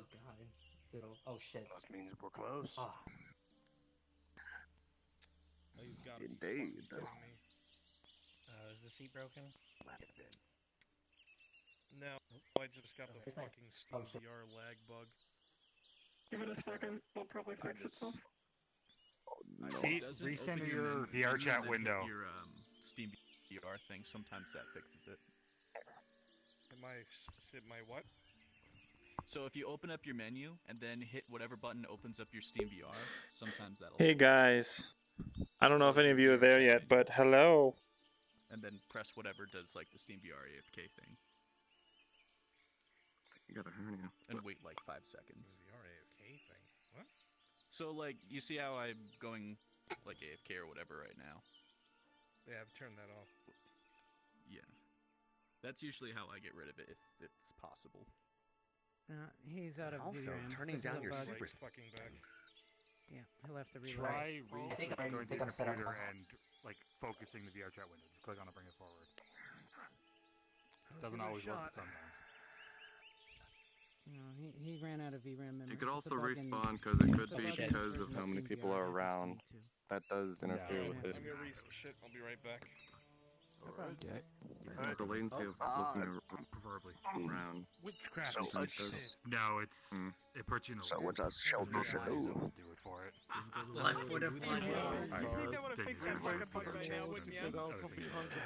god. Oh shit. That means we're close. Ah. Oh, you've got to be Indeed. fucking kidding me. Is the seat broken? No, I just got the It's not- fucking oh, Steam shit. VR lag bug. Give it a second. We'll probably fix itself. See, Doesn't recenter open your menu VR and chat then window. hit your Steam VR thing. Sometimes that fixes it. My what? So if you open up your menu and then hit whatever button opens up your Steam VR, sometimes that'll. Hey guys, I don't know if any of you are there yet, but hello. And then press whatever does like the Steam VR AFK thing, You got a hernia. and wait like 5 seconds. The VR AFK thing. What? So like, you see how I'm going like AFK or whatever right now? Yeah, I've turned that off. Yeah. That's usually how I get rid of it if it's possible. He's out of Also, VRAM. turning This is down a your bug. super- Right fucking back. Yeah, he'll have to reload. Try I think I'm going to gonna your set up computer my- and like focusing the VRChat window. Just click on it, bring it forward. Doesn't Give it a always work, shot. but sometimes. No, he ran out of VRAM memory. You could It's a also bug in- respawn because it could it's a be bug in because this of how version many Steam people VR are that around. Steam too. That does interfere Yeah, with it's- it. I'm gonna shit. I'll be right back. Okay. The latency of looking Preferably. around. Witchcraft. So much does. No, it's Mm. it puts you in a So loop. what does shelter Not should nice, do? it'll do it for it.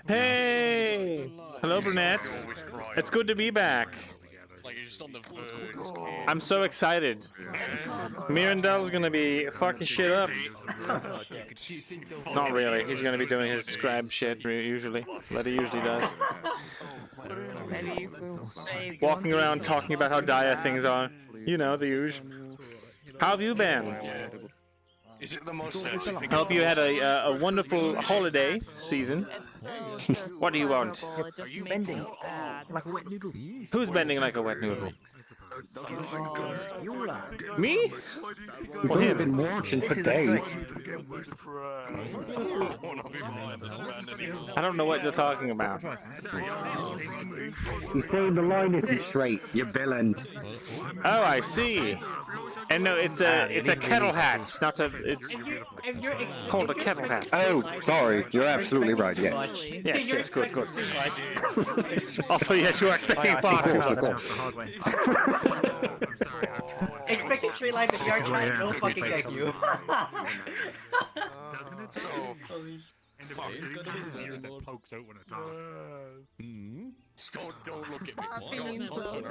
Hey, hello brunettes. It's good to be back. Like you're just on the verge. I'm so excited. Myrindal's gonna be fucking shit up. Not really. He's gonna be doing his scribe shit usually, that he usually does. Maybe we'll save Walking around talking about how dire things are. You know, the usual. How have you been? Is it the most? I hope you had a wonderful holiday season. What do you want? Are you bending? Like a wet noodle. Who's bending like a wet noodle? You are. Me? We've only been watching for days. I don't know what you're talking about. You say the line isn't straight. You're bellend. Oh, I see. And no, it's a kettle hat. It's not a. It's called a kettle hat. Oh, sorry. You're absolutely right. Yes. Yes, yes, good, good. Also, yes, you are expecting far too Of much. course. I'm sorry. Expecting straight life in VR chat, no fucking thank you. Doesn't it? So, And the ear that pokes out when it talks. don't look at me. Opinions Don't will fucking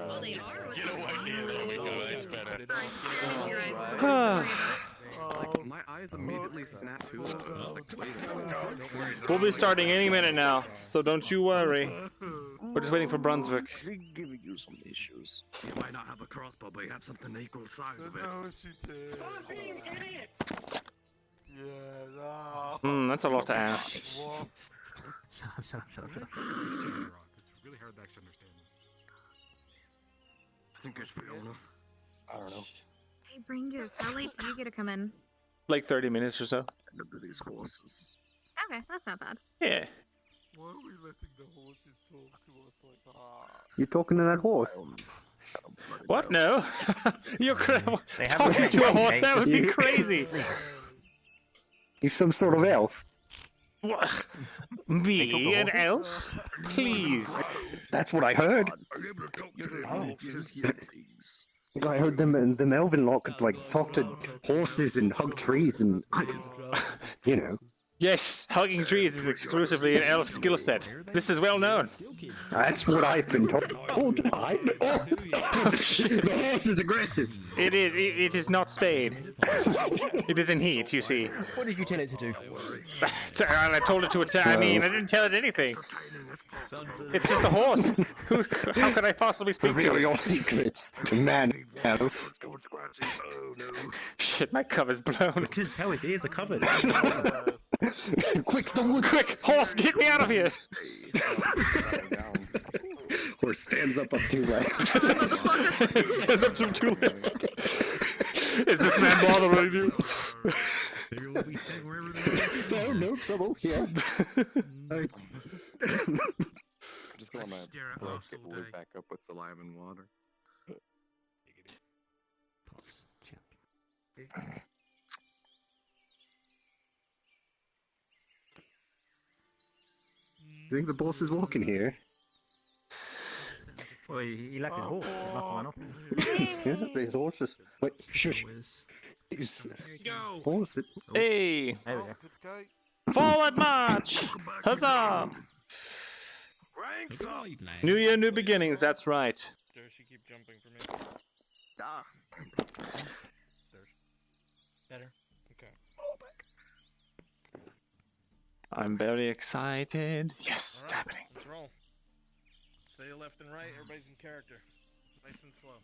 Oh, they are. Get away near there we go. That's better. Sorry, your eyes. My eyes immediately snap to it. We'll be starting any minute now, so don't you worry. We're just waiting for Brunswick. Giving you some issues. You might not have a crossbow, but you have something equal size of it. That's a lot to ask. Shut up. It's really hard to actually understand. I think it's Fiona. I don't know. Hey, Bringus, how late do you get to come in? Like 30 minutes or so. Look at these horses. Okay, that's not bad. Yeah. Why are we letting the horses talk to us like that? You talking to that horse? What? No. You're They have talking a to a horse? That would be You- crazy. You some sort of elf? What? Me, an elf? Please. That's what I heard. Are you able to talk to the Oh. horses? Yes, please. I heard them Elven lot could like talk to horses and hug trees and you know. Yes, hugging trees is exclusively an elf skill set. This is well known. That's what I've been told. Oh, shit. The horse is aggressive. It is. It is not spayed. It is in heat. You see. What did you tell it to do? I told it to attack. I mean, I didn't tell it anything. It's just a horse. How could I possibly speak to Reveal it? your secrets, man. Elf. Shit, my cover's blown. Couldn't tell his ears are covered. Quick, the woods. Quick, horse, get me out of here! Horse stands up on two legs. It stands up to two legs. Is this man bothering you? Maybe we'll be sent wherever the No trouble here. Just wanna stare at float us the all wood day. back up with saliva and water. Pops champion. You think the boss is walking here? Well, he left his horse. It must have went up. Yeah, his horse is. Wait, shush. Whiz. His Go! horse. Hey! There we go. Good go. Forward march! Huzzah! Ranks up! New year, new beginnings. That's right. There, she keep jumping for me. Ah. Better. Okay. I'm very excited. Yes, it's happening. Let's roll. Stay left and right. Everybody's in character. Nice and slow.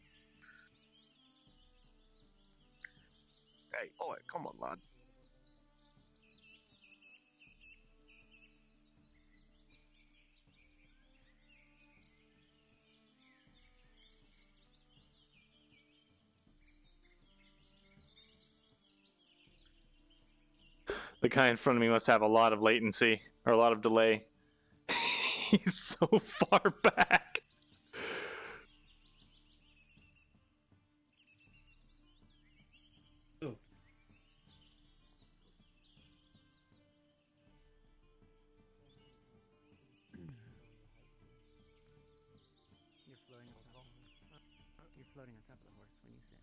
Hey, boy, come on, lad. The guy in front of me must have a lot of latency or a lot of delay. He's so far back. Ooh. You're floating on top. You're floating on top of the horse when you sit.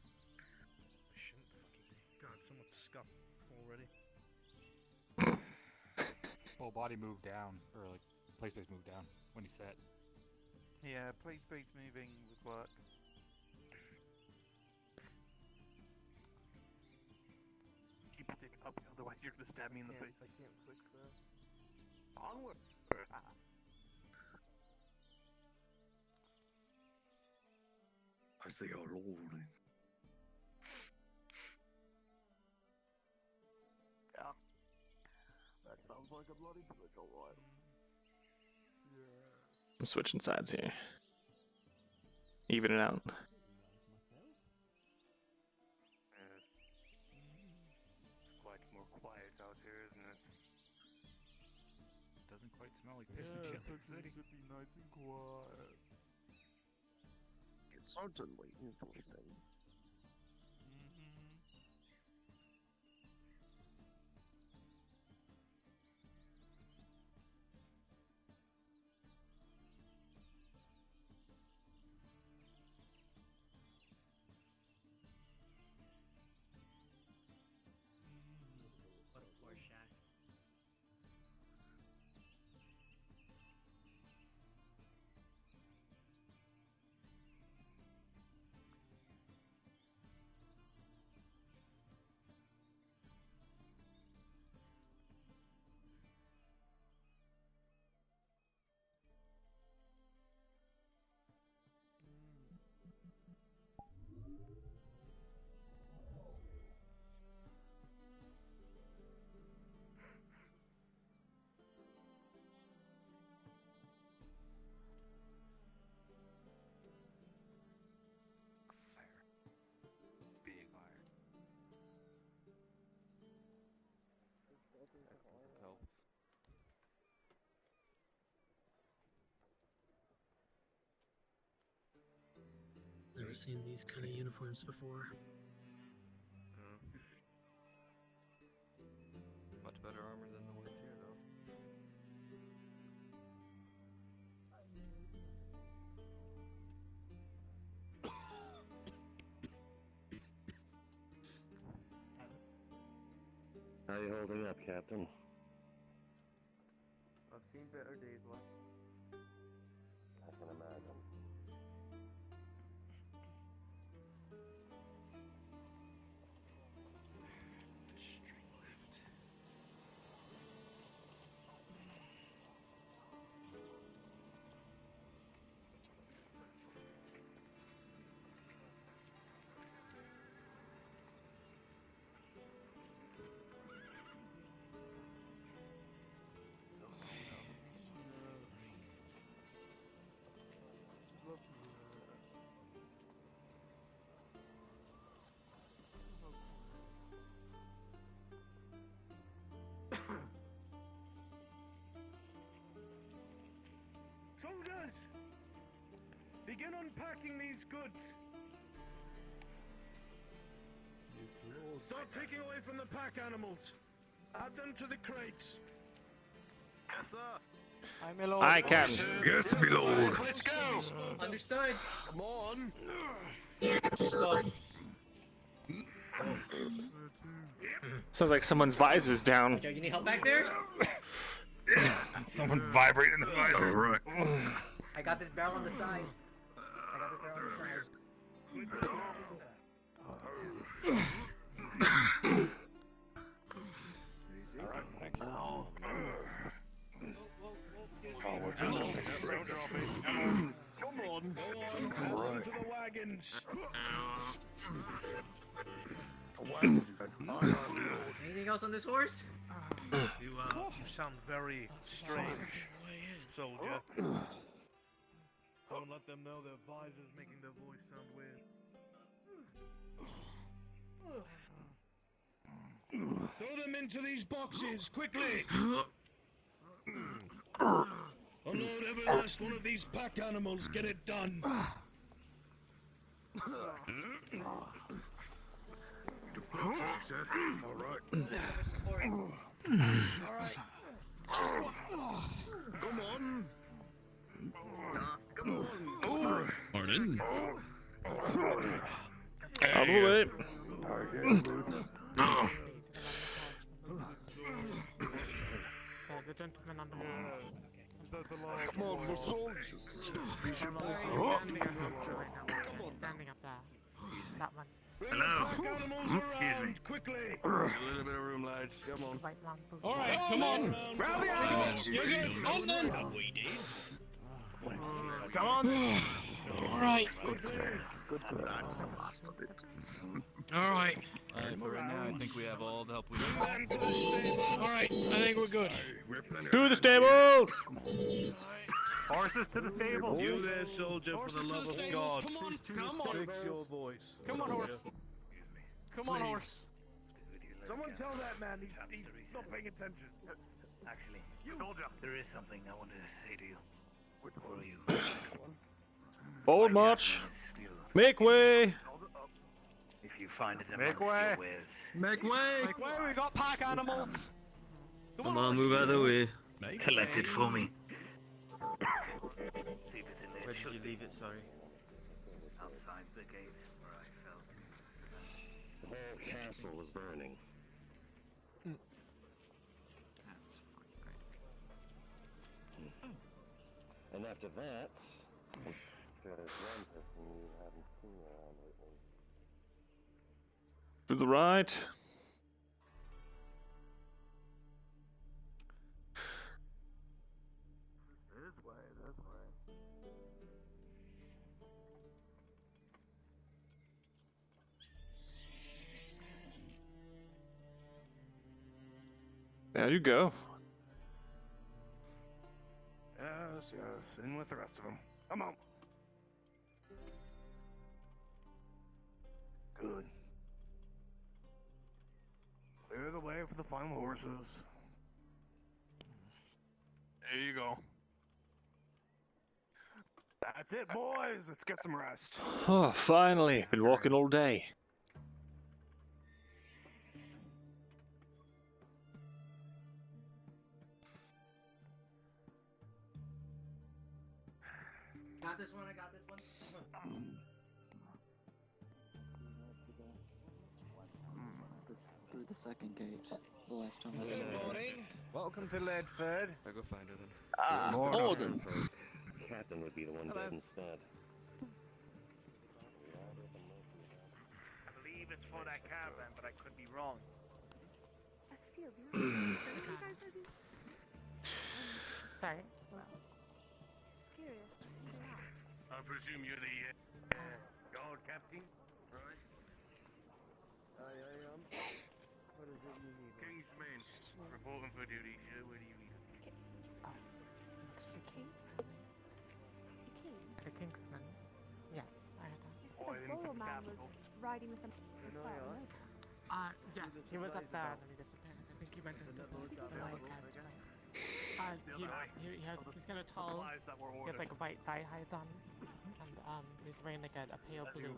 Shouldn't fucking be. God, so much scuff already. Whole body moved down, or like play space moved down when he sat. Yeah, play space moving would work. Keep your dick up, otherwise you're gonna stab me in the face. I can't click that. Onward! I see our Lord. Yeah. That sounds like a bloody switch, alright. I'm switching sides here. Even it out. It's quite more quiet out here, isn't it? Doesn't quite smell like piss and shit like the city. Should be nice and quiet. It's certainly interesting. What a poor shot. Big fire. Never seen these kind of uniforms before. Much better armor than the ones here, though. How you holding up, Captain? I've seen better days, lad. I can imagine. unpacking these goods. Start taking away from the pack animals. Add them to the crates. Yes, sir. I'm alone. I can. Yes, my lord. Let's go. Understood. Come on. Done. Sounds like someone's visor's down. Yo, you need help back there? Someone vibrating the visor. All right. I got this barrel on the side. I got this barrel on the side. Come on. Add them to the wagons. Anything else on this horse? You sound very strange, soldier. Don't let them know their visor's making their voice sound weird. Throw them into these boxes, quickly! Unload every last one of these pack animals, get it done! Alright. Come on. Come on. Morning. Out of the way. The gentleman on the Come on, we're soldiers. standing up there. That one. Hello. Excuse me. Quickly. A little bit of room, lads. Come on. White long boots. Alright, come on. Grab the animals. You're good. On then. Come on. Alright. Alright. For right now, I think we have all the help we need. Alright, I think we're good. To the stables! Horses to the stable. You there, soldier, for the love of God. Come on. Fix your voice. Come on, horse. Come on, horse. Someone tell that man he's not paying attention. Actually, Soldier. there is something I wanted to say to you. Before you. Forward march. Make way! If you find it Make amongst way. your wares. Make way. Like, where we got pack animals? Come on, move out of the way. Make Collect way. it for me. See if it's in there. Where did you leave it? Sorry. Outside the gate where I fell. The whole castle was burning. That's fucking great. And after that, there's one person you haven't seen around lately. To the right. This way, this way. There you go. Yes, yes, in with the rest of them. Come on. Good. Clear the way for the final horses. There you go. That's it, boys. Let's get some rest. Oh, finally. Been walking all day. Got this one, I got this one. Through the second gate. The last time I saw Good her. morning. Welcome to Ledford. I'll go find her then. Morning. Captain would be the one dead instead. I believe it's for that caravan, but I could be wrong. Steele, do you guys are these? Sorry. Curious. I presume you're the guard captain, right? I am. What is it you need? Kingsman, reporting for duty. Sir, where do you need him? The king? The king? The Kingsman. Yes, I had that. I said a bull man was riding with him as well. Yes, he was up there and then he disappeared. I think he went into the lake house place. He's kind of tall. Supplies that were He ordered. has like white thigh highs on, and he's wearing like a pale blue.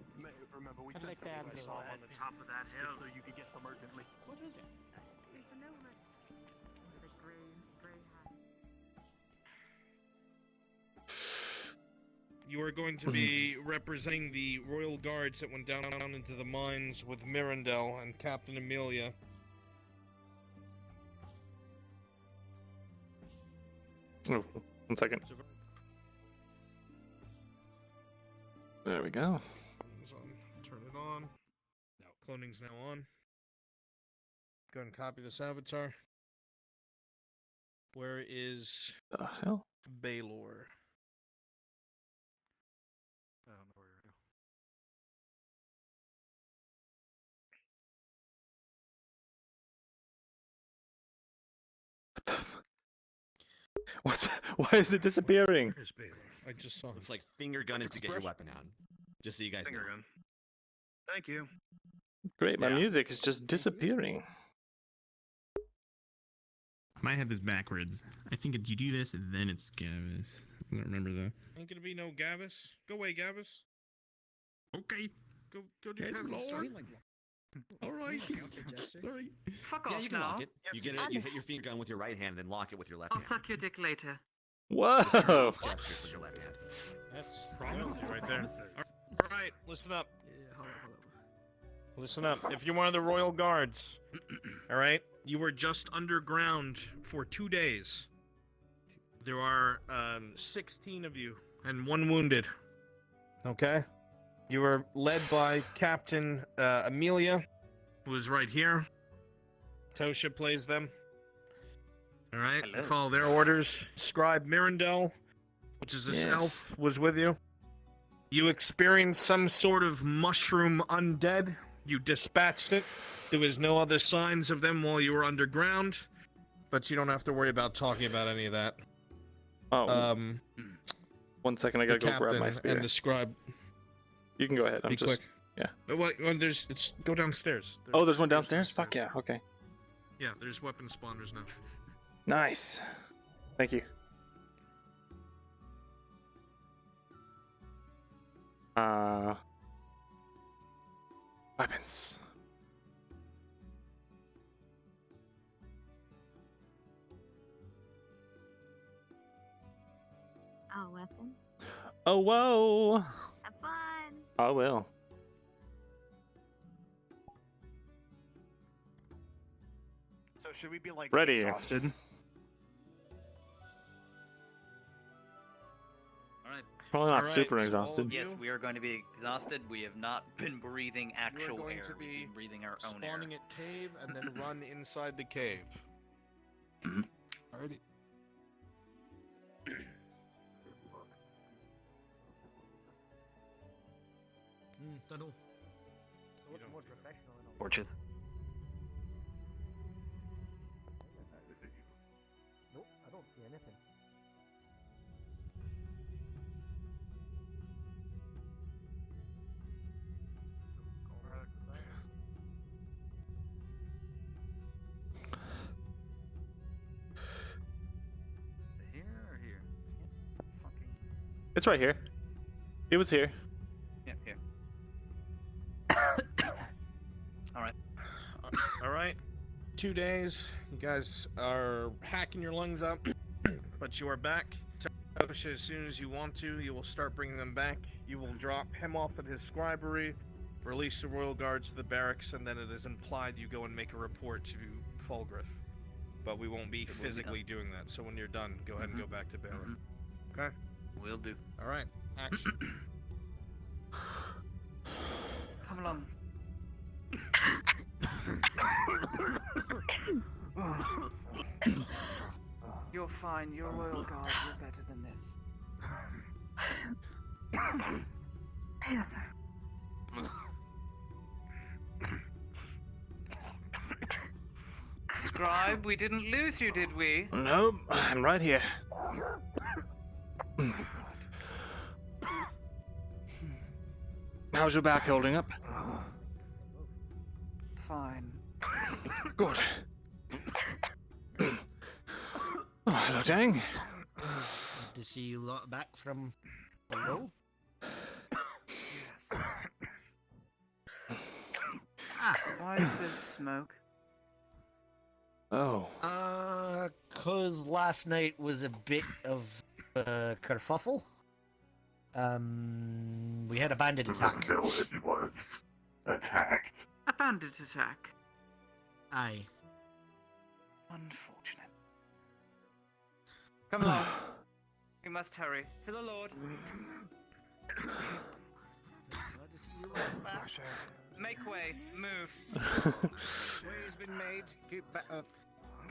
Remember, we Kinda like that. I saw him on the top of that hill. so you could get them urgently. What is it? There's a nomad. With a grey hat. You are going to be representing the royal guards that went down into the mines with Myrindal and Captain Amelia. Oh, 1 second. There we go. Turn it on. No. Cloning's now on. Go ahead and copy this avatar. Where is The hell? Baylor? I don't know where you're What? Why is it disappearing? Where's Baylor? I just saw him. It's like finger gun is to get your weapon out. Just so you guys know. Gun. Thank you. Great, my music is just disappearing. I might have this backwards. I think you do this and then it's Gavis. I don't remember though. Ain't gonna be no Gavis. Go away, Gavis. Okay. Go do your Yes, peasant Lord. stuff. All right. Sorry. Fuck Yeah, off you can now. lock it. You get it. You hit your finger gun with your right hand, then lock it with your left I'll hand. suck your dick later. Whoa! Gestures with your left hand. That's promising right there. All right, listen up. Listen up. If you're one of the royal guards, all right, you were just underground for 2 days. There are 16 of you and 1 wounded. Okay. You were led by Captain Amelia, who is right here. Tosha plays them. All right. Hello. Follow their orders. Scribe Myrindal, which is this elf, was with you. You experienced some sort of mushroom undead. You dispatched it. There was no other signs of them while you were underground, but you don't have to worry about talking about any of that. Oh. 1 second, I gotta go grab my spear. And the scribe. You can go ahead. I'm Be just. quick. Yeah. Well, go downstairs. Oh, there's one downstairs? Fuck yeah. Okay. Yeah, there's weapon spawners now. Nice. Thank you. Weapons. Oh, weapon. Oh, whoa. Have fun. I will. So should we be like Ready. exhausted? Alright. Probably not All right, super so all exhausted. of Yes, you, we are going to be exhausted. We have not been breathing you are actual going air. to We've be been breathing our own air. spawning at cave and then run inside the cave. Alrighty. Tunnel. More professional and all. Torches. Nope, I don't see anything. Here or here? Fucking. It's right here. It was here. Yeah, here. Alright. All right. 2 days. You guys are hacking your lungs up, but you are back. Tosha, as soon as you want to, you will start bringing them back. You will drop him off at his scribery, release the royal guards to the barracks, and then it is implied you go and make a report to Fulgriff. But we won't be physically doing that. So when you're done, go ahead and go back to Baylor. Okay? Will do. All right. Action. Come along. You're fine. You're a royal guard. You're better than this. Yes, sir. Scribe, we didn't lose you, did we? Nope, I'm right here. How's your back holding up? Fine. Good. Oh, hello, Danny. Good to see you lot back from below. Yes. Why is there smoke? Oh. Cause last night was a bit of a kerfuffle. We had a bandit attack. The village was attacked. A bandit attack. Aye. Unfortunate. Come along. We must hurry. To the Lord. Make way. Move. Way's been made. Keep back up.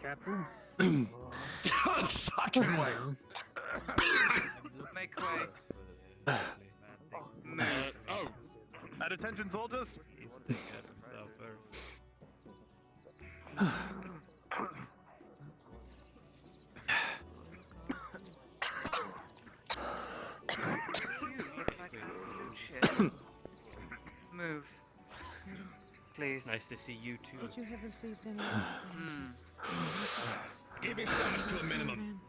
Captain. Fucking way. Make way. Move. At attention, soldiers. You look like absolute shit. Move. Please. Nice to see you too. Would you have received any? Keep your size to a minimum.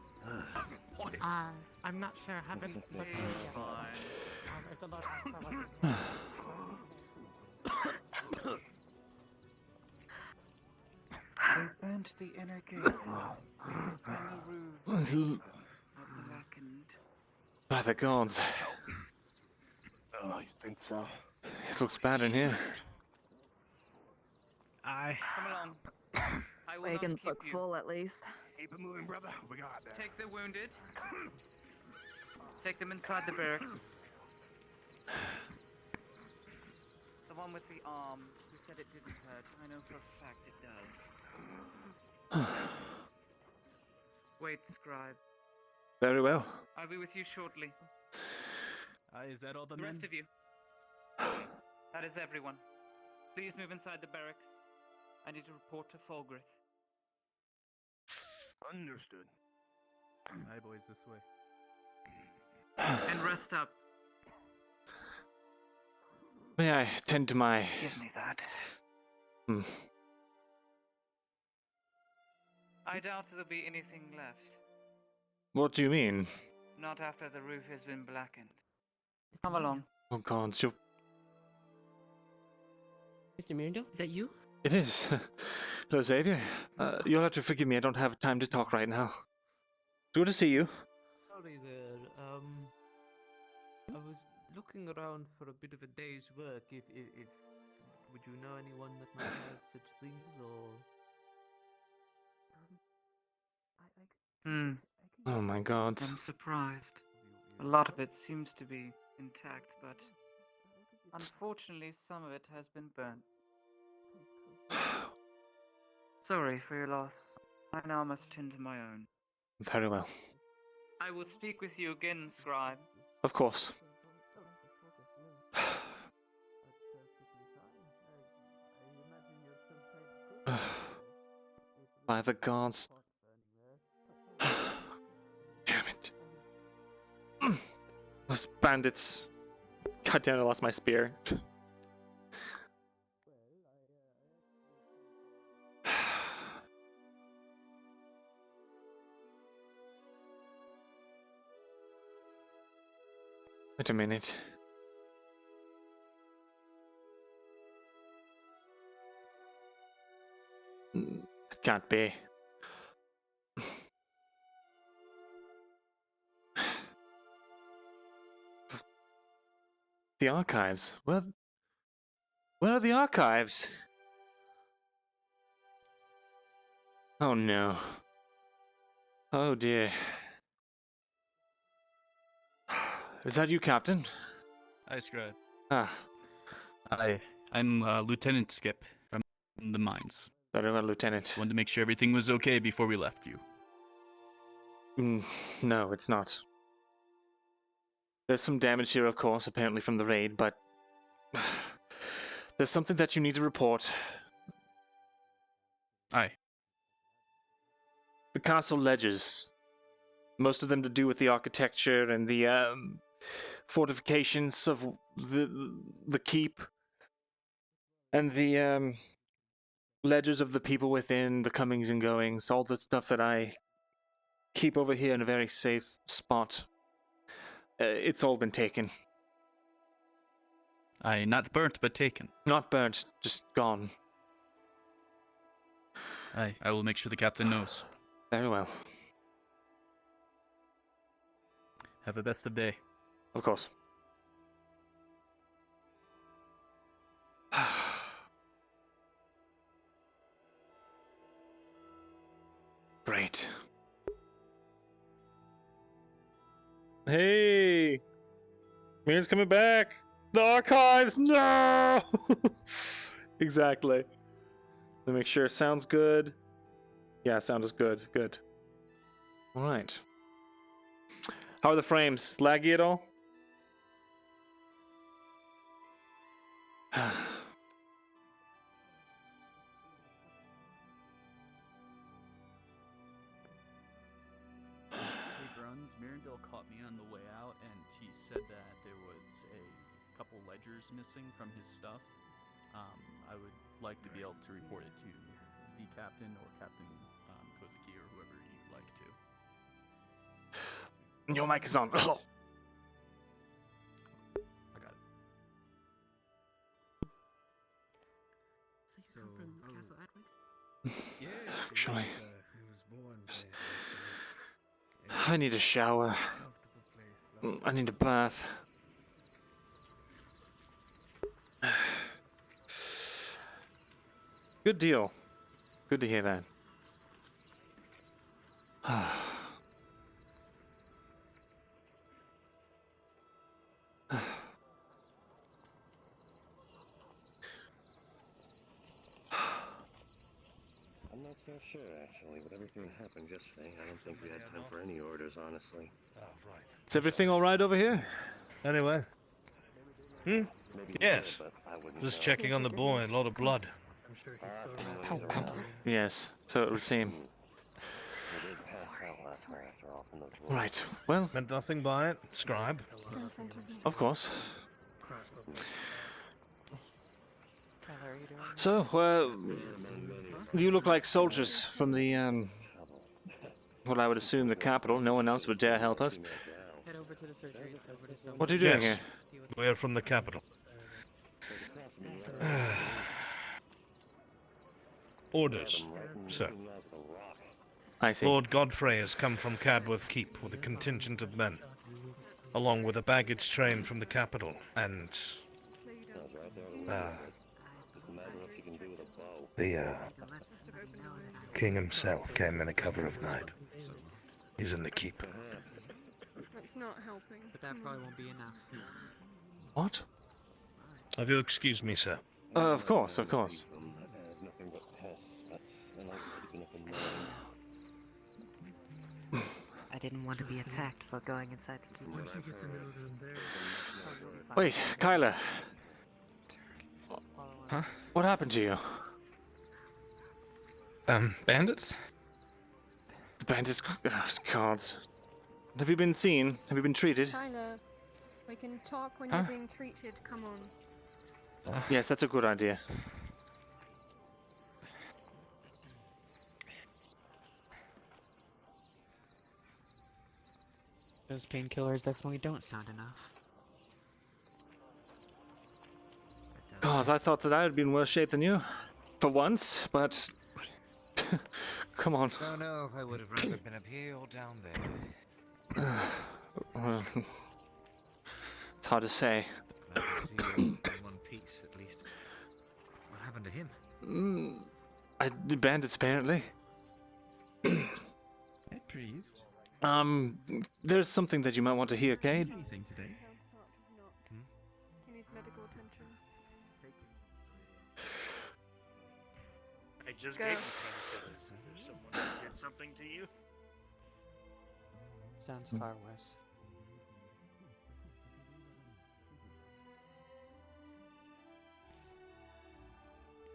I'm not sure. I haven't looked at it. They burnt the inner gate and the roof are blackened. By the gods. Oh, you think so? It looks bad in here. Come along. I will Wagons not keep look you. full at least. Keep it moving, brother. We got that. Take the wounded. Take them inside the barracks. The one with the arm who said it didn't hurt. I know for a fact it does. Wait, scribe. Very well. I'll be with you shortly. Is that all the The men? rest of you. That is everyone. Please move inside the barracks. I need to report to Fulgrith. Understood. Aye, boys, this way. And rest up. May I tend to my... Give me that. I doubt there'll be anything left. What do you mean? Not after the roof has been blackened. Come along. Oh god, Mr. Myrindal, is that you? It is. Hello, Xavier. You'll have to forgive me, I don't have time to talk right now. Good to see you. Sorry there. I was looking around for a bit of a day's work. If would you know anyone that might have such things, or? Oh my god. I'm surprised. A lot of it seems to be intact, but unfortunately some of it has been burnt. Sorry for your loss. I now must tend to my own. Very well. I will speak with you again, scribe. Of course. By the gods. Damn it. Those bandits. God damn it, I lost my spear. Wait a minute. It can't be. The archives. Where are the archives? Oh no. Oh dear. Is that you, Captain? Aye, scribe. Ah. I'm Lieutenant Skip from the mines. Very well, Lieutenant. Wanted to make sure everything was okay before we left you. No, it's not. There's some damage here, of course, apparently from the raid, but there's something that you need to report. Aye. The castle ledges. Most of them to do with the architecture and the fortifications of the keep. And the ledgers of the people within, the comings and goings, all the stuff that I keep over here in a very safe spot. It's all been taken. Aye, not burnt, but taken. Not burnt, just gone. Aye, I will make sure the captain knows. Very well. Have the best of day. Of course. Great. Hey! Mir's coming back! The archives! No! Exactly. Let me make sure. Sounds good. Yeah, sound is good. Good. Alright. How are the frames? Laggy at all? Myrindal caught me on the way out, and he said that there was a couple ledgers missing from his stuff. I would like to be able to report it to the captain or Captain Kozaki or whoever you'd like to. Your mic is on. I got it. So, Actually, I need a shower. I need a bath. Good deal. Good to hear that. I'm not so sure, actually. With everything that happened yesterday, I don't think we had time for any orders, honestly. Oh, right. Is everything all right over here? Anyway. Yes. Just checking on the boy. A lot of blood. Yes, so it would seem. Right, well... Meant nothing by it, scribe. Of course. So, you look like soldiers from the, well, I would assume the capital. No one else would dare help us. Head over to the surgery. Over to someone. What are you doing here? We're from the capital. Orders, sir. I see. Lord Godfrey has come from Cadworth Keep with a contingent of men, along with a baggage train from the capital, and the king himself came in a cover of night. He's in the keep. That's not helping. But that probably won't be enough. What? Have you excused me, sir? Of course, of course. I didn't want to be attacked for going inside the keep. Wait, Kyla. Huh? What happened to you? Bandits? The bandits? Cards. Have you been seen? Have you been treated? Tyler, we can talk when you're being treated. Come on. Yes, that's a good idea. Those painkillers definitely don't sound enough. God, I thought that I had been worse shape than you. For once, but... Come on. Don't know if I would have rather been up here or down there. It's hard to say. Glad to see you in one piece, at least. What happened to him? The bandits, apparently. Hey, priest. There's something that you might want to hear, Cade. Anything today? He needs medical attention. I just Go. gave you painkillers. Is there someone who did something to you? Sounds far worse.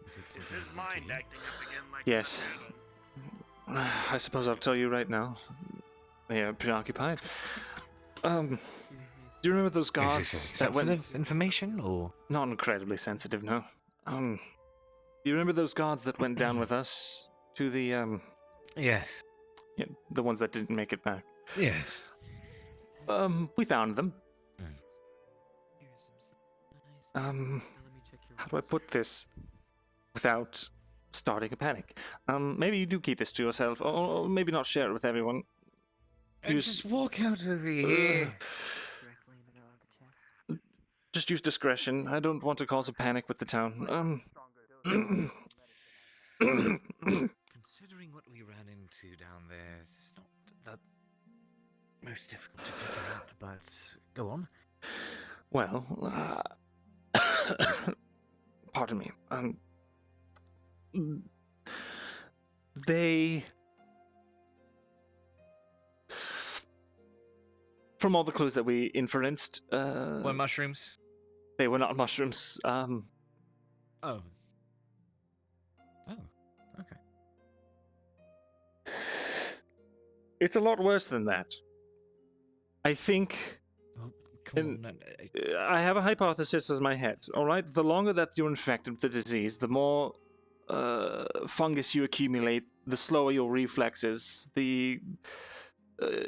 Is his mind acting up again like Yes. I suppose I'll tell you right now. Yeah, preoccupied. Do you remember those guards that went... sensitive information, or...? Not incredibly sensitive, no. Do you remember those guards that went down with us to the, Yes. Yeah, the ones that didn't make it back. Yes. We found them. How do I put this without starting a panic? Maybe you do keep this to yourself, or maybe not share it with everyone. Just walk out over here. Just use discretion. I don't want to cause a panic with the town. Considering what we ran into down there, it's not that most difficult to figure out, but go on. Well, pardon me. They... From all the clues that we inferenced... Were mushrooms? They were not mushrooms. Oh. Oh, okay. It's a lot worse than that. I think... I have a hypothesis in my head, alright? The longer that you're infected with the disease, the more fungus you accumulate, the slower your reflexes, the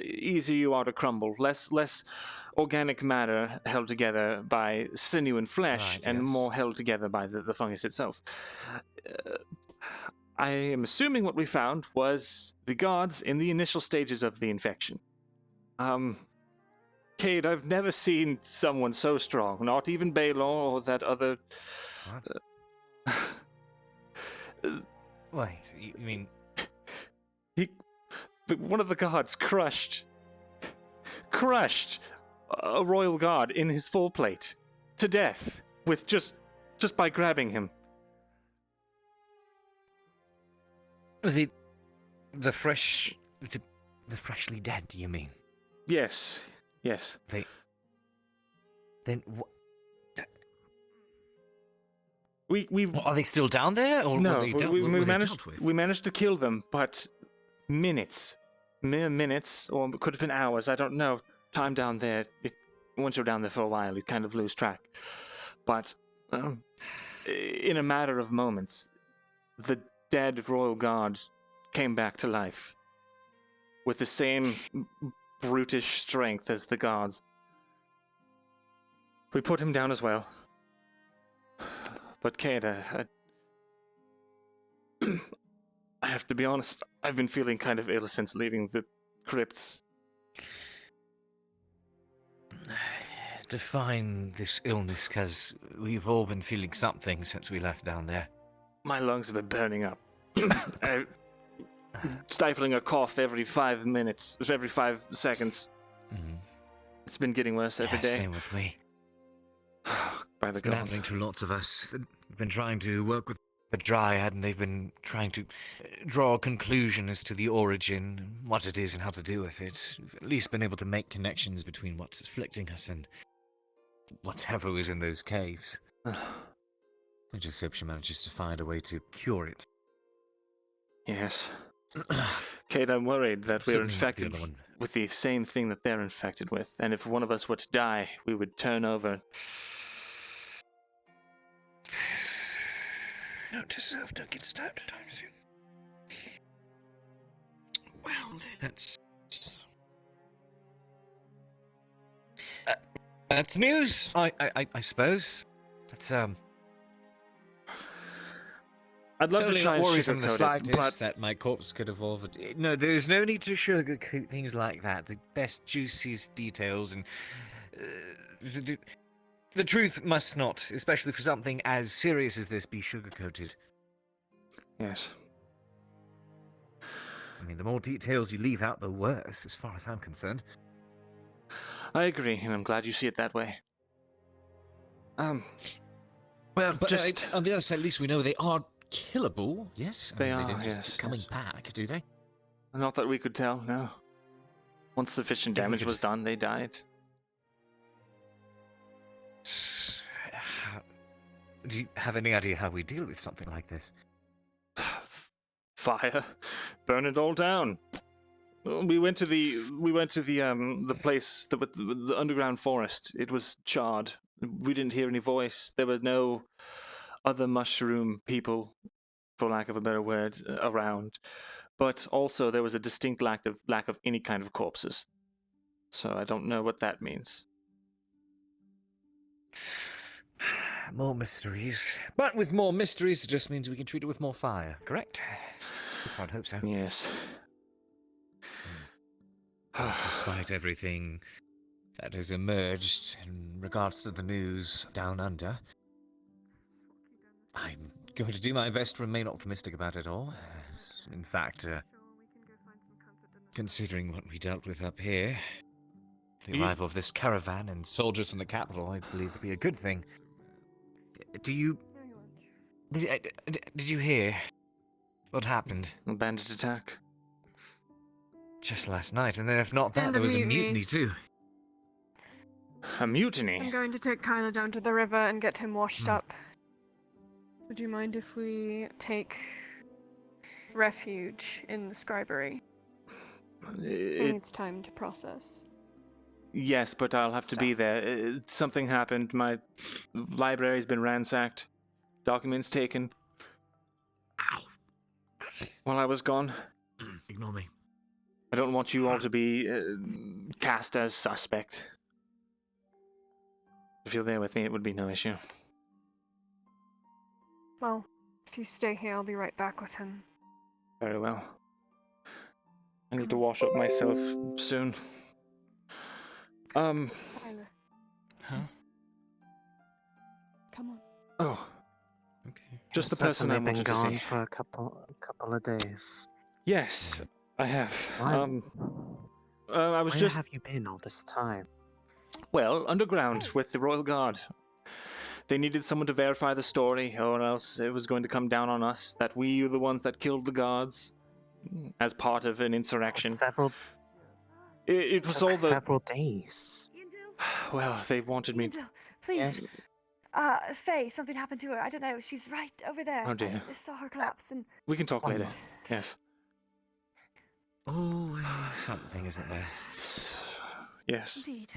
easier you are to crumble. Less organic matter held together by sinew and flesh, and more held together by the fungus itself. I am assuming what we found was the gods in the initial stages of the infection. Cade, I've never seen someone so strong. Not even Baelor or that other... Wait, you mean... One of the gods crushed a royal guard in his full plate to death with just by grabbing him. The freshly dead, you mean? Yes. Then what? Are they still down there? Or no, we managed to kill them, but mere minutes, or it could have been hours. I don't know. Time down there. Once you're down there for a while, you kind of lose track. But in a matter of moments, the dead royal guard came back to life with the same brutish strength as the gods. We put him down as well. But Cade, I have to be honest, I've been feeling kind of ill since leaving the crypts. Define this illness, because we've all been feeling something since we left down there. My lungs have been burning up. Stifling a cough every 5 minutes, every 5 seconds. Mm-hmm. It's been getting worse every day. Same with me. By the it's been happening to lots of us. We've been trying to work with the Dryad, and they've been trying to draw a conclusion as to the origin, what it is, and how to deal with it. We've at least been able to make connections between what's afflicting us and whatever was in those caves. I just hope she manages to find a way to cure it. Yes. Kate, I'm worried that we're infected with the same thing that they're infected with, and if one of us were to die, we would turn over. Don't deserve to get stabbed anytime soon. Well, that's... That's news, I suppose. That's, I'd love totally to try and worry from the slightest but... that my corpse could evolve. No, there's no need to sugarcoat things like that. The best, juiciest details and... the truth must not, especially for something as serious as this, be sugarcoated. Yes. I mean, the more details you leave out, the worse, as far as I'm concerned. I agree, and I'm glad you see it that way. Well, but just... on the other side, at least we know they are killable, yes? They don't are, just yes. keep coming back, do they? Not that we could tell, no. Once sufficient damage was done, they died. Do you have any idea how we deal with something like this? Fire, burn it all down. We went to the place, the underground forest. It was charred. We didn't hear any voice. There were no other mushroom people for lack of a better word, around. But also there was a distinct lack of any kind of corpses. So I don't know what that means. More mysteries. But with more mysteries, it just means we can treat it with more fire, correct? I'd hope so. Yes. Despite everything that has emerged in regards to the news down under, I'm going to do my best to remain optimistic about it all. In fact, considering what we dealt with up here, the arrival of this caravan and soldiers from the capital, I believe would be a good thing. Did you hear what happened? A bandit attack. Just last night, and then if not that, there was a mutiny too. A mutiny? I'm going to take Kyler down to the river and get him washed up. Would you mind if we take refuge in the scribery? It needs time to process. Yes, but I'll have to be there. Something happened. My library's been ransacked. Documents taken. Ow. While I was gone. Ignore me. I don't want you all to be cast as suspect. If you're there with me, it would be no issue. Well, if you stay here, I'll be right back with him. Very well. I need to wash up myself soon. Tyler. Huh? Come on. Oh. Okay. Just the person I wanted to see. I've been gone for a couple of days. Yes, I have. Why? I was Where have you been all this time? Well, underground with the Royal Guard. They needed someone to verify the story, or else it was going to come down on us that we were the ones that killed the guards as part of an insurrection. It was all the several days. Well, they wanted me. Please. Faye, something happened to her. I don't know. She's right over there. Oh dear. I saw her collapse and. We can talk later. Yes. Always something, isn't there? Yes. Indeed.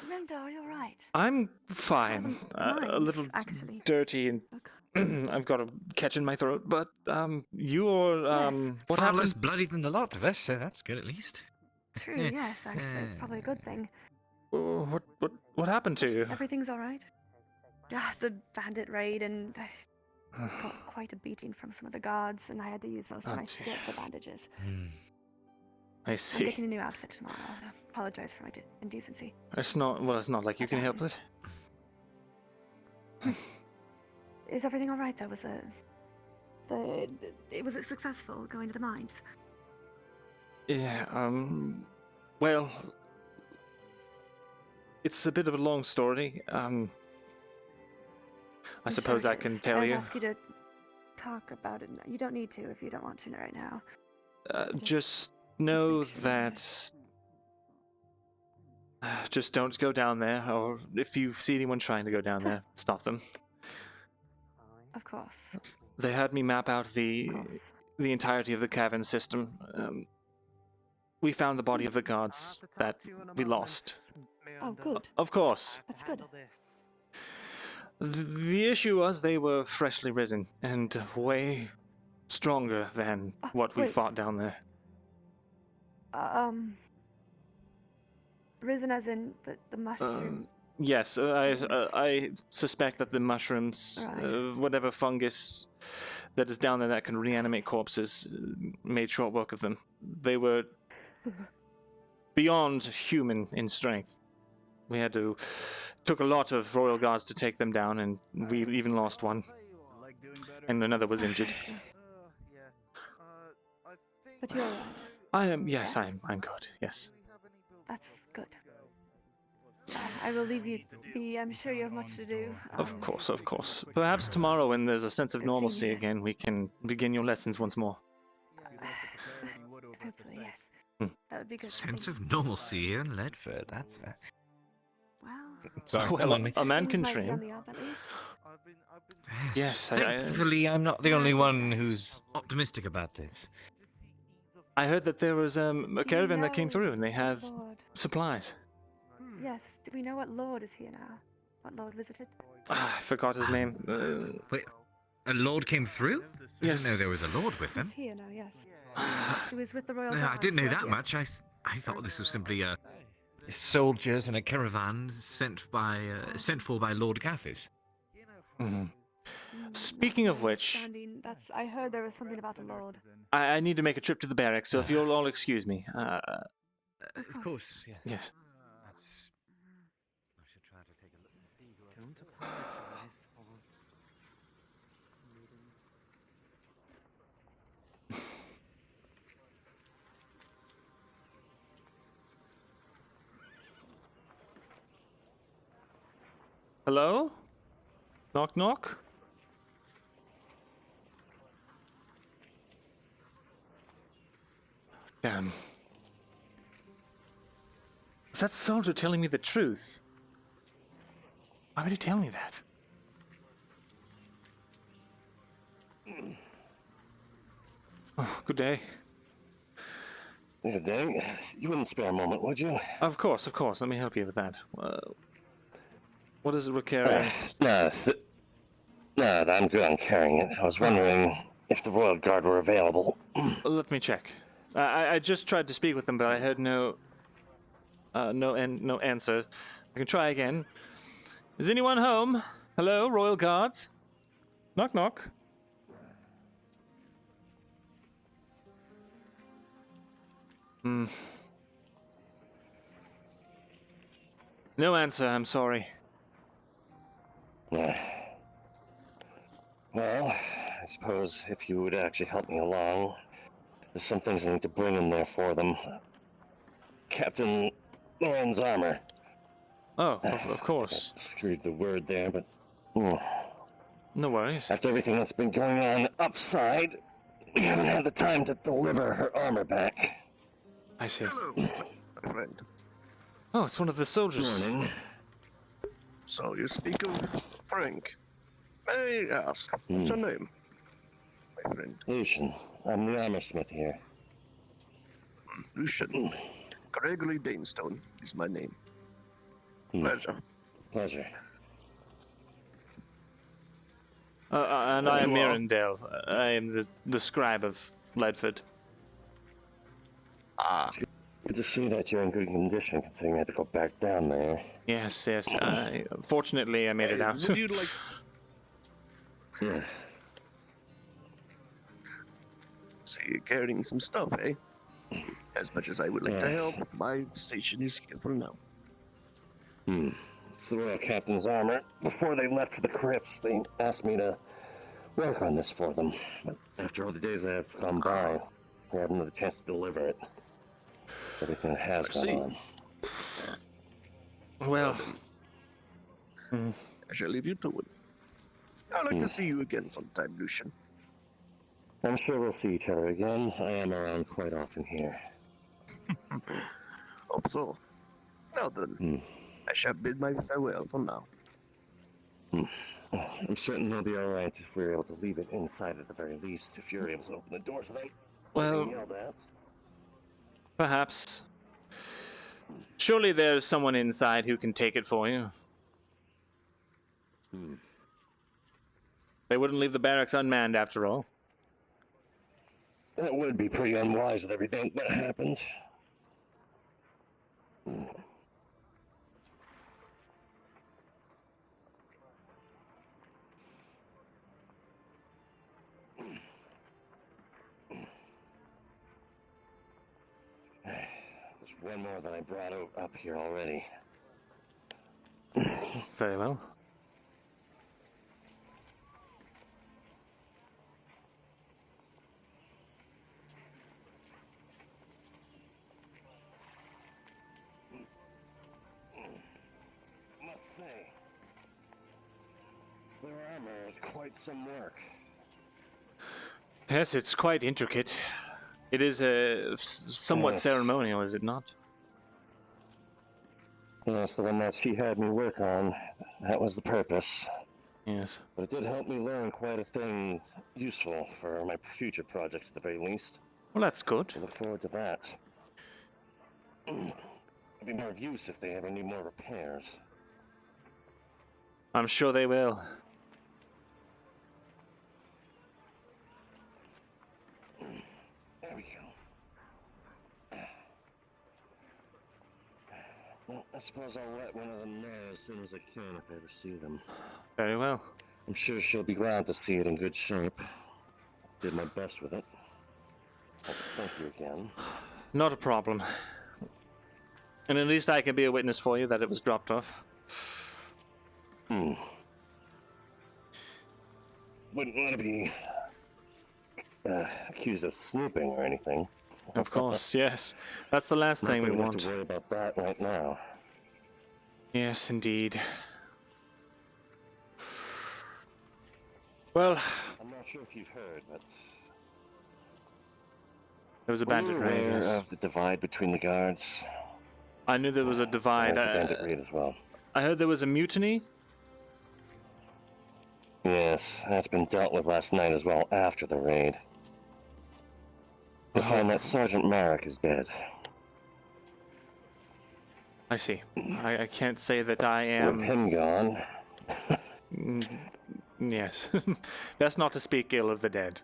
Myrindal, are you alright? I'm fine. A little actually. dirty and I've got a catch in my throat. But you're what Far happened? less bloody than the lot of us, so that's good at least. True. Yes, actually, it's probably a good thing. What happened to you? Everything's alright. The bandit raid, and I got quite a beating from some of the guards, and I had to use most of my skill for bandages. I see. I'm getting a new outfit tomorrow. I apologize for my indecency. It's not like you can help it. Is everything alright though? Was it successful going to the mines? Yeah, well, it's a bit of a long story. I suppose sure I can is. tell I'd you. ask you to talk about it. You don't need to if you don't want to right now. Just know that. Just don't go down there, or if you see anyone trying to go down there, stop them. Of course. They had me map out the entirety of the cavern system. We found the body of the guards that we lost. Oh, good. Of course. That's good. The issue was they were freshly risen and way stronger than what we wait. fought down there. Risen as in the mushroom. Yes, I suspect that the mushrooms, whatever fungus that is down there that can reanimate corpses, made short work of them. They were beyond human in strength. We took a lot of royal guards to take them down, and we even lost one, and another was injured. But you're alright. I am. Yes, I'm good. Yes. That's good. I will leave you be. I'm sure you have much to do. Of course, of course. Perhaps tomorrow, when there's a sense of normalcy again, we can begin your lessons once more. Hopefully, yes. That would be good. Sense of normalcy here in Ledford, that's fair. Well, Sorry, well, a man can things might be on train. the up at least. Yes, Thankfully, I'm not the only one who's optimistic about this. I heard that there was a caravan that came through, and they have supplies. Yes. Do we know what lord is here now? What lord visited? I forgot his name. Wait, A lord came through? I Yes. didn't know there was a lord with He's them. here now, yes. He was with the royal I guards. didn't know so, that yeah. much. I thought this was simply soldiers and a caravan sent for by Lord Gathis. Mhm. Speaking of which, I heard there was something about a lord. I need to make a trip to the barracks, so if you'll all excuse me. Of course, yes. Yes. Hello? Knock knock? Damn. Was that soldier telling me the truth? Why would he tell me that? Oh, good day. Good day. You wouldn't spare a moment, would you? Of course, of course. Let me help you with that. What is it we're carrying? No, I'm good on carrying it. I was wondering if the Royal Guard were available. Let me check. I just tried to speak with them, but I heard no answer. I can try again. Is anyone home? Hello, Royal Guards? Knock knock. No answer, I'm sorry. Yeah. Well, I suppose if you would actually help me along, there's some things I need to bring in there for them. Captain Lauren's armor. Oh, of course. I screwed the word there, but... No worries. After everything that's been going on upside, we haven't had the time to deliver her armor back. I see. Hello, my friend. Oh, it's one of the soldiers. Morning. So you speak of Frank. May I ask, what's your name, my friend? Lucian. I'm the armor smith here. Lucian. Gregory Danestone is my name. Pleasure. Pleasure. And I am Myrindal. I am the scribe of Ledford. Good to see that you're in good condition, considering I had to go back down there. Yes, yes. Fortunately, I made it out. Would you like... Yeah. So you're carrying some stuff, eh? As much as I would like to Yes. help, my station is here for now. It's the Royal Captain's armor. Before they left for the crypts, they asked me to work on this for them. But after all the days that have gone by, I haven't had a chance to deliver it. Everything that has gone on. Well... I shall leave you to it. I'd like to see you again sometime, Lucian. I'm sure we'll see each other again. I am around quite often here. Hope so. Now then, I shall bid my farewell for now. I'm certain they'll be alright if we're able to leave it inside at the very least, if you're able to open the doors without Well, being yelled at. perhaps. Surely there's someone inside who can take it for you. They wouldn't leave the barracks unmanned after all. That would be pretty unwise with everything that happened. There's one more that I brought up here already. Very well. Must say, their armor is quite some work. Yes, it's quite intricate. It is somewhat Yes. ceremonial, is it not? Yes, the one that she had me work on. That was the purpose. Yes. But it did help me learn quite a thing useful for my future projects at the very least. Well, that's good. I look forward to that. It'll be more of use if they ever need more repairs. I'm sure they will. I suppose I'll let one of them know as soon as I can if I ever see them. Very well. I'm sure she'll be glad to see it in good shape. Did my best with it. Thank you again. Not a problem. And at least I can be a witness for you that it was dropped off. Wouldn't want to be accused of snooping or anything. Of course, yes. That's the last thing we Not that want. have to worry about that right now. Yes, indeed. Well, I'm not sure if you've heard, but there was a were bandit you raid. aware Yes. of the divide between the guards? I knew there was a divide. There's a bandit raid as well. I heard there was a mutiny. Yes, that's been dealt with last night as well after the raid. You'll find that Sergeant Merrick is dead. I see. I can't say that I am. With him gone. Yes. Best not to speak ill of the dead.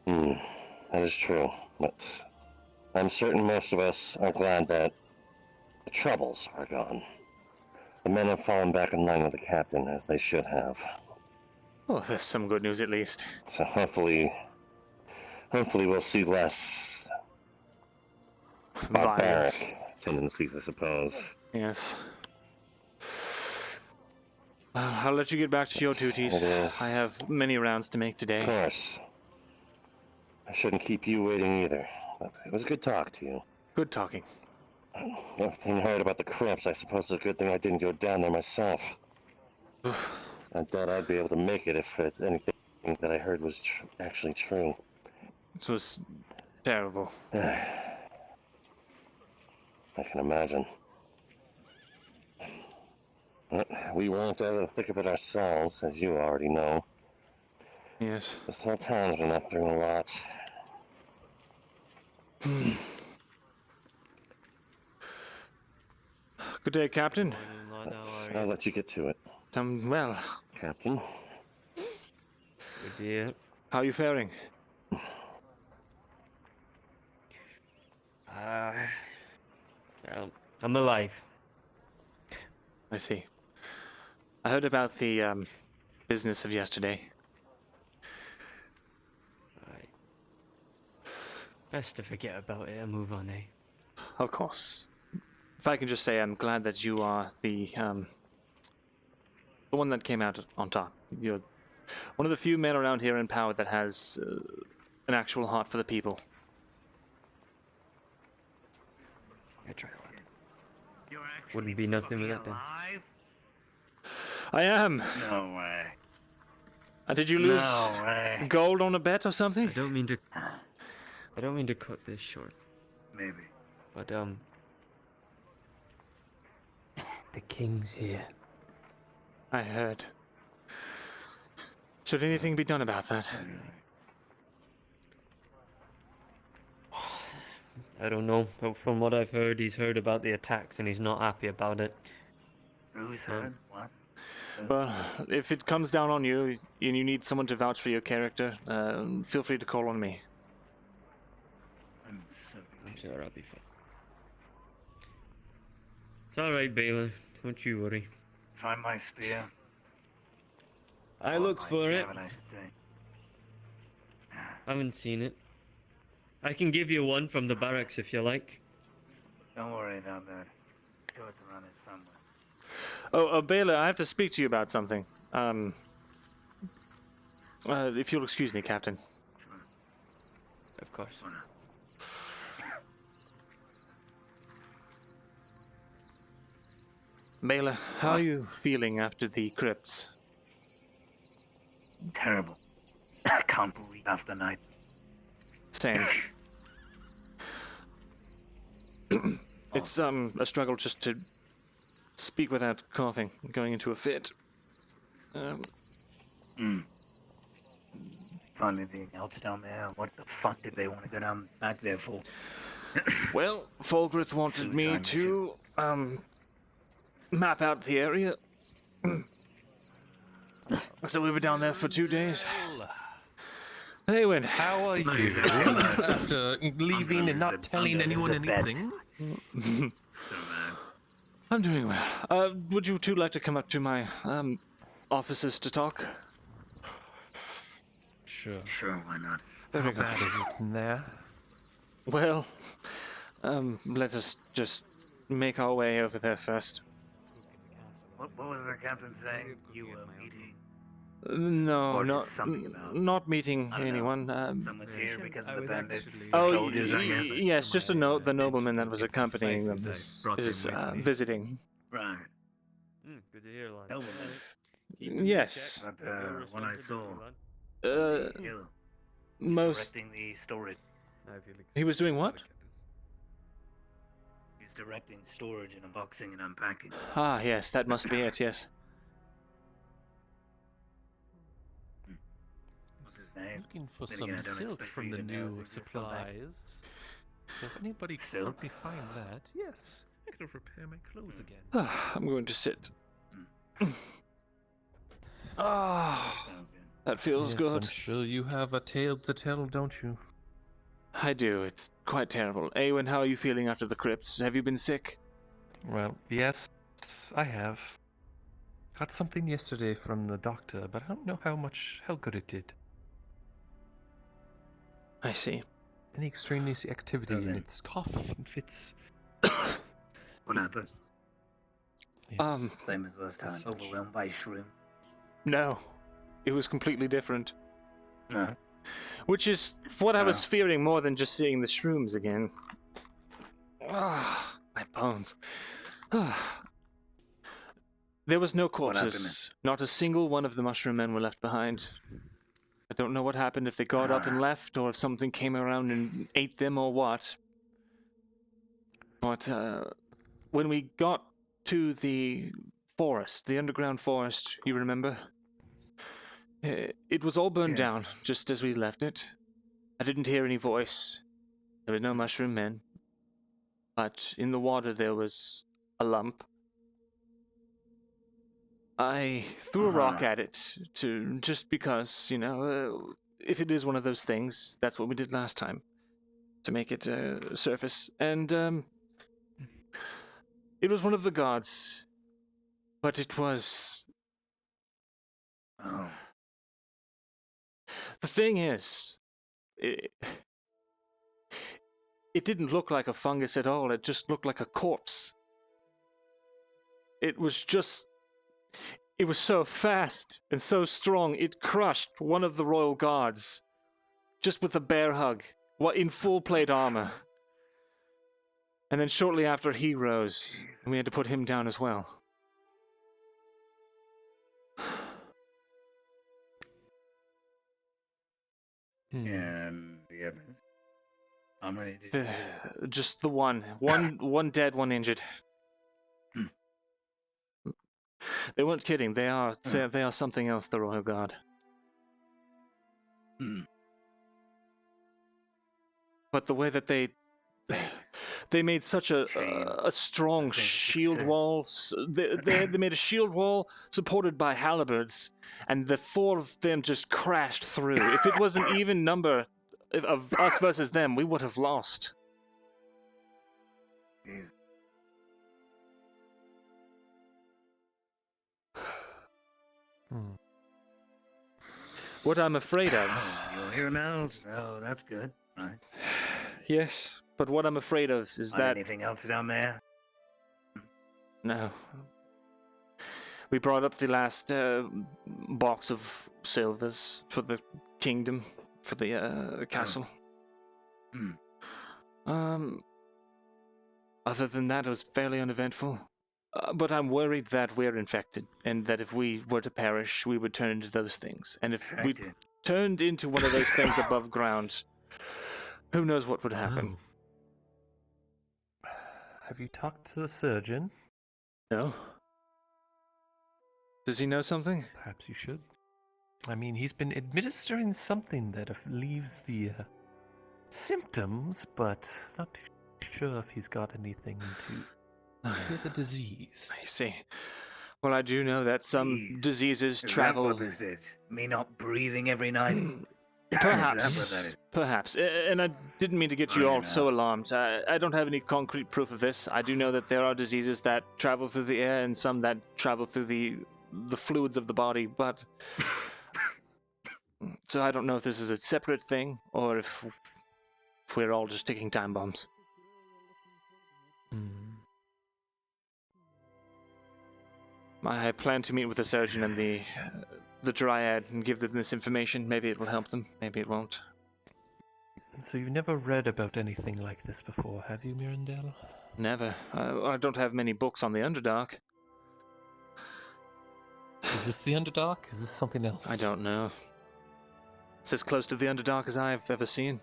That is true, but I'm certain most of us are glad that the troubles are gone. The men have fallen back in line with the captain, as they should have. Oh, there's some good news at least. So hopefully we'll see less Violence. barbaric tendencies, I suppose. Yes. I'll let you get back to your duties. It is. I have many rounds to make today. Of course. I shouldn't keep you waiting either, but it was a good talk to you. Good talking. Everything I heard about the crypts, I suppose it's a good thing I didn't go down there myself. I thought I'd be able to make it if anything that I heard was actually true. This was terrible. I can imagine. But we weren't out of the thick of it ourselves, as you already know. Yes. This whole town's been up through a lot. Good day, Captain. I'll let you get to it. Well. Captain. Good day. How are you faring? Well, I'm alive. I see. I heard about the business of yesterday. Right. Best to forget about it and move on, eh? Of course. If I can just say, I'm glad that you are the one that came out on top. You're one of the few men around here in power that has an actual heart for the people. I try hard. Wouldn't be nothing without them. I am. No way. Did you lose No way. gold on a bet or something? I don't mean to cut this short. Maybe. But the king's here. I heard. Should anything be done about that? I don't know. But from what I've heard, he's heard about the attacks and he's not happy about it. Who's heard? What? Well, if it comes down on you and you need someone to vouch for your character, feel free to call on me. I'm so sure I'll be fine. It's alright, Baylor. Don't you worry. Find my spear. I looked for it. Have a nice day. Haven't seen it. I can give you one from the barracks if you like. Don't worry about that. Sure it's around it somewhere. Oh, Baylor, I have to speak to you about something. If you'll excuse me, Captain. Of course. Baylor, how are you feeling after the crypts? Terrible. I can't breathe after night. Same. It's a struggle just to speak without coughing, going into a fit. Find anything else down there? What the fuck did they want to go down back there for? Well, Fulgrith wanted me to map out the area. So we were down there for 2 days. Hey, Win. How are you? After leaving and not telling anyone anything? So, man. I'm doing well. Would you two like to come up to my offices to talk? Sure. Sure, why not? Very How good. bad is it in there? Well, let us just make our way over there first. What was the captain saying? You were meeting? No, Or not something about- not meeting I don't know. anyone. Someone's here because of the bandits. Oh, The soldiers, I guess. yes, just the nobleman that was accompanying them is brought them with me. visiting. Right. Good to hear, lad. Elven. Yes. But when I saw Uh, most. directing the storage. He was doing what? He's directing storage and unboxing and unpacking. Ah, yes, that must be it. Yes. What's his name? Looking for Then some again, I don't silk expect for from you the to know, so new you'll come back. supplies. So if anybody can Silk? help me find that, yes, I could repair my clothes again. I'm going to sit. Ah, that feels Yes, good. I'm sure you have a tale to tell, don't you? I do. It's quite terrible. Awen, how are you feeling after the crypts? Have you been sick? Well, yes, I have. Got something yesterday from the doctor, but I don't know how good it did. I see. Any extraneous activity So in then- its cough and fits. What happened? Um, Same as last time. Overwhelmed by shroom. No. It was completely different. No. Which is what I was fearing more than just seeing the shrooms again. Ah, my bones. Ah. There was no corpses. Not a single one of the mushroom men were left behind. I don't know what happened, if they got up and left, or if something came around and ate them, or what. But when we got to the forest, the underground forest, you remember? It was all burned down, just as we left it. I didn't hear any voice. There were no mushroom men. But in the water there was a lump. I threw a rock at it, just because, if it is one of those things, that's what we did last time, to make it surface. And it was one of the gods, but it was... Oh. The thing is, it didn't look like a fungus at all. It just looked like a corpse. It was so fast and so strong, it crushed one of the royal guards, just with a bear hug, in full plate armor. And then shortly after he rose, and we had to put him down as well. And the others? How many did you do? Just the one. One dead, one injured. They weren't kidding. They are something else, the Royal Guard. But the way that they made such a strong shield wall. They made a shield wall supported by halberds, and the four of them just crashed through. If it was an even number of us versus them, we would have lost. What I'm afraid of... You're here now? Oh, that's good. Right. Yes, but what I'm afraid of is Find that... anything else down there? No. We brought up the last box of silvers for the kingdom, for the castle. Other than that, it was fairly uneventful. But I'm worried that we're infected, and that if we were to perish, we would turn into those things. And if we turned into one of those things above ground, who knows what would happen. Have you talked to the surgeon? No. Does he know something? Perhaps you should. I mean, he's been administering something that leaves the symptoms, but not too sure if he's got anything to cure the disease. I see. Well, I do know that some diseases travel... What is it? Me not breathing every night? Perhaps. And I didn't mean to get you all so alarmed. I don't have any concrete proof of this. I do know that there are diseases that travel through the air and some that travel through the fluids of the body, but... So I don't know if this is a separate thing, or if we're all just ticking time bombs. I plan to meet with the surgeon and the dryad and give them this information. Maybe it will help them, maybe it won't. So you've never read about anything like this before, have you, Myrindal? Never. I don't have many books on the Underdark. Is this the Underdark? Is this something else? I don't know. It's as close to the Underdark as I've ever seen.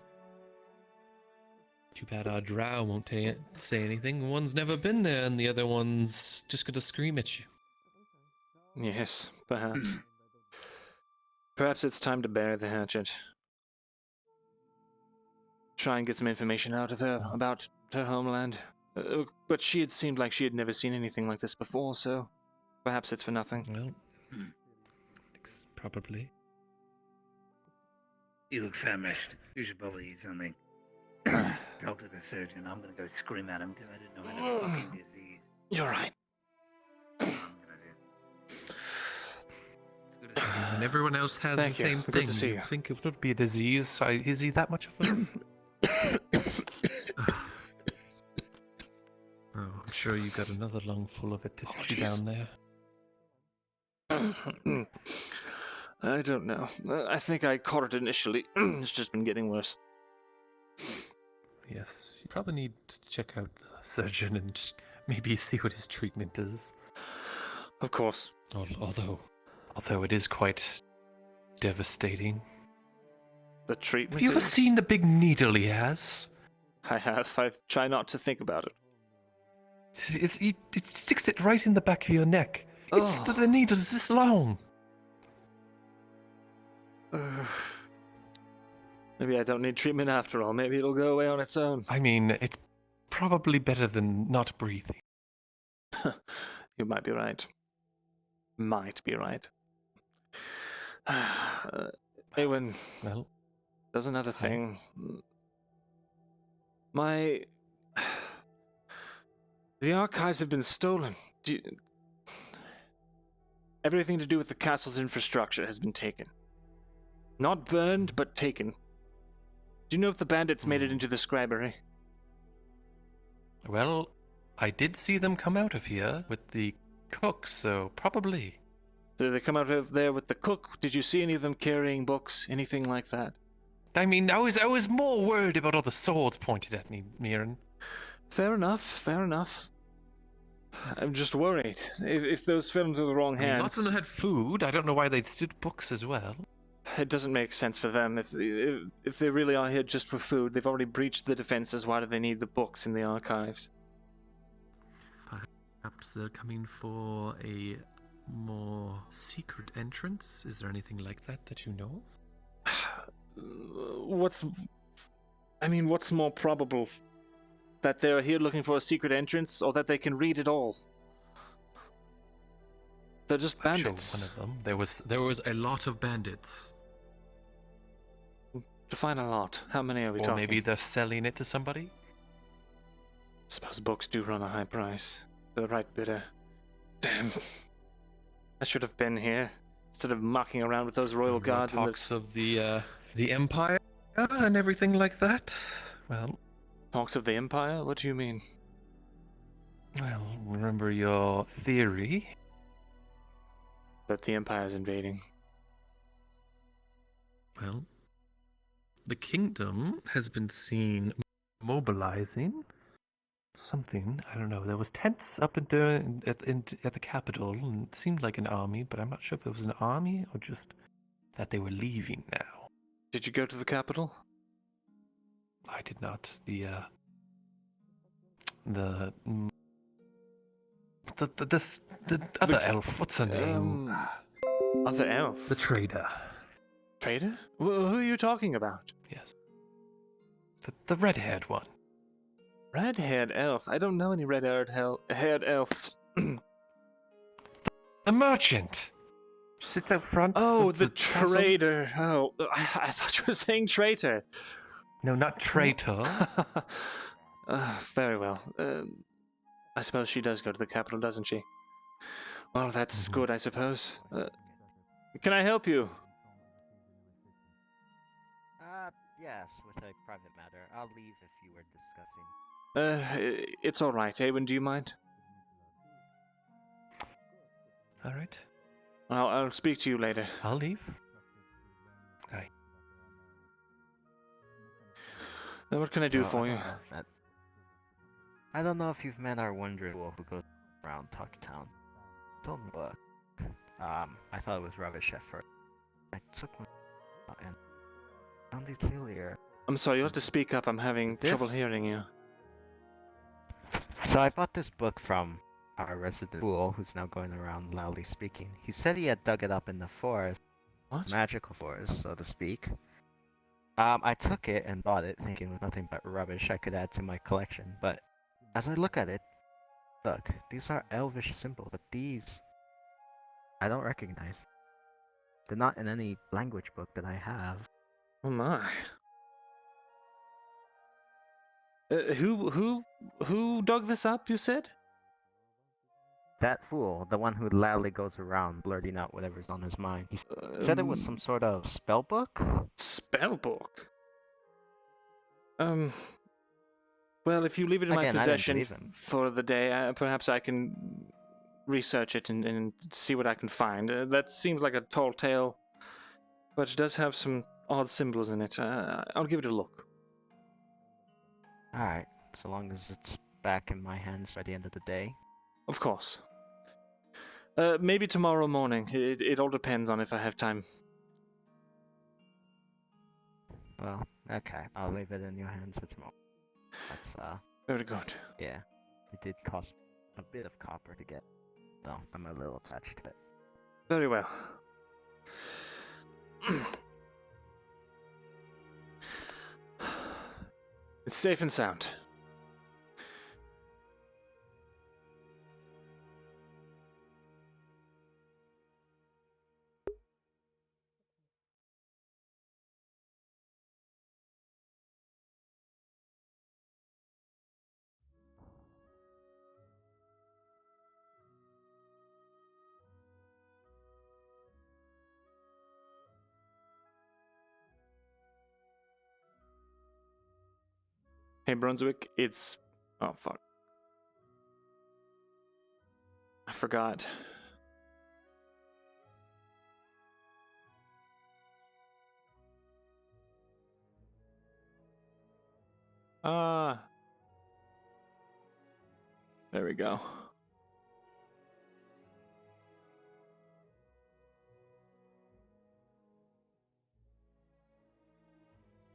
Too bad our drow won't say anything. One's never been there, and the other one's just gonna scream at you. Yes, perhaps. Perhaps it's time to bury the hatchet. Try and get some information out of her about her homeland. But she had seemed like she had never seen anything like this before, so perhaps it's for nothing. Well, probably. You look famished. You should probably eat something. Talk to the surgeon. I'm gonna go scream at him because I didn't know I had a fucking disease. You're right. And everyone else has the same thing. Good to see you. Think it would be a disease. Is he that much of a... Oh, I'm sure you got another lung full of it, didn't you, down there? I don't know. I think I caught it initially. It's just been getting worse. Yes, you probably need to check out the surgeon and just maybe see what his treatment is. Of course. Although it is quite devastating. The treatment. Have you ever seen the big needle he has? I have. I try not to think about it. It sticks it right in the back of your neck. The needle is this long. Maybe I don't need treatment after all. Maybe it'll go away on its own. I mean, it's probably better than not breathing. You might be right. Might be right. Eowyn, well, there's another thing. The archives have been stolen. Everything to do with the castle's infrastructure has been taken. Not burned, but taken. Do you know if the bandits made it into the scribery? Well, I did see them come out of here with the cook, so probably. Did they come out of there with the cook? Did you see any of them carrying books? Anything like that? I mean, I was more worried about all the swords pointed at me, Mirren. Fair enough. I'm just worried. If those fell into the wrong hands... Lots of them had food. I don't know why they'd steal books as well. It doesn't make sense for them. If they really are here just for food, they've already breached the defenses. Why do they need the books in the archives? Perhaps they're coming for a more secret entrance? Is there anything like that you know of? What's more probable? That they're here looking for a secret entrance, or that they can read it all? They're just bandits. One of them. There was a lot of bandits. Define a lot. How many are we talking? Or maybe they're selling it to somebody? I suppose books do run a high price. For the right bidder. Damn. I should have been here instead of mucking around with those royal guards. Talks of the Empire and everything like that. Well, talks of the Empire? What do you mean? Well, remember your theory that the Empire is invading. Well, the kingdom has been seen mobilizing something. I don't know. There was tents up at the capital, and it seemed like an army, but I'm not sure if it was an army or just that they were leaving now. Did you go to the capital? I did not. The other elf. What's her name? Other elf. The trader. Trader? Who are you talking about? Yes. The red-haired one. Red-haired elf? I don't know any red-haired elves. The merchant. Sits out front. Oh, of the castle. traitor. Oh, I thought you were saying traitor. No, not traitor. Very well. I suppose she does go to the capital, doesn't she? Well, that's good, I suppose. Can I help you? Yes, with a private matter. I'll leave if you were discussing. It's all right. Awen, do you mind? All right. I'll speak to you later. I'll leave. Aye. Then what can I do for you? I don't know if you've met our wondrous wolf who goes around Tucktown. Don't look. I thought it was rubbish at first. I took my and found these failure. I'm sorry, you'll have to speak up. I'm having trouble hearing you. So I bought this book from our resident fool, who's now going around loudly speaking. He said he had dug it up in the forest. What? Magical forest, so to speak. I took it and bought it, thinking it was nothing but rubbish I could add to my collection, but as I look at it, look, these are elvish symbols, but these I don't recognize. They're not in any language book that I have. Oh my. Who dug this up, you said? That fool, the one who loudly goes around blurting out whatever's on his mind. He said it was some sort of spell book? Spell book? Well, if you leave it in my Again, I didn't possession believe him. for the day, perhaps I can research it and see what I can find. That seems like a tall tale, but it does have some odd symbols in it. I'll give it a look. Alright, so long as it's back in my hands by the end of the day. Of course. Maybe tomorrow morning. It all depends on if I have time. Well, okay, I'll leave it in your hands for tomorrow. That's, Very good. yeah. It did cost a bit of copper to get, so I'm a little attached to it. Very well. It's safe and sound. Hey, Brunswick, it's... Oh, fuck. I forgot. There we go.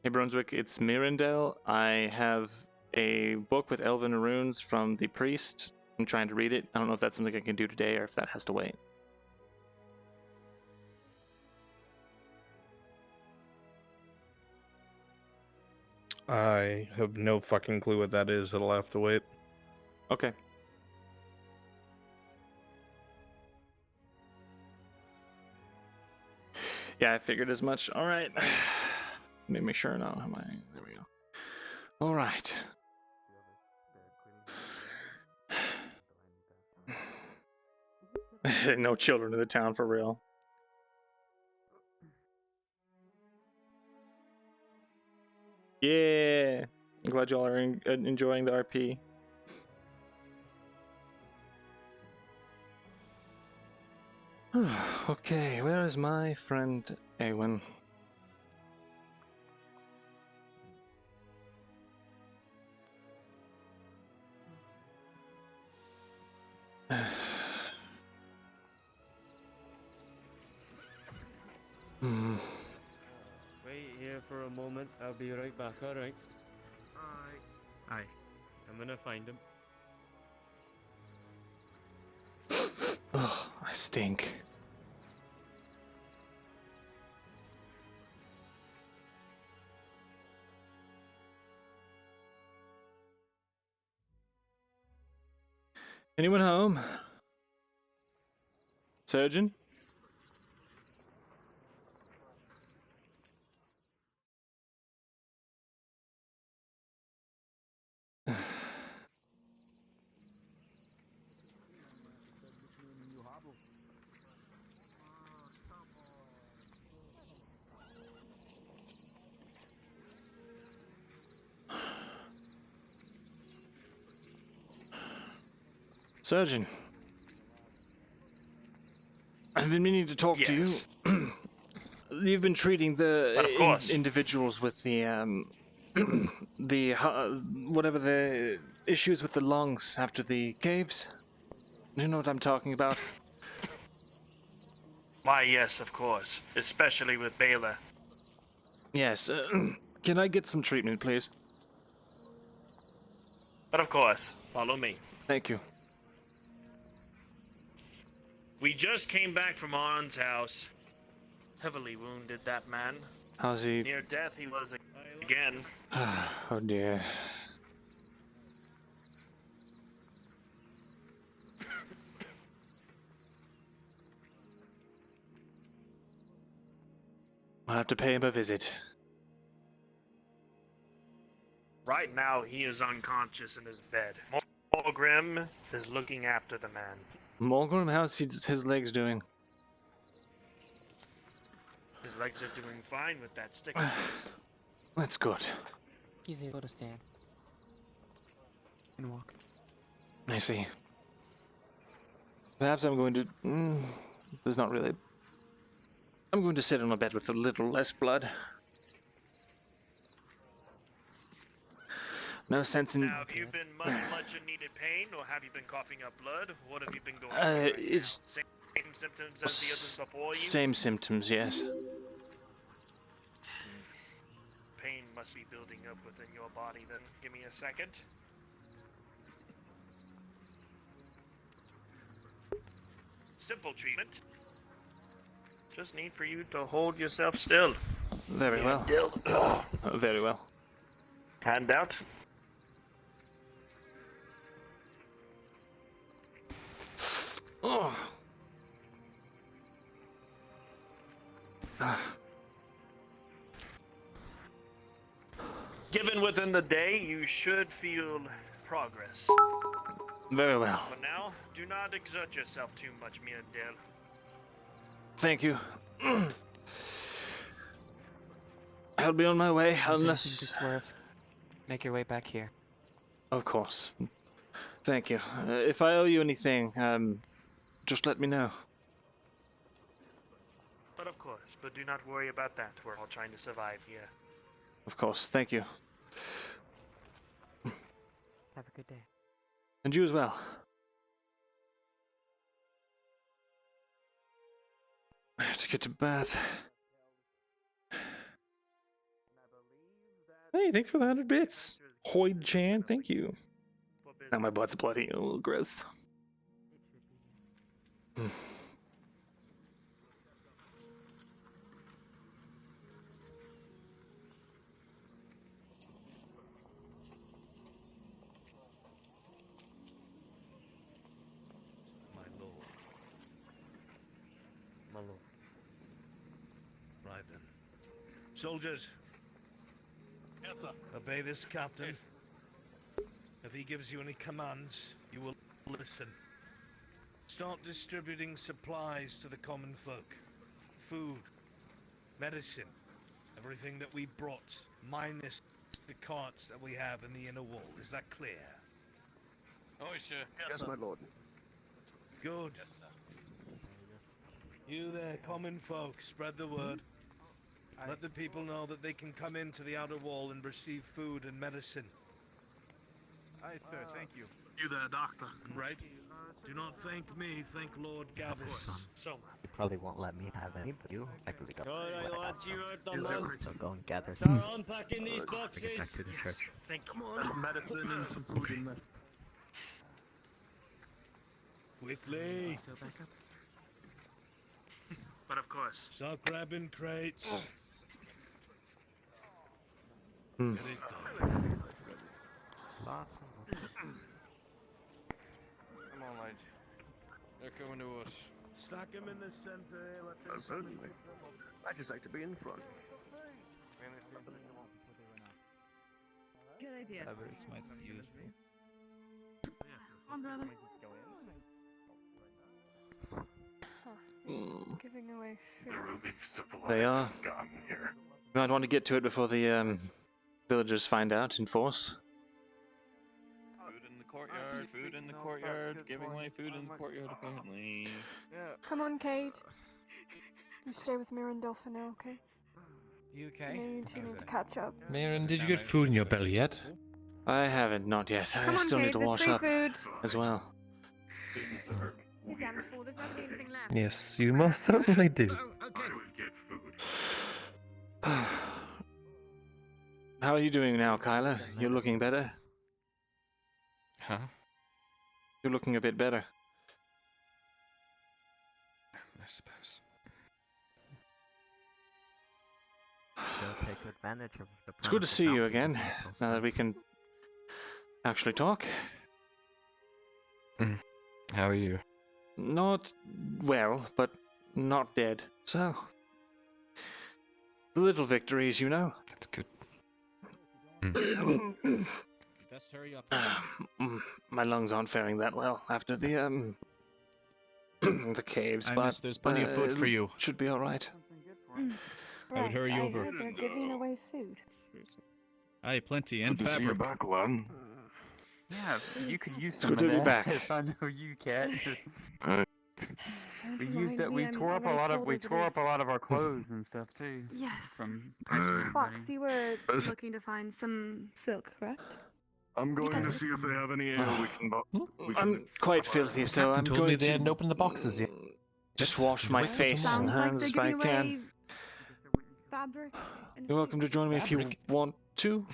Hey Brunswick, it's Myrindal. I have a book with Elven runes from the priest. I'm trying to read it. I don't know if that's something I can do today or if that has to wait. I have no fucking clue what that is. It'll have to wait. Okay. Yeah, I figured as much. All right. Let me make sure now. There we go. All right. No children in the town for real. Yeah. I'm glad y'all are enjoying the RP. Okay, where is my friend Awen? Wait here for a moment. I'll be right back, alright? Aye. I'm gonna find him. Oh, I stink. Anyone home? Surgeon? Surgeon. I've been meaning to talk to you. You've been treating the individuals with the whatever the issues with the lungs after the caves. Do you know what I'm talking about? Why, yes, of course. Especially with Baylor. Yes. Can I get some treatment, please? But of course, follow me. Thank you. We just came back from Arn's house. Heavily wounded, that man. How's he? Near death he was again. Oh dear. I'll have to pay him a visit. Right now, he is unconscious in his bed. Morgrim is looking after the man. Morgrim, how's his legs doing? His legs are doing fine with that stick of his. That's good. He's able to stand and walk. I see. Perhaps I'm going to... there's not really... I'm going to sit on a bed with a little less blood. No sense in... Now, have you been much in needed pain, or have you been coughing up blood? What have you been going through right it's... now? Same symptoms as the others before you? Same symptoms, yes. Pain must be building up within your body, then. Give me a second. Simple treatment. Just need for you to hold yourself still. Very well. Very well. Hand out. Oh. Given within the day, you should feel progress. Very well. For now, do not exert yourself too much, Myrindal. Thank you. I'll be on my way, unless... It's worth. Make your way back here. Of course. Thank you. If I owe you anything, just let me know. But of course, but do not worry about that. We're all trying to survive here. Of course. Thank you. Have a good day. And you as well. I have to get to bath. Hey, thanks for the 100 bits. Hoyd Chan, thank you. Now my butt's bloody, a little gross. My lord. Right then. Soldiers. Yes, sir. Obey this captain. If he gives you any commands, you will listen. Start distributing supplies to the common folk. Food, medicine, everything that we brought, minus the carts that we have in the inner wall. Is that clear? Oh, sure. Yes, my lord. Good. Yes, sir. You there, common folk, spread the word. Let the people know that they can come into the outer wall and receive food and medicine. Aye, sir. Thank you. You there, doctor. Right. Do not thank me, thank Lord Gavis. So, You probably won't let me have any, but you actually got Alright, lads, you heard them, man. So go and gather Start some. unpacking these boxes. Bring it back to the church. Thank you. medicine and some food in there. Quickly. But of course. Start grabbing crates. Hmm. Get it done. Come on, lads. They're coming to us. Stack him in the center here. Let them Certainly. I just like to be in front. Good idea. Leverage might be useful. Come on, brother. Giving away food. They are. You might want to get to it before the villagers find out in force. Food in the courtyard. Food in the courtyard. courtyard, giving away food in the courtyard apparently. Come on, Cade. You stay with Myrindal for now, okay? You I okay? know you two need to catch up. Marin, did you get food in your belly yet? I haven't, not yet. I Come on, still need Cade, to there's wash free up food. as well. You're done for. There's not gonna be anything left. Yes, you most certainly do. How are you doing now, Kyla? You're looking better? Huh? You're looking a bit better. I suppose. They'll take advantage of the It's good to see you bounty again, resources. now that we can actually talk. How are you? Not well, but not dead. So, little victories, you know. That's good. Best hurry up. My lungs aren't faring that well after the the caves, but there's plenty of food for you. Should be all right. I would hurry you over. heard they're giving away food. Aye, plenty, and Good to see you fabric. back, Len. Yeah, you could use It's some good to of be that back. if I know you can't. We used it. Remind me, We I'm tore up a already lot of. cold We as it tore is. up a lot of our clothes and stuff too. Yes. From Fox, you were looking to find some silk, correct? I'm going to see if they have any ale we can. I'm quite filthy, so Captain I'm told going me they to hadn't opened the boxes yet. just wash my face and Sounds like hands they're if I giving can. away fabric. And You're welcome to join me if you want to.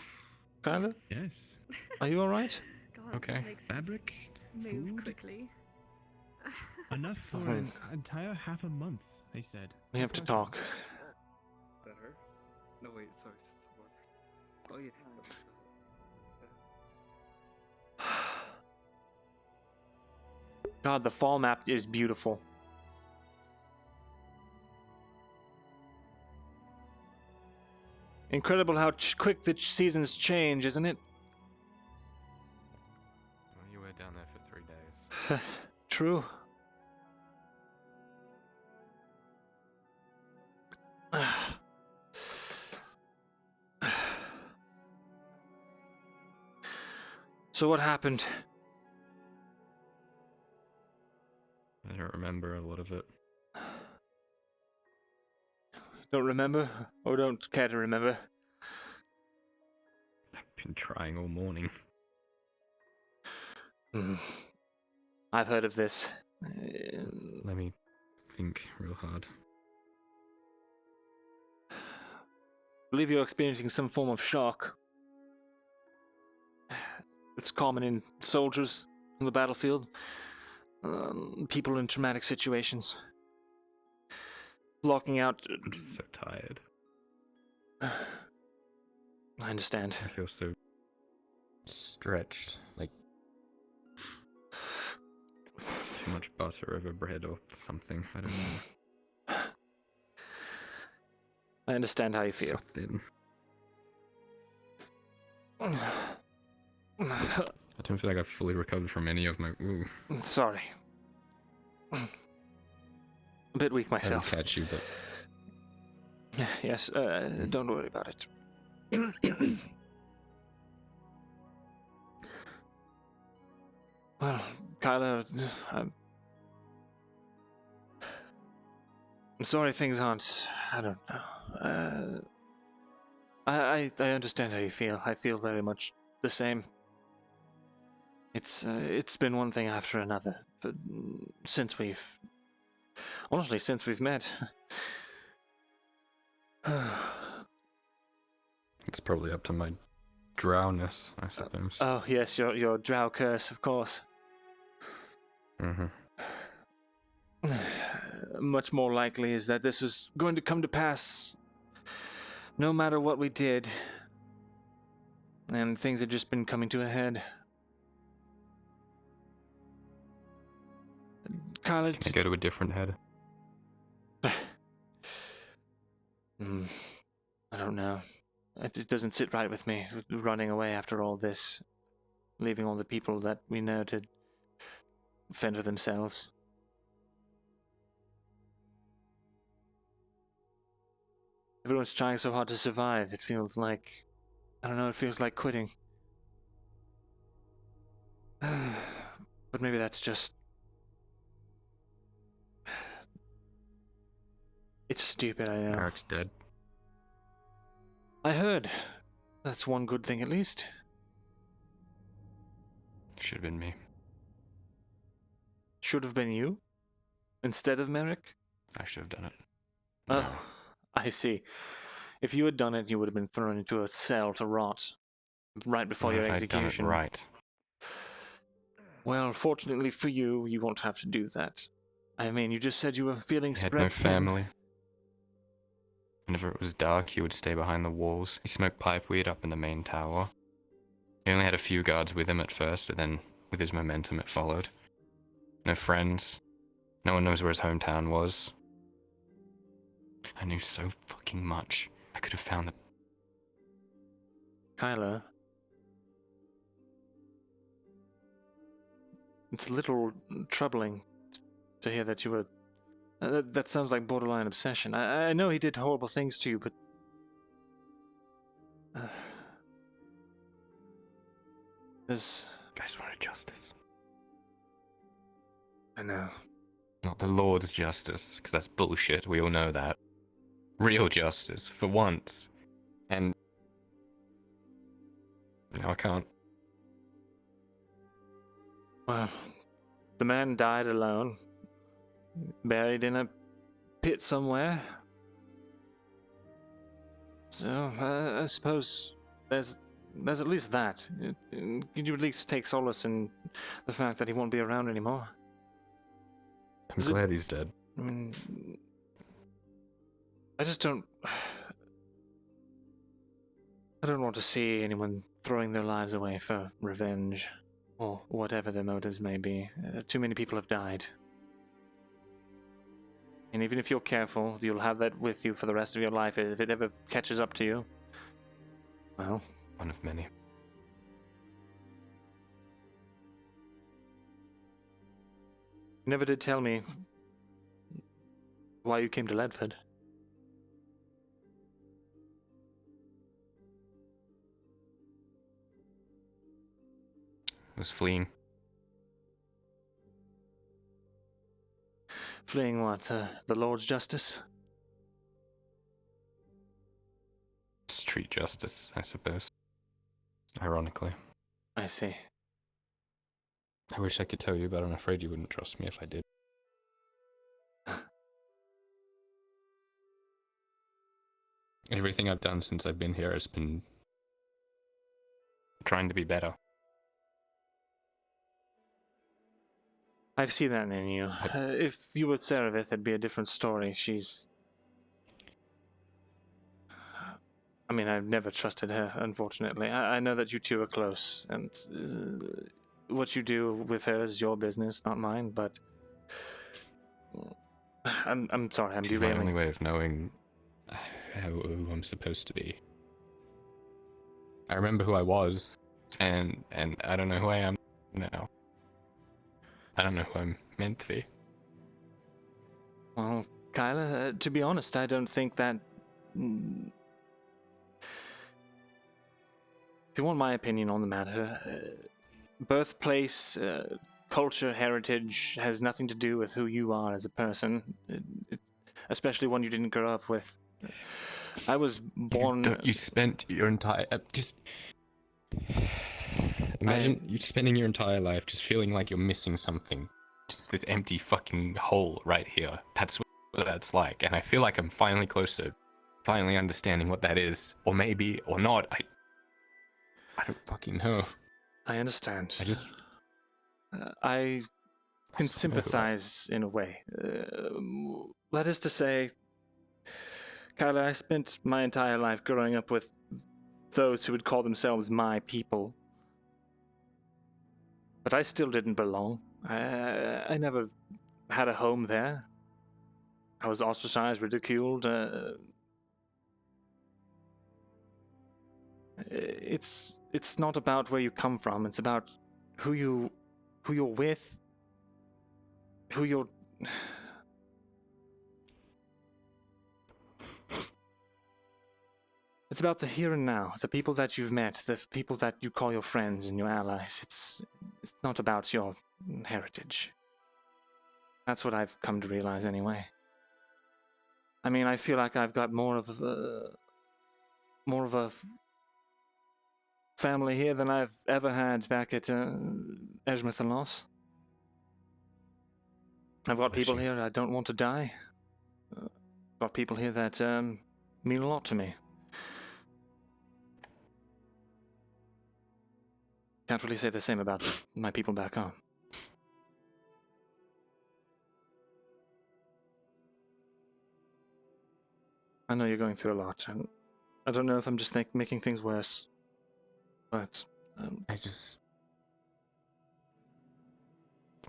Kind of. Yes. Are you all right? God, Okay. that makes Fabric, move food, quickly. enough for an entire half a month. They said. We have to talk. Better? No, wait, sorry. Oh, yeah. God, the fall map is beautiful. Incredible how quick the seasons change, isn't it? Well, you were down there for 3 days. True. So what happened? I don't remember a lot of it. Don't remember? Or don't care to remember? I've been trying all morning. I've heard of this. Let me think real hard. I believe you're experiencing some form of shock. It's common in soldiers on the battlefield, people in traumatic situations. Blocking out. I'm just so tired. I understand. I feel so stretched. Like too much butter over bread or something. I don't know. I understand how you feel. So thin. I don't feel like I've fully recovered from any of my. Ooh. Sorry. A bit weak myself. I didn't catch you, but Yes, don't worry about it. Well, Kyla, I'm sorry things aren't. I don't know. I understand how you feel. I feel very much the same. It's been one thing after another, but since we've met. it's probably up to my drowness, I suppose. Oh yes, your drow curse, of course. Mm-hmm. Much more likely is that this was going to come to pass no matter what we did. And things have just been coming to a head. Carla, Can I go to a different head? I don't know. It doesn't sit right with me, running away after all this. Leaving all the people that we know to fend for themselves. Everyone's trying so hard to survive. It feels like... I don't know, it feels like quitting. But maybe that's just... It's stupid, I know. Eric's dead. I heard. That's one good thing, at least. Should have been me. Should have been you? Instead of Merrick? I should have done it. Oh, I see. If you had done it, you would have been thrown into a cell to rot. Right before your If I'd done it execution. right. Well, fortunately for you, you won't have to do that. I mean, you just said you were feeling He had spread no thin. family. Whenever it was dark, he would stay behind the walls. He smoked pipeweed up in the main tower. He only had a few guards with him at first, and then with his momentum it followed. No friends. No one knows where his hometown was. I knew so fucking much. I could have found the... Kyla. It's a little troubling to hear that you were... that sounds like borderline obsession. I know he did horrible things to you, but... there's... I just wanted justice. I know. Not the Lord's justice, because that's bullshit. We all know that. Real justice, for once. And... no, I can't. Well, the man died alone. Buried in a pit somewhere. So, I suppose there's at least that. Could you at least take solace in the fact that he won't be around anymore? I'm glad he's dead. I mean, I just don't... I don't want to see anyone throwing their lives away for revenge, or whatever their motives may be. Too many people have died. And even if you're careful, you'll have that with you for the rest of your life if it ever catches up to you. Well... one of many. You never did tell me why you came to Ledford. I was fleeing. Fleeing what? The Lord's justice? Street justice, I suppose. Ironically. I see. I wish I could tell you, but I'm afraid you wouldn't trust me if I did. Everything I've done since I've been here has been trying to be better. I've seen that in you. If you were Serevith, it'd be a different story. She's... I mean, I've never trusted her, unfortunately. I know that you two are close, and what you do with her is your business, not mine, but... I'm sorry, I'm She's derailing. my only way of knowing who I'm supposed to be. I remember who I was, and I don't know who I am now. I don't know who I'm meant to be. Well, Kyla, to be honest, I don't think that... If you want my opinion on the matter, birthplace, culture, heritage has nothing to do with who you are as a person, especially one you didn't grow up with. I was born... You spent your entire... just... Imagine you spending your entire life just feeling like you're missing something. Just this empty fucking hole right here. That's what that's like. And I feel like I'm finally close to finally understanding what that is. Or maybe, or not. I don't fucking know. I understand. I just... I can so sympathize in a way. That is to say, Kyla, I spent my entire life growing up with those who would call themselves my people. But I still didn't belong. I never had a home there. I was ostracized, ridiculed. It's not about where you come from. It's about who you're with, who you're... It's about the here and now, the people that you've met, the people that you call your friends and your allies. It's not about your heritage. That's what I've come to realize anyway. I mean, I feel like I've got more of a family here than I've ever had back at Eshma Thalas. I've got people here I don't want to die. Got people here that mean a lot to me. Can't really say the same about my people back home. I know you're going through a lot, and I don't know if I'm just making things worse, but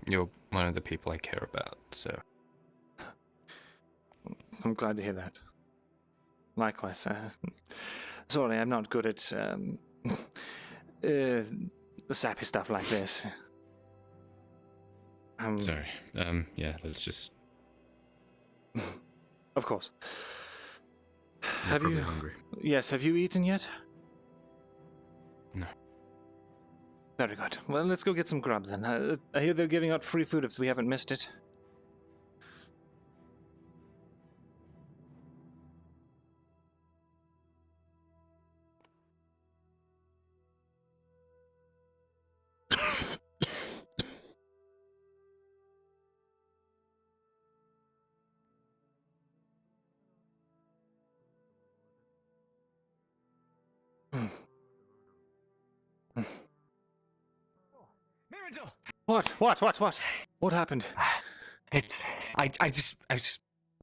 You're one of the people I care about, so... I'm glad to hear that. Likewise. Sorry, I'm not good at sappy stuff like this. Sorry. Yeah, let's just... Of course. I'm Have probably you... hungry. Yes, have you eaten yet? No. Very good. Well, let's go get some grub then. I hear they're giving out free food if we haven't missed it. Myrindal! What happened? I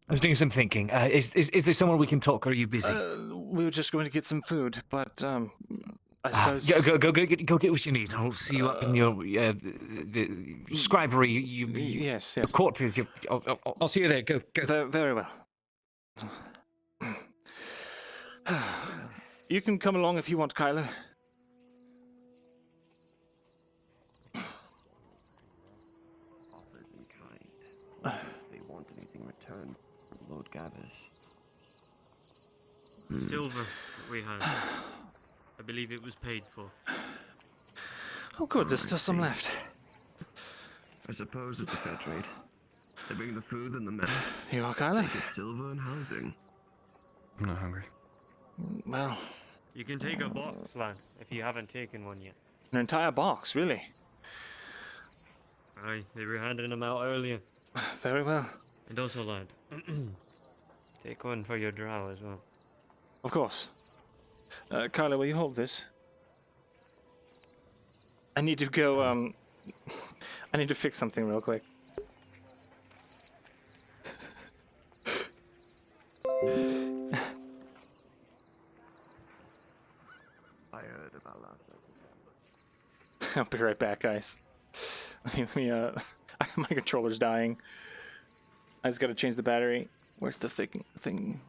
was doing some thinking. Is there somewhere we can talk, or are you busy? We were just going to get some food, but I suppose... Go get what you need. I'll see you up in your the scribery. Yes. Your quarters. I'll see you there. Go. Very well. You can come along if you want, Kyler. Offers in kind. If they want anything returned from Lord Gavis. Silver we had. I believe it was paid for. Oh, good. There's still some left. I suppose it's a fair trade. They bring the food and the men. You are, Kyler? They get silver and housing. I'm not hungry. Well... You can take a box, lad, if you haven't taken one yet. An entire box, really? Aye, they were handing them out earlier. Very well. And also, lad. Take one for your drow as well. Of course. Kyler, will you hold this? I need to go, I need to fix something real quick. I heard about last night. I'll be right back, guys. My controller's dying. I just gotta change the battery. Where's the thing?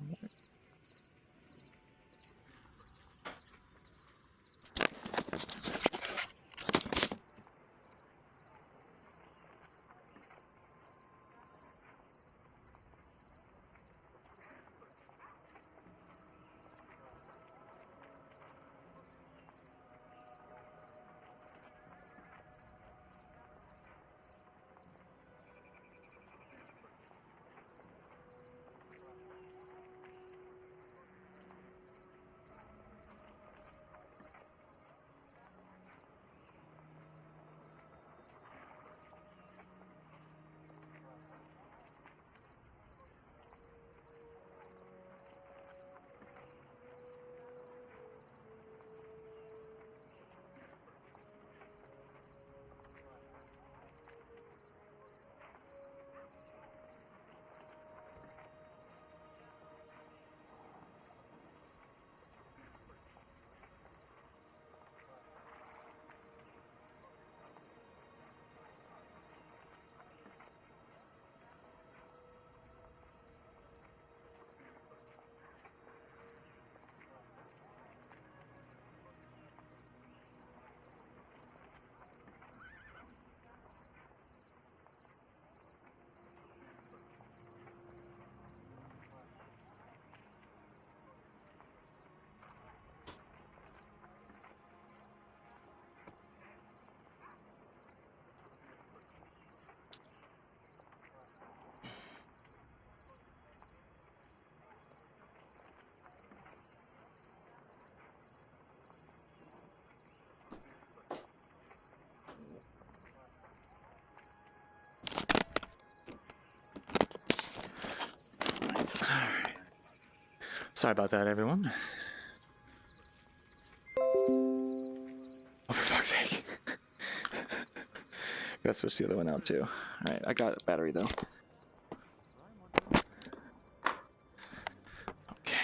Sorry about that, everyone. Oh, for fuck's sake. Gotta switch the other one out too. Alright, I got a battery though. Okay.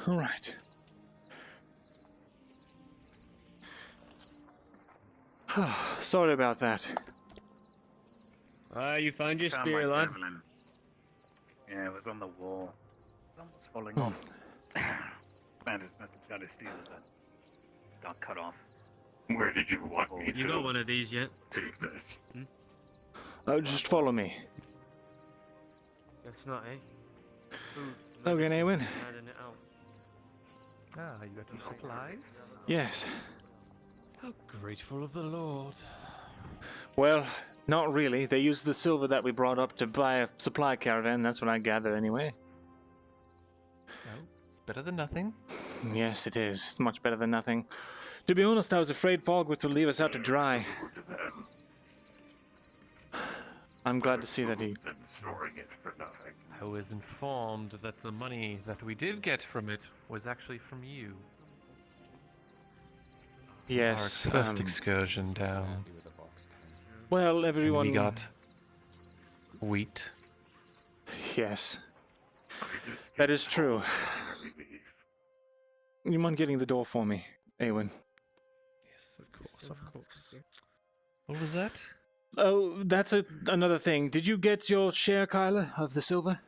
Alright. Sorry about that. You found your Found spear, my lad. javelin. Yeah, it was on the wall. It's almost falling off. Bandits must have tried to steal it, but got cut off. Where did you want me You got one of these yet? take this? Just follow me. Guess not, eh? Food. Okay, Eowyn. Adding it out. Ah, you got your supplies? Yes. How grateful of the Lord. Well, not really. They used the silver that we brought up to buy a supply caravan. That's what I gather anyway. Oh, it's better than nothing. Yes, it is. It's much better than nothing. To be honest, I was afraid Fogworth would leave us out to dry. I'm glad to see that he... Storing it for nothing. I was informed that the money that we did get from it was actually from you. Yes, Our first excursion down. Well, everyone... And we got wheat. Yes. That is true. You mind getting the door for me, Eowyn? Yes, of course, of course. What was that? Oh, that's another thing. Did you get your share, Kyla, of the silver?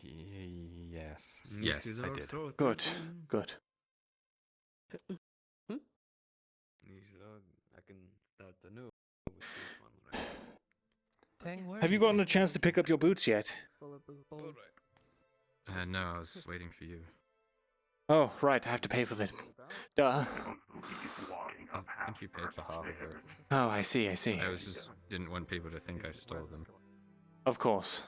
Yes. Yes, I did. Good, good. I can start the new with this one, right? Have you gotten a chance to pick up your boots yet? No, I was waiting for you. Oh, right, I have to pay for this. Duh. I think you paid for half of it. Oh, I see, I see. I was just didn't want people to think I stole them. Of course.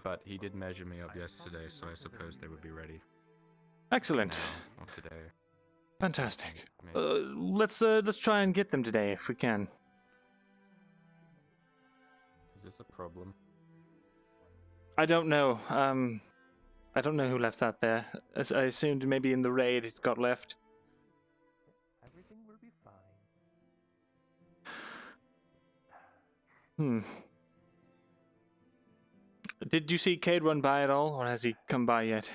But he did measure me up yesterday, so I suppose they would be ready. Excellent. Now, or today. Fantastic. Maybe. Let's try and get them today if we can. Is this a problem? I don't know. I don't know who left that there. I assumed maybe in the raid it got left. Everything will be fine. Did you see Cade run by at all, or has he come by yet?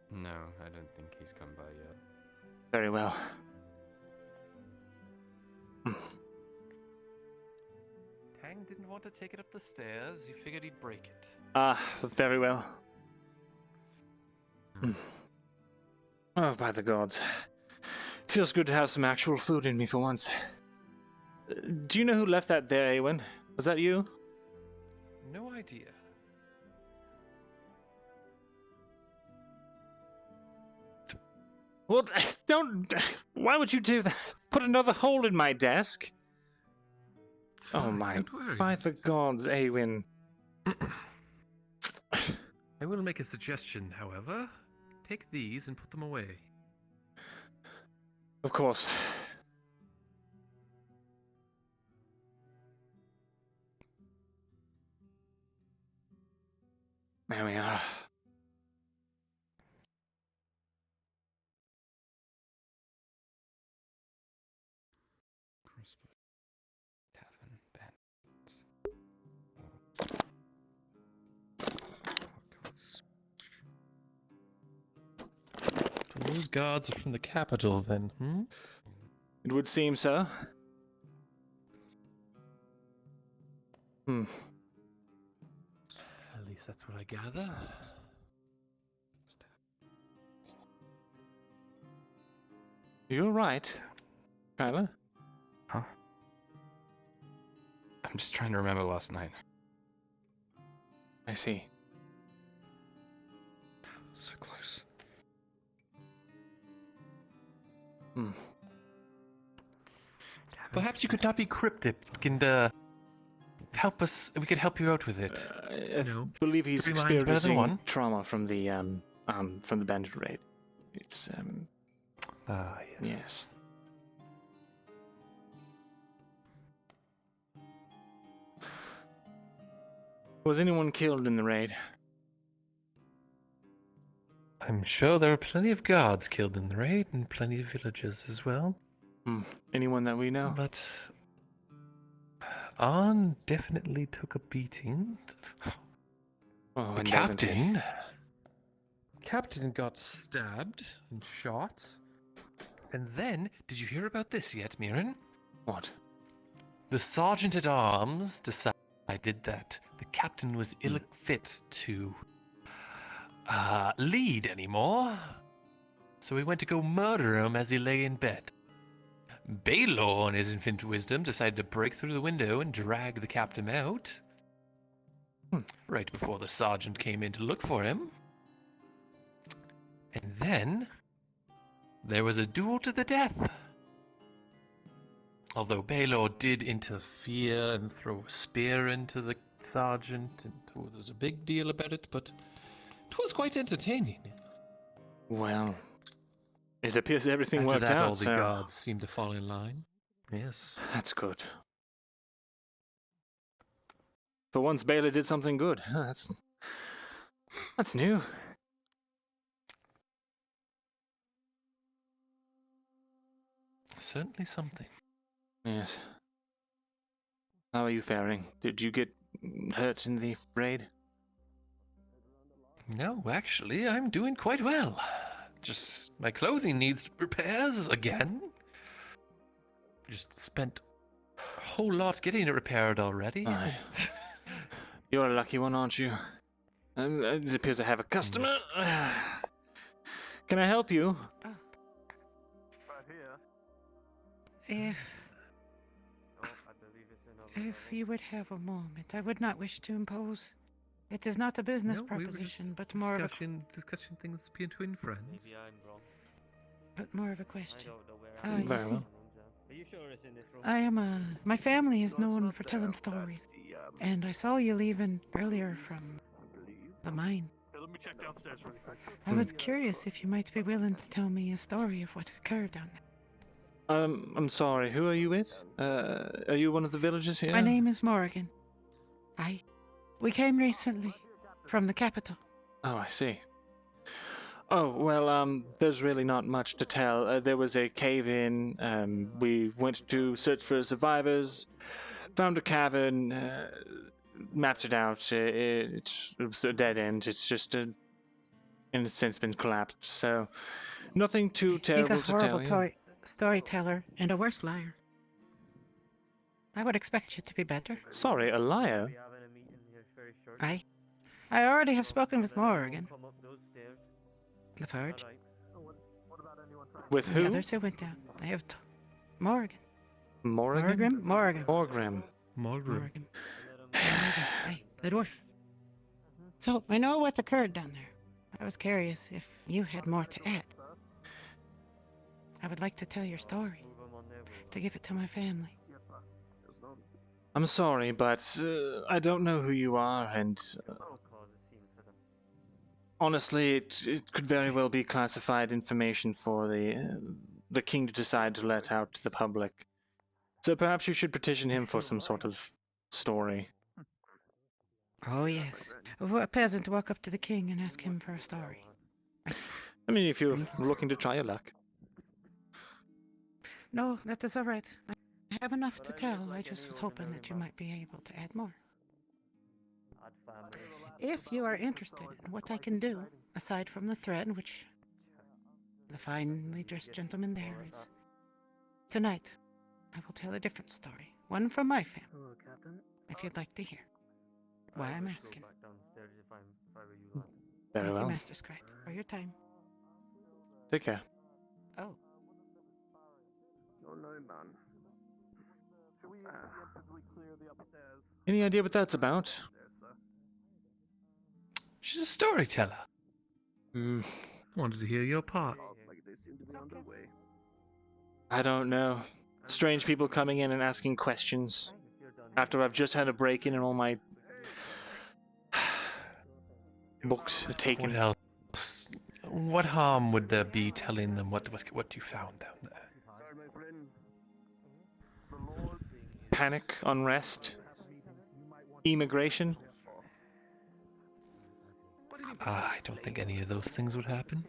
No, I don't think he's come by yet. Very well. Tang didn't want to take it up the stairs. He figured he'd break it. Ah, very well. Oh, by the gods. Feels good to have some actual food in me for once. Do you know who left that there, Eowyn? Was that you? No idea. Well, don't... Why would you do that? Put another hole in my desk? Oh my... By the gods, Eowyn. I will make a suggestion, however. Take these and put them away. Of course. There we are. Tavern bandits. So those guards are from the capital, then, hmm? It would seem so. At least that's what I gather. You're right, Kyla. Huh? I'm just trying to remember last night. I see. So close. Perhaps you could not be cryptic and help us. We could help you out with it. I believe he's 3 lines better than experiencing one. trauma from the bandit raid. It's yes. Was anyone killed in the raid? I'm sure there are plenty of guards killed in the raid and plenty of villagers as well. Anyone that we know? But Arn definitely took a beating. Oh, The and doesn't he? Captain got stabbed and shot. And then, did you hear about this yet, Mirren? What? The sergeant at arms decided that the captain was ill fit to lead anymore. So he went to go murder him as he lay in bed. Baylor, in his infinite wisdom, decided to break through the window and drag the captain out. Right before the sergeant came in to look for him. And then there was a duel to the death. Although Baylor did interfere and throw a spear into the sergeant, and there was a big deal about it, but it was quite entertaining. Well, it appears everything After worked that, out. all the guards seemed to fall in line. Yes. That's good. For once, Baylor did something good. That's new. Certainly something. Yes. How are you faring? Did you get hurt in the raid? No, actually, I'm doing quite well. Just my clothing needs repairs again. Just spent a whole lot getting it repaired already. You're a lucky one, aren't you? It appears I have a customer. Can I help you? If you would have a moment, I would not wish to impose. It is not a business proposition, but more of a discussing things between friends. more of a question. Very well. I am my family is known for telling stories, and I saw you leaving earlier from the mine. Let me check downstairs really quick. I was curious if you might be willing to tell me a story of what occurred down there. I'm sorry, who are you with? Are you one of the villagers here? My name is Morrigan. We came recently from the capital. Oh, I see. Oh, well, there's really not much to tell. There was a cave-in, we went to search for survivors, found a cavern, mapped it out. It was a dead end. It's just, in a sense, been collapsed, so nothing too terrible to tell you. He's a horrible storyteller and a worse liar. I would expect you to be better. Sorry, a liar? I already have spoken with Morrigan. The Forge. With who? The others who went down. I have Morrigan. Morrigan? Morrigan. Morrigan. Hey, the dwarf. So, I know what occurred down there. I was curious if you had more to add. I would like to tell your story, to give it to my family. I'm sorry, but I don't know who you are, and honestly, it could very well be classified information for the king to decide to let out to the public. So perhaps you should petition him for some sort of story. Oh, yes. A peasant walk up to the king and ask him for a story. I mean, if you're looking to try your luck. No, that is all right. I have enough to tell. I just was hoping that you might be able to add more. If you are interested in what I can do, aside from the thread, which the finely dressed gentleman there is, tonight I will tell a different story. One from my family, if you'd like to hear. Why I'm asking. Very Thank well. you, Master Scribe, for your time. Take care. Oh. Oh no, man. Any idea what that's about? She's a storyteller. Hmm. Wanted to hear your part. I don't know. Strange people coming in and asking questions. After I've just had a break-in and all my books are taken. What else? What harm would there be telling them what you found down there? Panic, unrest, immigration. I don't think any of those things would happen.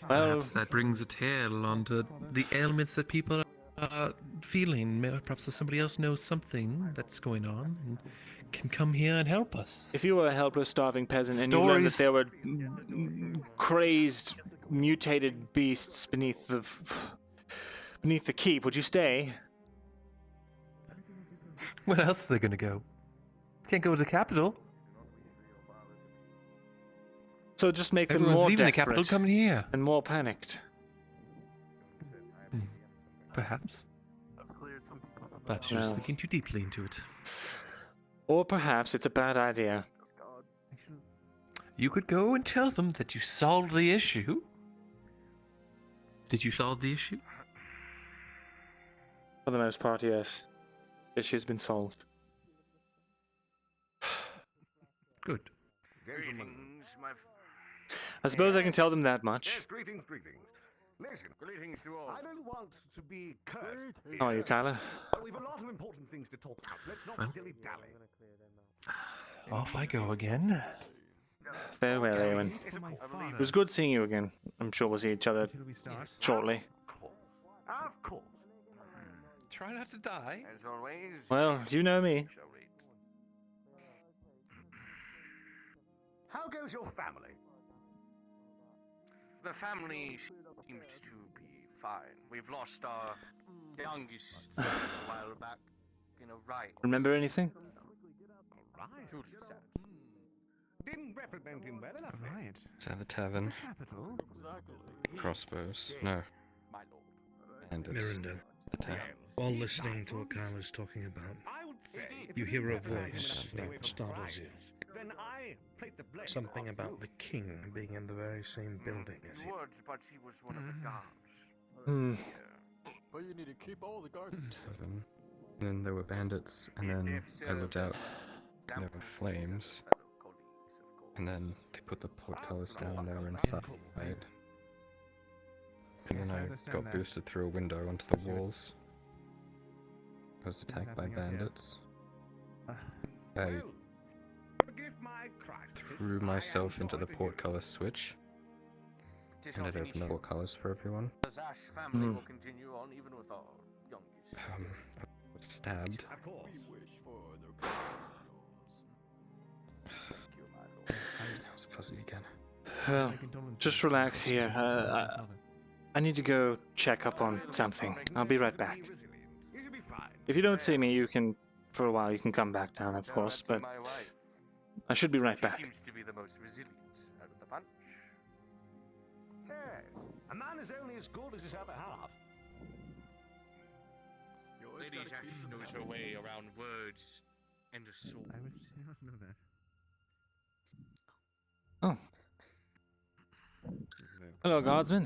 Well, Perhaps that brings a tail onto the ailments that people are feeling. Perhaps somebody else knows something that's going on and can come here and help us. if you were a helpless, starving peasant and you learned that there were crazed, mutated beasts beneath the keep, would you stay? Where else are they going to go? Can't go to the capital. So just make them Everyone's more leaving the desperate capital, coming here. and more panicked. Perhaps. Perhaps you're just thinking too deeply into it. Or perhaps it's a bad idea. You could go and tell them that you solved the issue. Did you solve the issue? For the most part, yes. Issue's been solved. Good. Greetings, my I suppose I can tell them that much. Yes, greetings. Listen, greetings to all. I don't want to be cursed. How are you, Kyla? But we've a lot of important things to talk about. Let's not dilly-dally. Off I go again. Farewell, Eowyn. It was good seeing you again. I'm sure we'll see each other shortly. Of course. Try not to die. As always. Well, you know me. How goes your family? The family seems to be fine. We've lost our youngest a while back in a riot. Remember anything? Truly sad. Didn't represent him well enough. Right. Is that the tavern? Crossbows. No. My lord. And it's Myrindal, the tavern. while listening to what Kyla's talking about, you hear a voice that startles you. Then I played the blame. Something about the king being in the very same building as you. Words, but he was one of the guards. Hmm. But you need to keep all the guards. Tavern. And then there were bandits, and then I looked out, and there were flames. And then they put the portcullis down there inside. And then I got boosted through a window onto the walls. I was attacked by bandits. I threw myself into the portcullis switch. And it opened the portcullis for everyone. The Zash family will continue on even with our youngest. I was stabbed. Of course. That was fuzzy again. Well, just relax here. I need to go check up on something. I'll be right back. If you don't see me, you can, for a while, you can come back down, of course, but I should be right back. Seems to be the most resilient out of the bunch. Yes, a man is only as good as his other half. Lady Zash knows her way around words and a sword. I don't know that. Oh. Hello, guardsman.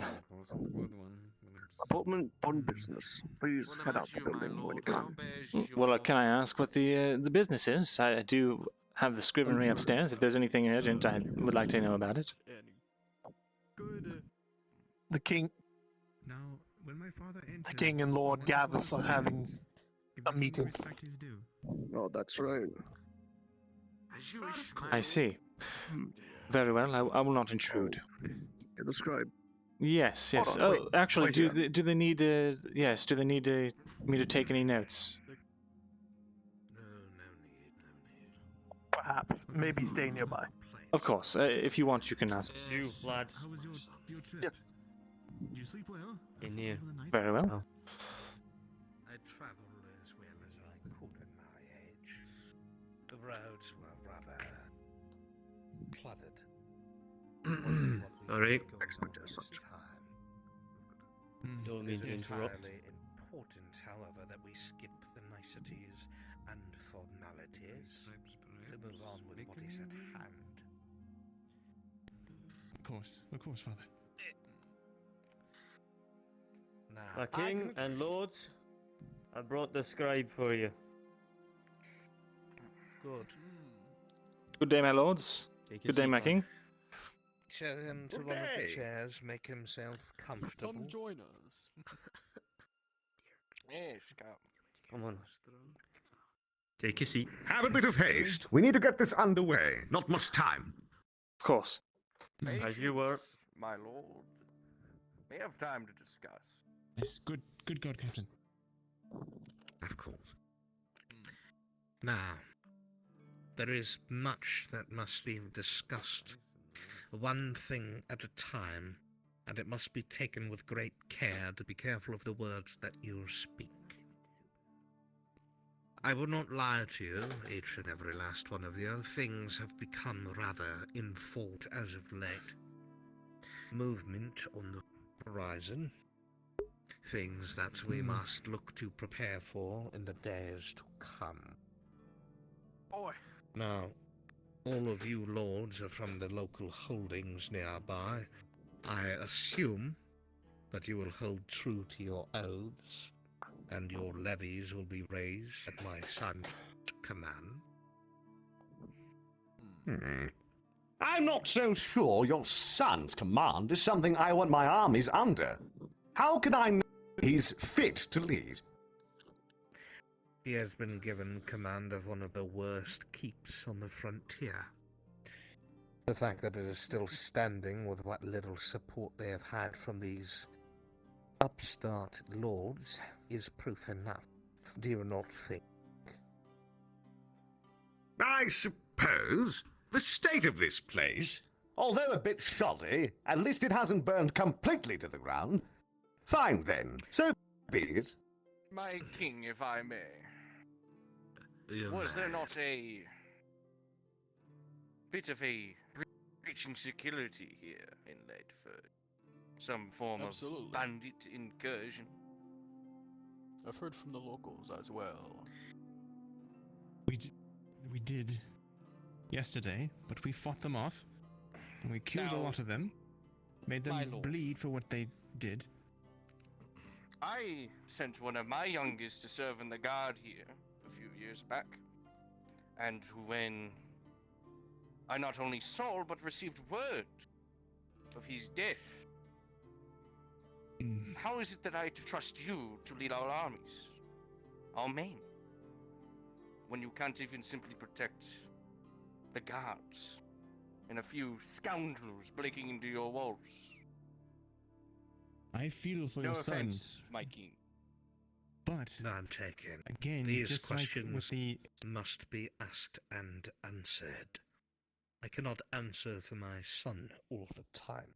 Appointment on business. Please head out the building when you can. Well, can I ask what the business is? I do have the scrivenery upstairs. If there's anything urgent, I would like to know about it. The king. Now, when my father entered, The king and Lord Gavus are having a meeting. Oh, that's right. I see. Very well. I will not intrude. You're the scribe. Yes, yes. Hold on, Oh, actually, wait do here. they need yes? Do they need me to take any notes? Perhaps. Maybe stay nearby. Of course. If you want, you can ask. You, lad. How was your trip? Did you sleep well? In here. Very well. I traveled as well as I could at my age. The roads were rather flooded. Alright. Expect as such. Don't mean to interrupt. Entirely important, however, that we skip the niceties and formalities to move on with what is at hand. Of course, father. Now, Our king and lords, I brought the scribe for you. Good. Good day, my lords. Take a Good day, seat, my man. king. Show him to Good one of the day. chairs, make himself comfortable. Come join us. Yes, come. Come on. Take a seat. Have a bit of haste. We need to get this underway. Not much time. Of course. As you were. My lord. We have time to discuss. Yes, good God, Captain. Of course. Now, there is much that must be discussed, one thing at a time, and it must be taken with great care to be careful of the words that you speak. I will not lie to you, each and every last one of you. Things have become rather in fault as of late. Movement on the horizon. Things that we must look to prepare for in the days to come. Boy. Now, all of you lords are from the local holdings nearby. I assume that you will hold true to your oaths, and your levies will be raised at my son's command. I'm not so sure your son's command is something I want my armies under. How can I know he's fit to lead? He has been given command of one of the worst keeps on the frontier. The fact that it is still standing with what little support they have had from these upstart lords is proof enough. Do you not think? I suppose the state of this place, although a bit shoddy, at least it hasn't burned completely to the ground. Fine then, so be it. My king, if I may. Was there not a bit of a breach in security here in Ledford? Some form Absolutely. of bandit incursion? I've heard from the locals as well. We did yesterday, but we fought them off, and we killed a Now, lot of them, made my them lord. bleed for what they did. I sent one of my youngest to serve in the guard here a few years back, and when I not only saw but received word of his death, how is it that I trust you to lead our armies, our men, when you can't even simply protect the guards and a few scoundrels breaking into your walls? I feel for No your son, offense, my king. but I'm taken. again, These just like questions with the must be asked and answered. I cannot answer for my son all the time.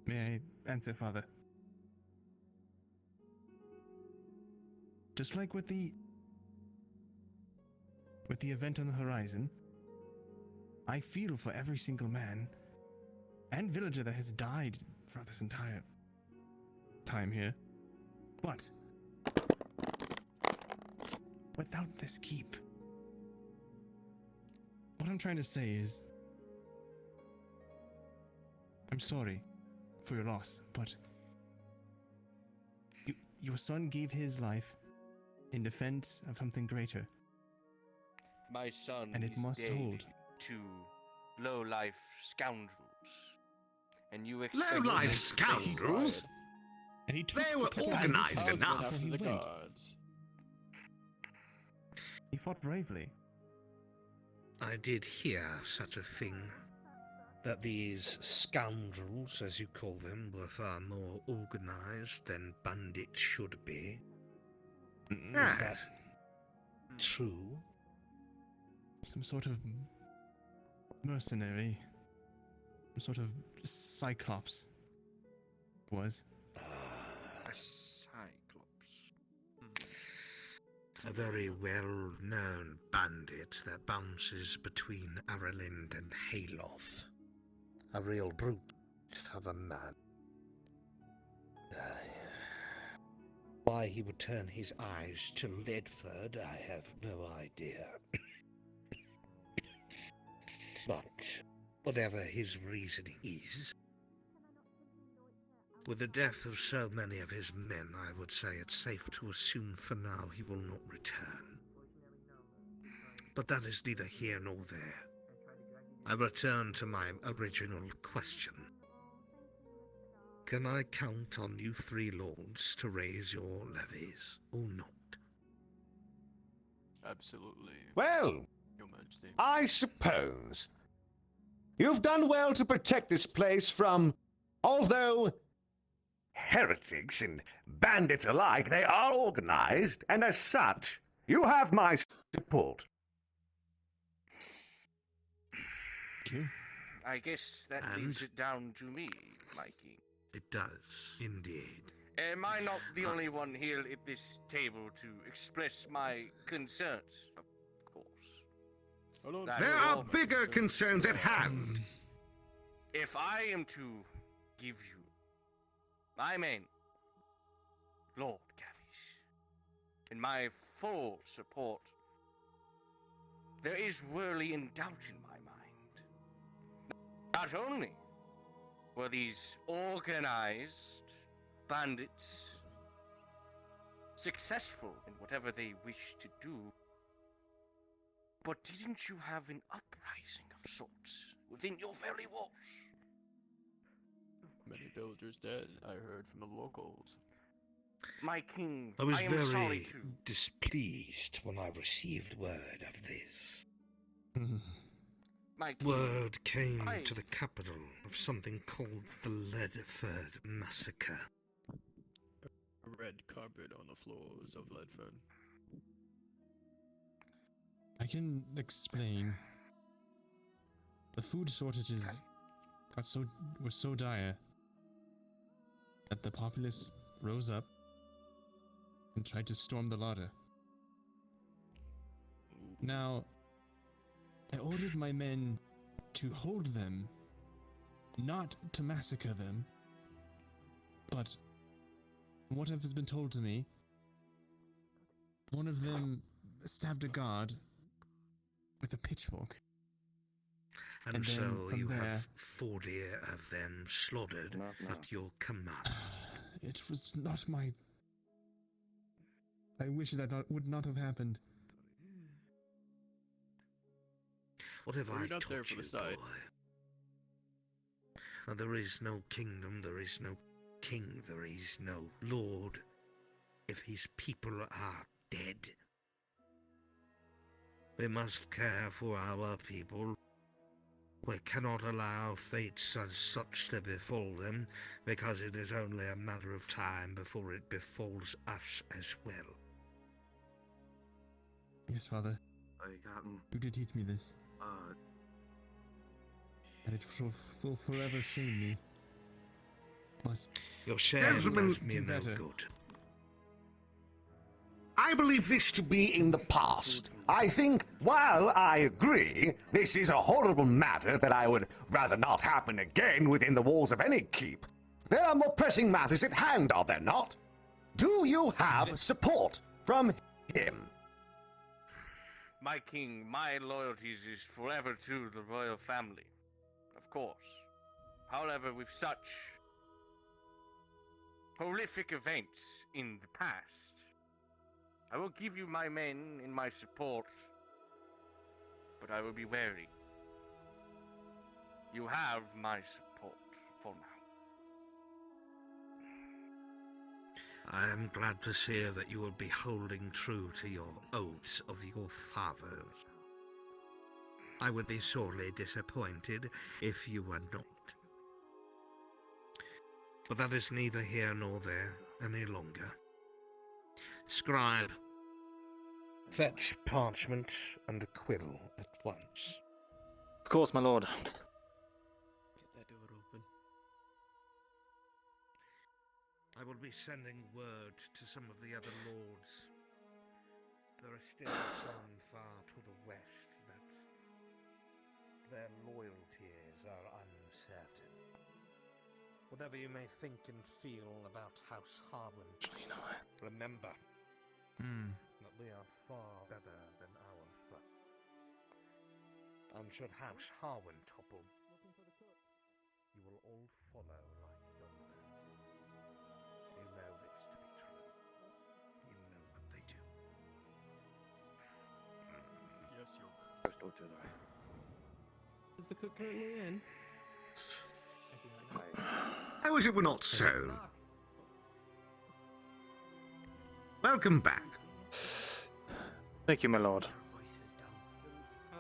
May I answer, Father? Just like with the event on the horizon, I feel for every single man and villager that has died throughout this entire time here. But without this keep, what I'm trying to say is, I'm sorry for your loss, but your son gave his life in defense of something greater. My son And it is must dead hold. to low-life scoundrels, and you expect Low-life them to scoundrels? And he took They were the organized guards enough. before he the went. guards. He fought bravely. I did hear such a thing, that these scoundrels, as you call them, were far more organized than bandits should be. Is that true? Some sort of mercenary, some sort of cyclops was. A cyclops. A very well-known bandit that bounces between Aralind and Hayloth. A real brute of a man. Why he would turn his eyes to Ledford, I have no idea. But whatever his reason is, With the death of so many of his men, I would say it's safe to assume for now he will not return. But that is neither here nor there. I return to my original question. Can I count on you three lords to raise your levies, or not? Absolutely. Well, Your Majesty. I suppose. You've done well to protect this place from, although heretics and bandits alike, they are organized, and as such, you have my support. Thank you. I guess that leaves it down to me, my king. It does, indeed. Am I not the only one here at this table to express my concerns? Of course. There are bigger concerns at hand. If I am to give you my men, Lord Gavish, and my full support, there is worry and doubt in my mind. Not only were these organized bandits successful in whatever they wish to do, but didn't you have an uprising of sorts within your very walls? Many villagers dead, I heard from the locals. My king, I was am sorry very to... displeased when I received word of this. My king, Word came to the capital of something called the Ledford Massacre. A red carpet on the floors of Ledford. I can explain. The food shortages were so dire that the populace rose up and tried to storm the larder. Now, I ordered my men to hold them, not to massacre them, but from what has been told to me, one of them stabbed a guard with a pitchfork. And then so from you there, have 40 of them slaughtered at your command. It was not my... I wish that would not have happened. What have Well, I you're not taught there for you, the sight. boy? There is no kingdom, there is no king, there is no lord, if his people are dead. We must care for our people. We cannot allow fates as such to befall them, because it is only a matter of time before it befalls us as well. Yes, Father. You did teach me this. And it will forever shame me. But your shame Gentlemen, does me do no better. good. I believe this to be in the past. I think, while I agree, this is a horrible matter that I would rather not happen again within the walls of any keep, there are more pressing matters at hand, are there not? Do you have support from him? My king, my loyalties is forever to the royal family, of course. However, with such horrific events in the past, I will give you my men and my support, but I will be wary. You have my support for now. I am glad to see that you will be holding true to your oaths of your fathers. I would be sorely disappointed if you were not. But that is neither here nor there any longer. Scribe, fetch parchment and a quill at once. Of course, my lord. Get that door open. I will be sending word to some of the other lords. There are still some far to the west that their loyalties are uncertain. Whatever you may think and feel about House Harwin, remember that we are far better than our foe. And should House Harwin topple, you will all follow like dominoes. Is the cook currently in? I wish it were not so. Welcome back. Thank you, my lord. Are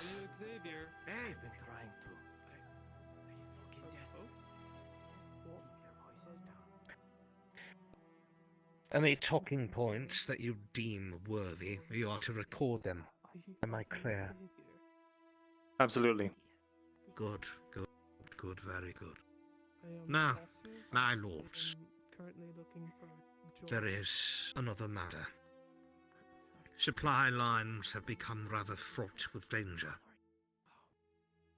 you Xavier? I've been trying to. Any talking points that you deem worthy, you are to record them. Am I clear? Absolutely. Good, good, very good. Now, my lords, Currently looking for there is another matter. Supply lines have become rather fraught with danger.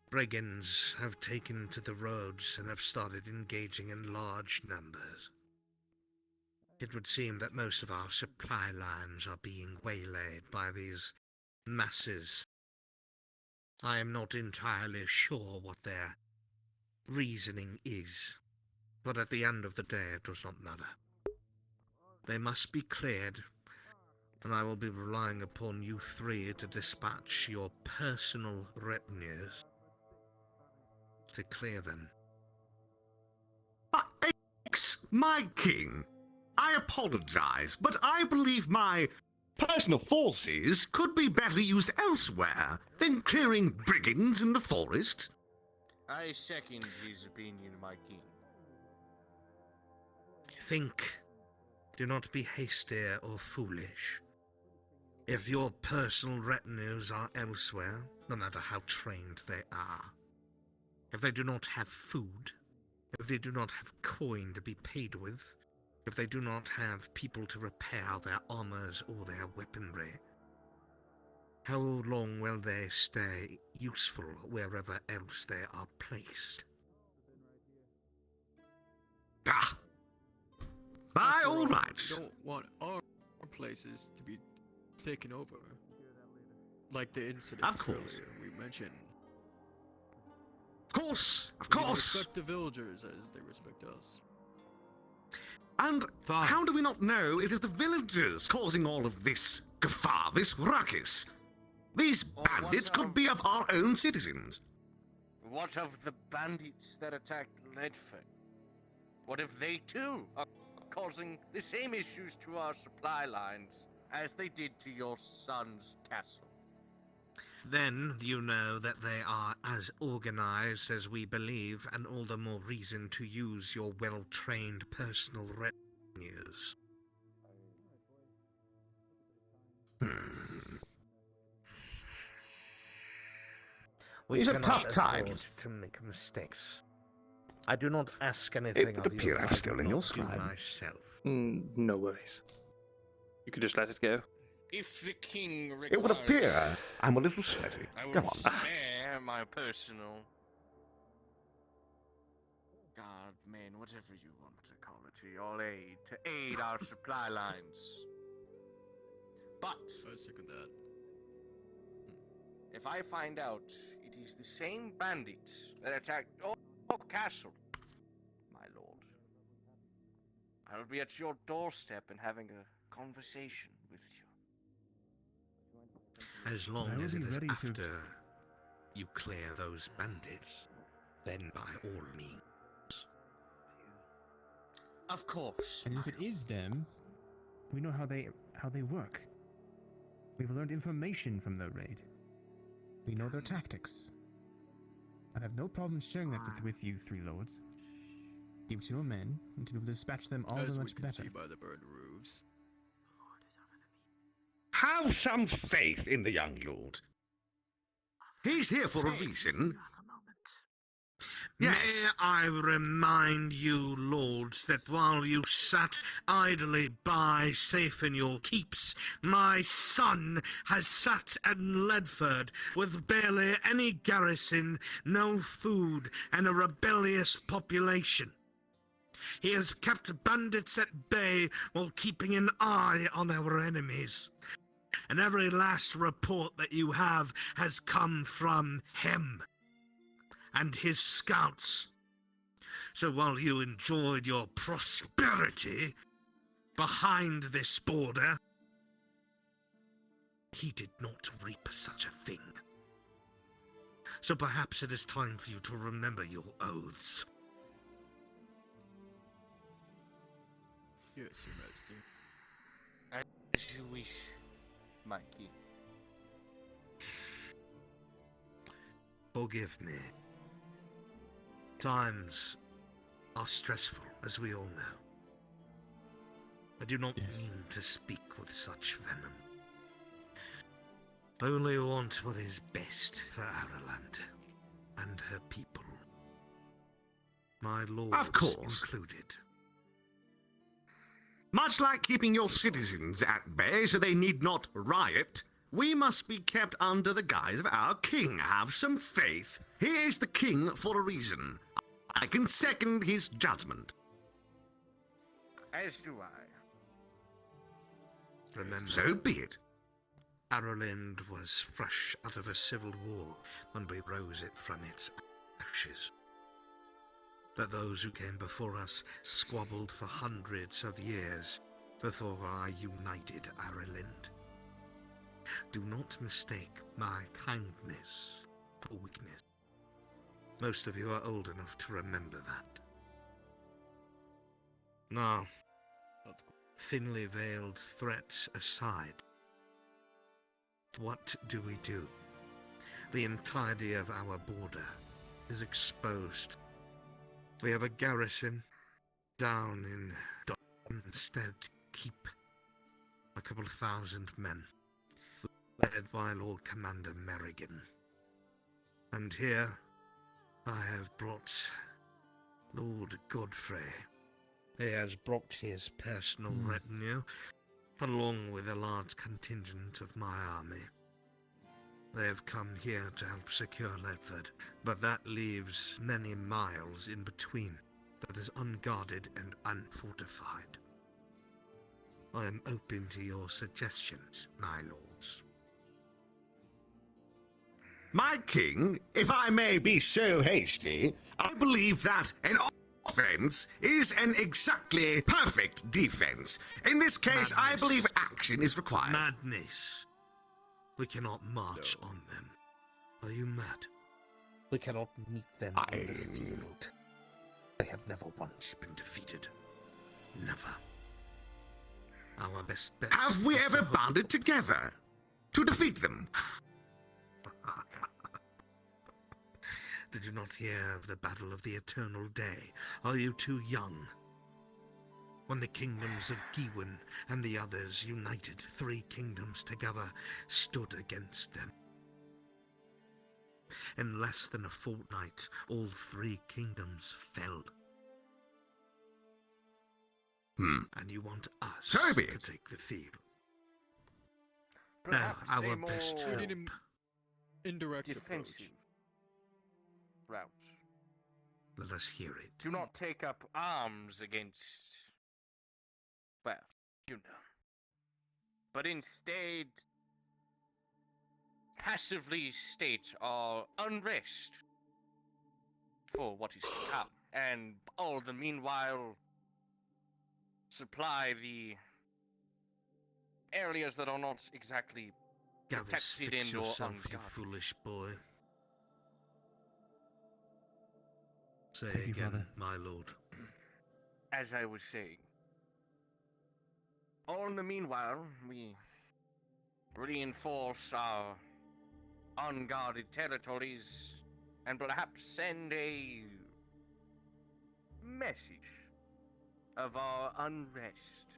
Brigands have taken to the roads and have started engaging in large numbers. It would seem that most of our supply lines are being waylaid by these masses. I am not entirely sure what their reasoning is, but at the end of the day it does not matter. They must be cleared, and I will be relying upon you three to dispatch your personal retinues to clear them. My king, I apologize, but I believe my personal forces could be better used elsewhere than clearing brigands in the forest. I second his opinion, my king. Think. Do not be hasty or foolish. If your personal retinues are elsewhere, no matter how trained they are, if they do not have food, if they do not have coin to be paid with, if they do not have people to repair their armors or their weaponry, how long will they stay useful wherever else they are placed? Ah! By all We rights. don't want our places to be taken over. Like the incident Of course. earlier we mentioned. Of course, of We need to course. respect the villagers as they respect us. And how do we not know it is the villagers causing all of this guffaw, this ruckus? These bandits could be of our own citizens. What of the bandits that attacked Ledford? What if they too are causing the same issues to our supply lines as they did to your son's castle? Then you know that they are as organized as we believe, and all the more reason to use your well-trained personal retinues. These are tough cannot afford times. to make mistakes. I do not ask anything It would of you appear that I'm I still do in your not do scribe. myself. No worries. You could just let it go. If the king requires... It would appear I'm a little sweaty. I will Go on. spare my personal... God, man, whatever you want to call it, to your aid, to aid our supply lines. But... I second that. If I find out it is the same bandits that attacked your castle, my lord, I will be at your doorstep and having a conversation with you. As long I will as be it is ready to after you clear those bandits, then by all means. Of course. And if it is them, we know how they work. We've learned information from their raid. We know their tactics. I'd have no problem sharing that with you, three lords. Give it to your men, and to be able to dispatch them all As the we much can better. see by the burned roofs. Have some faith in the young lord. He's here for a reason. Yes. May I remind you, lords, that while you sat idly by, safe in your keeps, my son has sat in Ledford with barely any garrison, no food, and a rebellious population. He has kept bandits at bay while keeping an eye on our enemies. And every last report that you have has come from him and his scouts. So while you enjoyed your prosperity behind this border, he did not reap such a thing. so perhaps it is time for you to remember your oaths. Yes, Your Majesty. As you wish, my king. Forgive me. Times are stressful, as we all know. I do not mean to speak with such venom. I only want what is best for Ireland and her people. My lords Of course. included. Much like keeping your citizens at bay so they need not riot, we must be kept under the guise of our king. Have some faith. He is the king for a reason. I can second his judgment. As do I. Remember, So be it. Ireland was fresh out of a civil war when we rose it from its ashes. But those who came before us squabbled for hundreds of years before I united Ireland. Do not mistake my kindness for weakness. Most of you are old enough to remember that. Now, thinly veiled threats aside, what do we do? The entirety of our border is exposed. We have a garrison down in Instead Keep, a couple of thousand men, led by Lord Commander Merrigan. And here I have brought Lord Godfrey. He has brought his personal retinue, along with a large contingent of my army. They have come here to help secure Ledford, but that leaves many miles in between that is unguarded and unfortified. I am open to your suggestions, my lords. My king, if I may be so hasty, I believe that an offense is an exactly perfect defense. In this case, I believe action is required. Madness. We cannot march on them. Are you mad? We cannot meet them in the field. They have never once been defeated. Never. Our best bet. Have we ever banded together to defeat them? Did you not hear of the Battle of the Eternal Day? Are you too young? When the kingdoms of Giwyn and the others united, 3 kingdoms together stood against them. In less than a fortnight, all 3 kingdoms fell. And you want us So be to it. take the field. Perhaps now, a our more best We hope. need an indirect defensive approach. route. Let us hear it. Do not take up arms against, well, you know. But instead, passively state our unrest for what is to come, and all the meanwhile supply the areas that are not exactly Gavus, protected fix and or yourself, you unguarded. foolish boy. Say Thank you, again, Father. my lord. As I was saying, all in the meanwhile, we reinforce our unguarded territories and perhaps send a message of our unrest.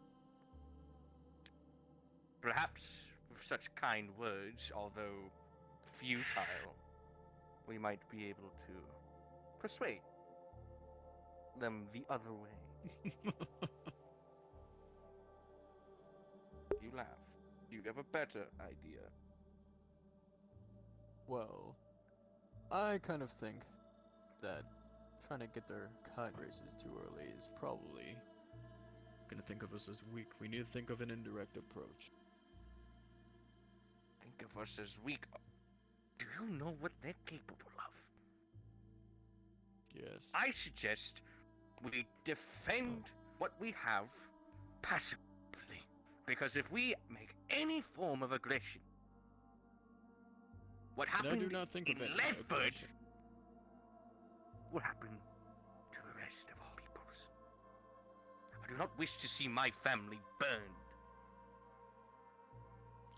Perhaps with such kind words, although futile, we might be able to persuade them the other way. You laugh. You have a better idea. Well, I kind of think that trying to get their kite races too early is probably gonna think of us as weak. We need to think of an indirect approach. Think of us as weak. Do you know what they're capable of? Yes. I suggest we defend what we have passively. Because if we make any form of aggression, What And I happened do not think in of any Leadford aggression. will happen to the rest of our peoples. I do not wish to see my family burned.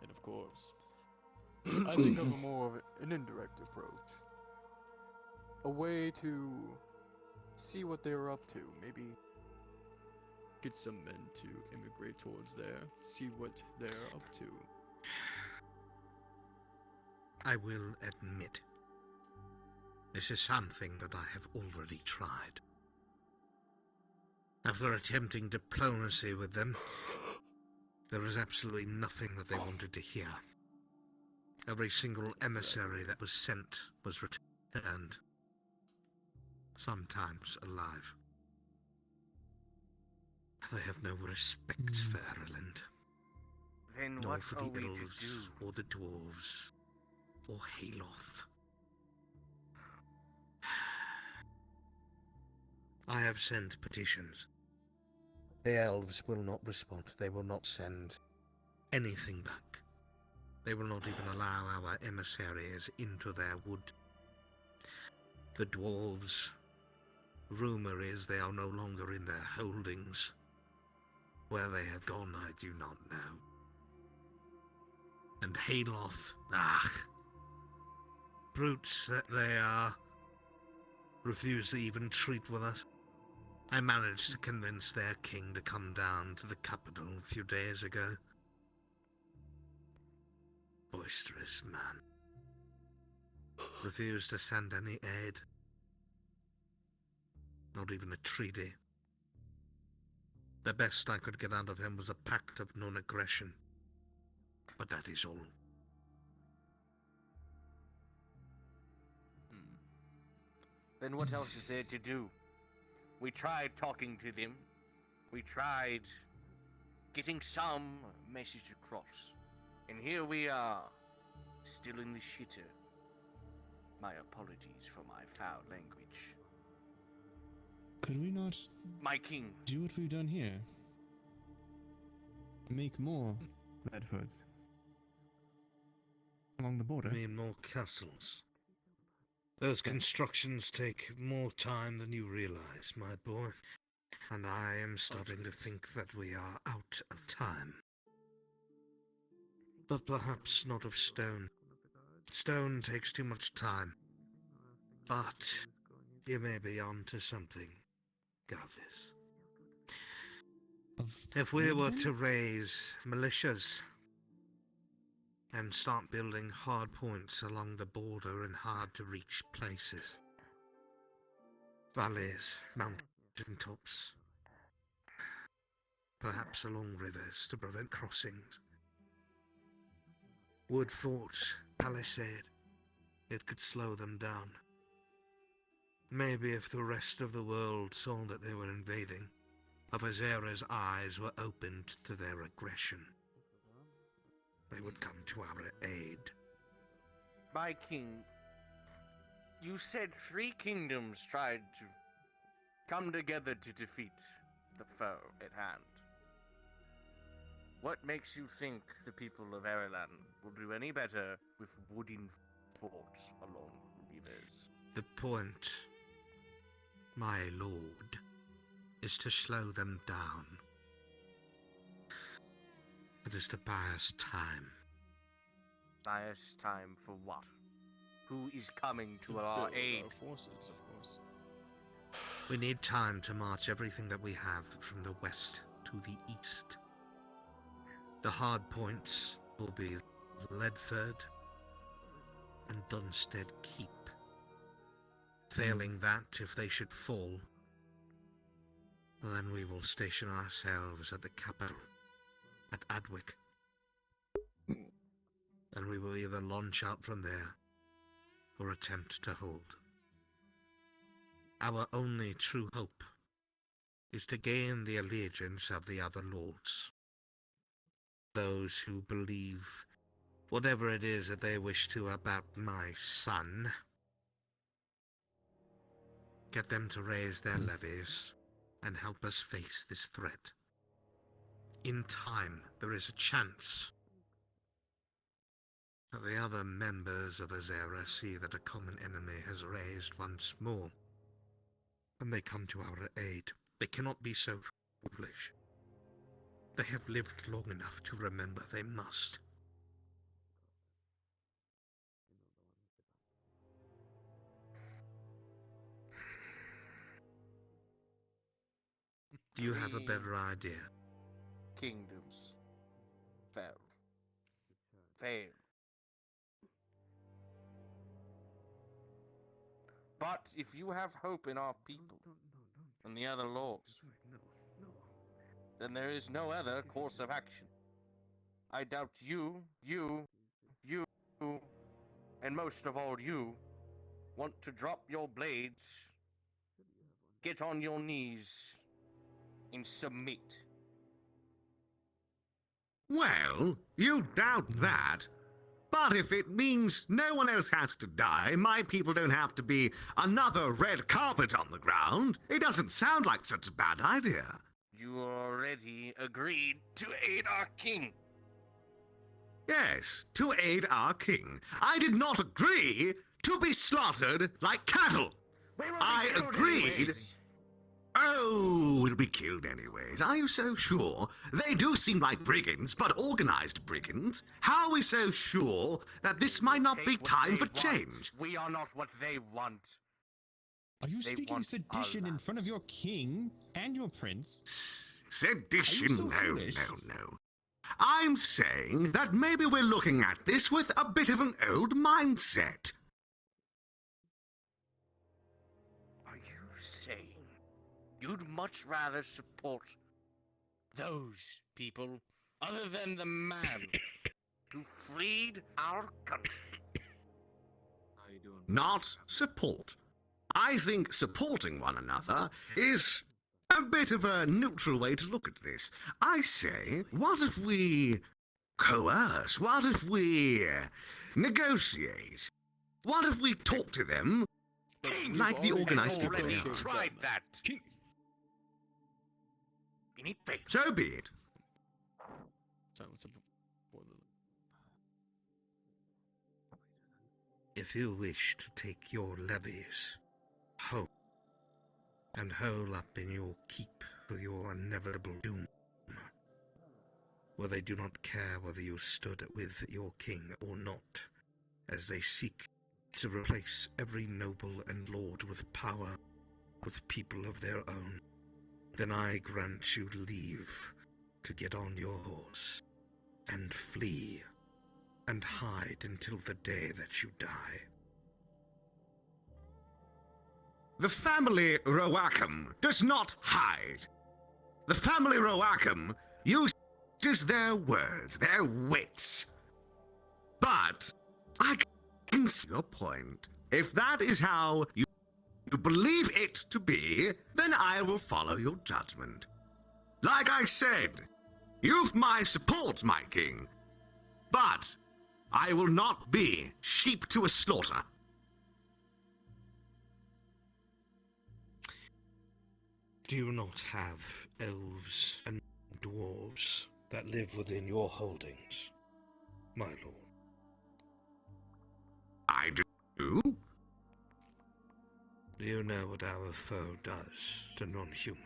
And of course, I think of a more of an indirect approach. A way to see what they're up to. Maybe get some men to immigrate towards there, see what they're up to. I will admit, this is something that I have already tried. After attempting diplomacy with them, there was absolutely nothing that they wanted to hear. Every single emissary that was sent was returned, sometimes alive. They have no respect for Ireland. Then Nor what for are the we to elves, do? or the dwarves, or Haloth. I have sent petitions. The elves will not respond. They will not send anything back. They will not even allow our emissaries into their wood. The dwarves, rumor is they are no longer in their holdings. Where they have gone, I do not know. And Haloth, brutes that they are, refuse to even treat with us. I managed to convince their king to come down to the capital a few days ago. Boisterous man. Refused to send any aid. Not even a treaty. The best I could get out of him was a pact of non-aggression. But that is all. Then what else is there to do? We tried talking to them. We tried getting some message across. And here we are, still in the shitter. My apologies for my foul language. Could we not My king. do what we've done here? Make more Redfords along the border. I mean, more castles. Those constructions take more time than you realize, my boy. And I am starting to think that we are out of time. But perhaps not of stone. Stone takes too much time. But you may be on to something, Gavis. If we were to raise militias and start building hard points along the border in hard-to-reach places, valleys, mountain tops, perhaps along rivers to prevent crossings, wood fort, palisade, it could slow them down. Maybe if the rest of the world saw that they were invading, Auzera's eyes were opened to their aggression, they would come to our aid. My king, you said 3 kingdoms tried to come together to defeat the foe at hand. What makes you think the people of Ireland will do any better with wooden forts along rivers? The point, my lord, is to slow them down. It is to buy us time. Buy us time for what? Who is coming to our aid? Our forces, of course. We need time to march everything that we have from the west to the east. The hard points will be Leadford and Dunstead Keep. Failing that, if they should fall, then we will station ourselves at the capital, at Adwick. And we will either launch out from there, or attempt to hold. Our only true hope is to gain the allegiance of the other lords. Those who believe whatever it is that they wish to about my son. Get them to raise their levies and help us face this threat. In time, there is a chance The other members of Auzera see that a common enemy has raised once more, and they come to our aid. They cannot be so foolish. They have lived long enough to remember they must. Do you have a better idea? Kingdoms fell. Failed. But if you have hope in our people and the other lords, then there is no other course of action. I doubt you, and most of all you, want to drop your blades, get on your knees, and submit. Well, you doubt that. But if it means no one else has to die, my people don't have to be another red carpet on the ground, it doesn't sound like such a bad idea. You already agreed to aid our king. Yes, to aid our king. I did not agree to be slaughtered like cattle. I agreed. Oh, we'll be killed anyways. Are you so sure? They do seem like brigands, but organized brigands. How are we so sure that this might not be time for change? We are not what they want. Are you They speaking want sedition in front of your king and your prince? Sedition? Are you so No, foolish? no. I'm saying that maybe we're looking at this with a bit of an old mindset. Are you saying you'd much rather support those people other than the man who freed our country? How you doing? Not support. I think supporting one another is a bit of a neutral way to look at this. I say, what if we coerce? What if we negotiate? What if we talk to them like the organized people they are? Tried that. Any faith? So be it. If you wish to take your levies home and hole up in your keep with your inevitable doom, where they do not care whether you stood with your king or not, as they seek to replace every noble and lord with power with people of their own, then I grant you leave to get on your horse and flee and hide until the day that you die. The family Roakham does not hide. The family Roakham uses their words, their wits. But I can see your point. If that is how you believe it to be, then I will follow your judgment. Like I said, you've my support, my king. But I will not be sheep to a slaughter. Do you not have elves and dwarves that live within your holdings, my lord? I do. Do you know what our foe does to non-human?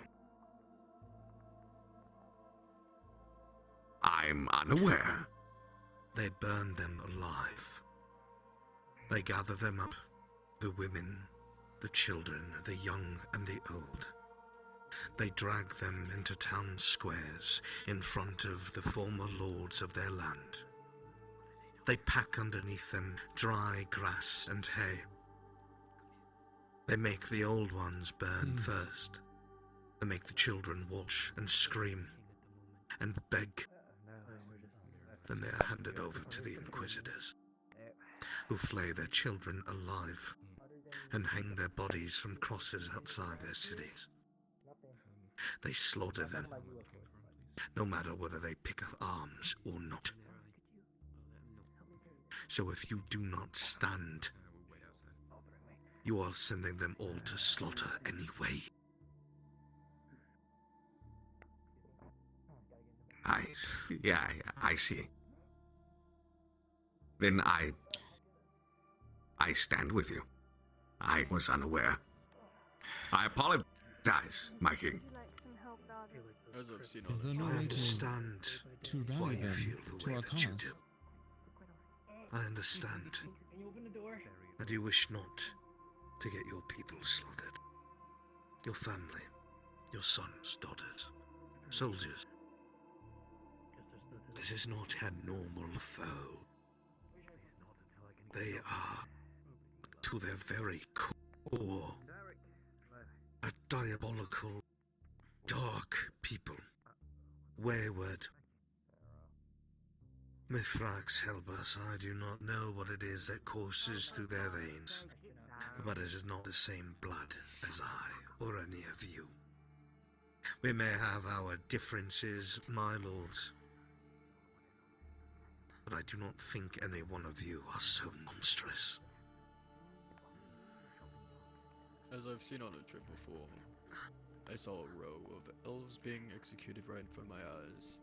I'm unaware. They burn them alive. They gather them up, the women, the children, the young and the old. They drag them into town squares in front of the former lords of their land. They pack underneath them dry grass and hay. They make the old ones burn first. They make the children watch and scream and beg. Then they are handed over to the Inquisitors, who flay their children alive and hang their bodies from crosses outside their cities. They slaughter them, no matter whether they pick up arms or not. So if you do not stand, you are sending them all to slaughter anyway. I see. then I stand with you. I was unaware. I apologize, my king. As I've seen Is on there the no chat, way understand to why rally you them feel the to way our that you cause? do. I understand Can you open the door? that you wish not to get your people slaughtered. Your family, your sons, daughters, soldiers. This is not a normal foe. They are, to their very core, a diabolical, dark people. Wayward. Mithrax help us, I do not know what it is that courses through their veins, but it is not the same blood as I or any of you. We may have our differences, my lords, but I do not think any one of you are so monstrous. as I've seen on a trip before, I saw a row of elves being executed right in front of my eyes.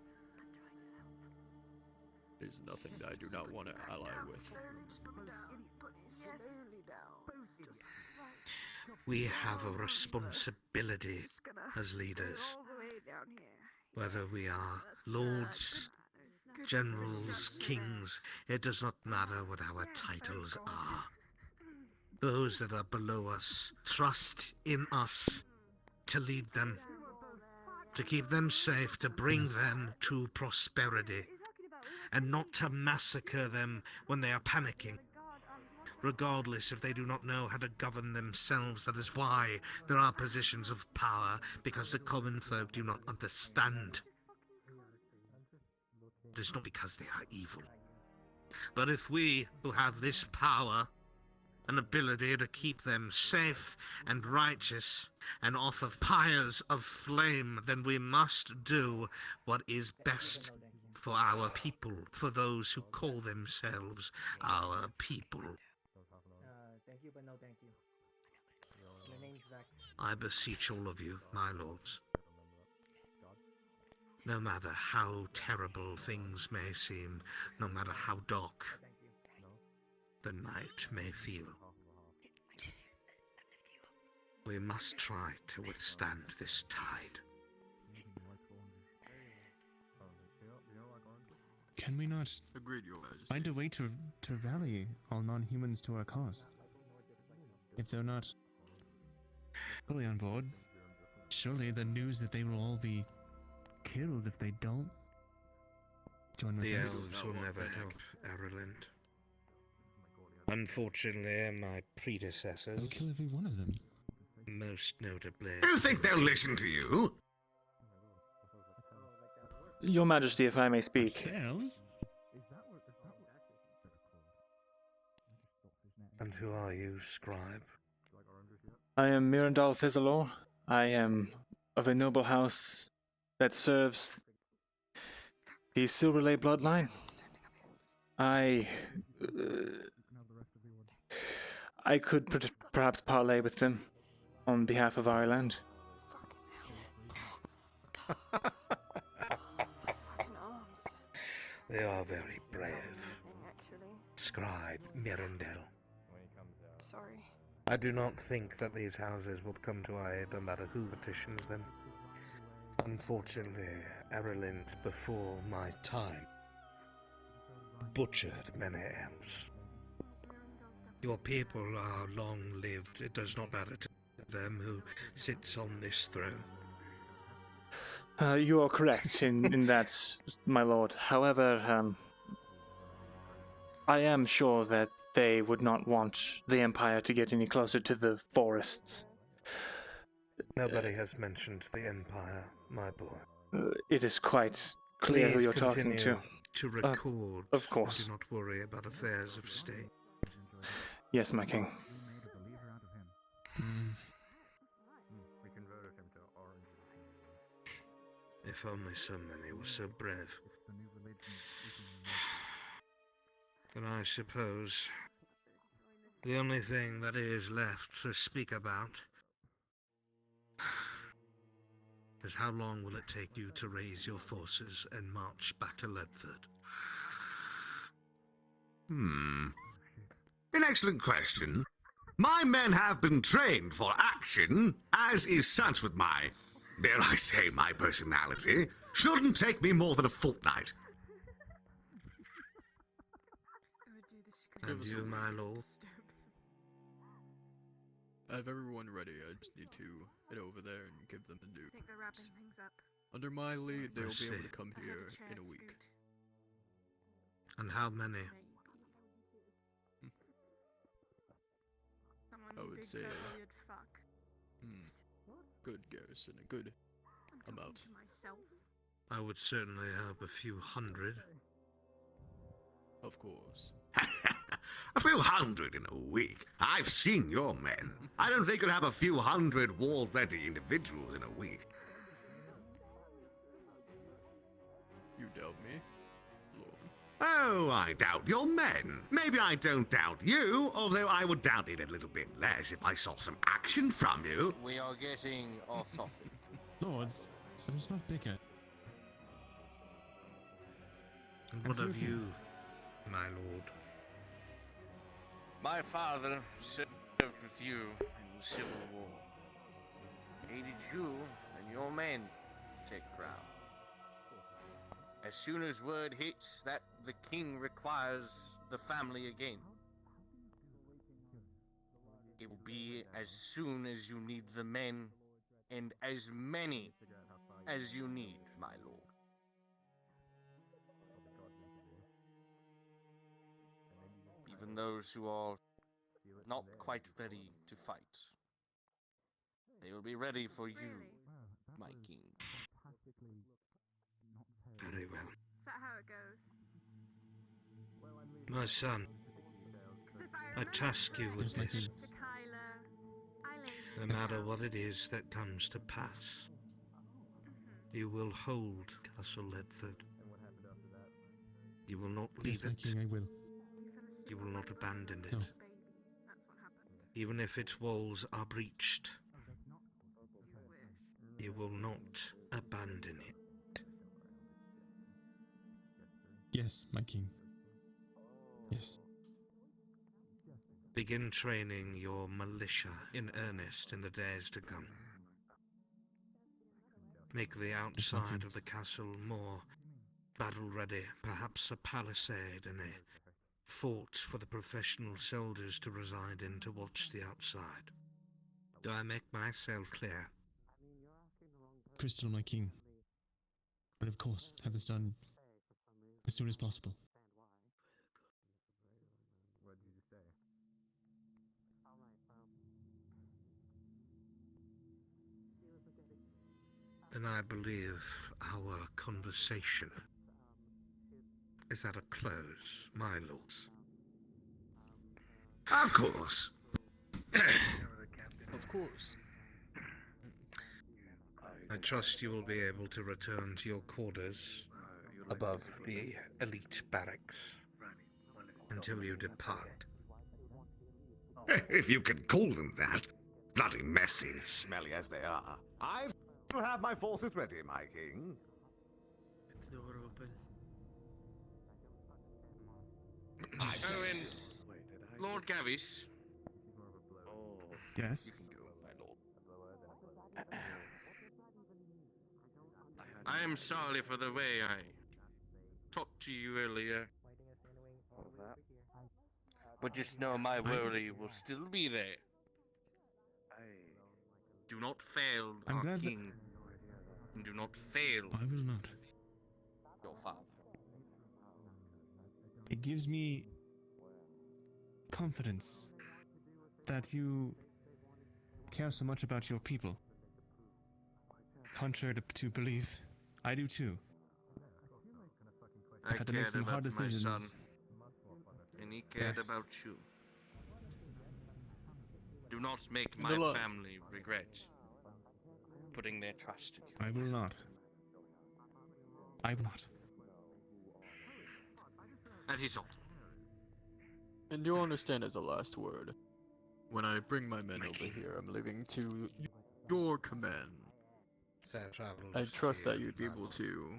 It is nothing that I do not want to ally with. We have a responsibility as leaders, whether we are lords, generals, kings, it does not matter what our titles are. Those that are below us trust in us to lead them, to keep them safe, to bring them to prosperity, and not to massacre them when they are panicking. Regardless if they do not know how to govern themselves, that is why there are positions of power, because the common folk do not understand. It is not because they are evil. But if we who have this power and ability to keep them safe and righteous and off of pyres of flame, then we must do what is best for our people, for those who call themselves our people. Thank you, but no thank you. My name's Vex. I beseech all of you, my lords, no matter how terrible things may seem, no matter how dark the night may feel, we must try to withstand this tide. Can we not Agreed, Your Majesty. find a way to rally all non-humans to our cause? If they're not fully on board, surely the news that they will all be killed if they don't join with The us. elves will never help Ireland. Unfortunately, my predecessors... They'll kill every one of them. Most notably... You think they'll listen to you? Your Majesty, if I may speak. The elves? And who are you, scribe? I am Myrindal Thesalor. I am of a noble house that serves the Silverlay bloodline. I could perhaps parley with them on behalf of Ireland. They are very brave. Scribe Myrindal. Sorry. I do not think that these houses will come to our aid no matter who petitions them. Unfortunately, Ireland, before my time, butchered many elves. Your people are long-lived. It does not matter to them who sits on this throne. You are correct in that, my lord. However, I am sure that they would not want the Empire to get any closer to the forests. Nobody has mentioned the Empire, my boy. It is quite clear who you're talking to. To record. Of course. Do not worry about affairs of state. Yes, my king. If only so many were so brave. Then I suppose the only thing that is left to speak about is how long will it take you to raise your forces and march back to Ledford? An excellent question. My men have been trained for action, as is such with my, dare I say, my personality. Shouldn't take me more than a fortnight. Give And us you, a my week. lord? I have everyone ready. I just need to head over there and give them the news. Under my lead, they I will be able see. to come here in a week. And how many? I would say good garrison, a good amount. I would certainly have a few hundred. Of course. A few hundred in a week. I've seen your men. I don't think you'll have a few hundred war-ready individuals in a week. You doubt me, Lord? Oh, I doubt your men. Maybe I don't doubt you, although I would doubt it a little bit less if I saw some action from you. We are getting off topic. Lords, let us not bicker. And what As you of can. you, my lord? My father served with you in the Civil War. Aided you and your men take ground. As soon as word hits that the king requires the family again, it will be as soon as you need the men and as many as you need, my lord. Even those who are not quite ready to fight, they will be ready for you, my king. Very well. Is that how it goes? My son, I task you with this. No matter what it is that comes to pass, you will hold Castle Ledford. You will not leave Yes, my it. king, I will. You will not abandon it. No. Even if its walls are breached, you will not abandon it. Yes, my king. Yes. Begin training your militia in earnest in the days to come. Make the outside of the castle more battle-ready, perhaps a palisade and a fort for the professional soldiers to reside in to watch the outside. Do I make myself clear? Crystal, my king. But of course, have this done as soon as possible. Then I believe our conversation is at a close, my lords. Of course. Of course. I trust you will be able to return to your quarters above the elite barracks until you depart. If you can call them that. Bloody messy and smelly as they are. I still have my forces ready, my king. Get the door open. Owen, Lord Gavis. Yes? You can go, my lord. I am sorry for the way I talked to you earlier. But just know my worry will still be there. Do not fail I'm our glad that- king. And do not fail I will not. your father. It gives me confidence that you care so much about your people. Contrary to belief, I do too. I had to make cared some about hard my decisions. son, and he cared Yes. about you. Do not make And my a lot. family regret putting their trust in you. I will not. I will not. That is all. And you'll understand as a last word. When I bring my men over here, I'm leaving to your command. Fair travels I trust to that you, you'd be my able lord. to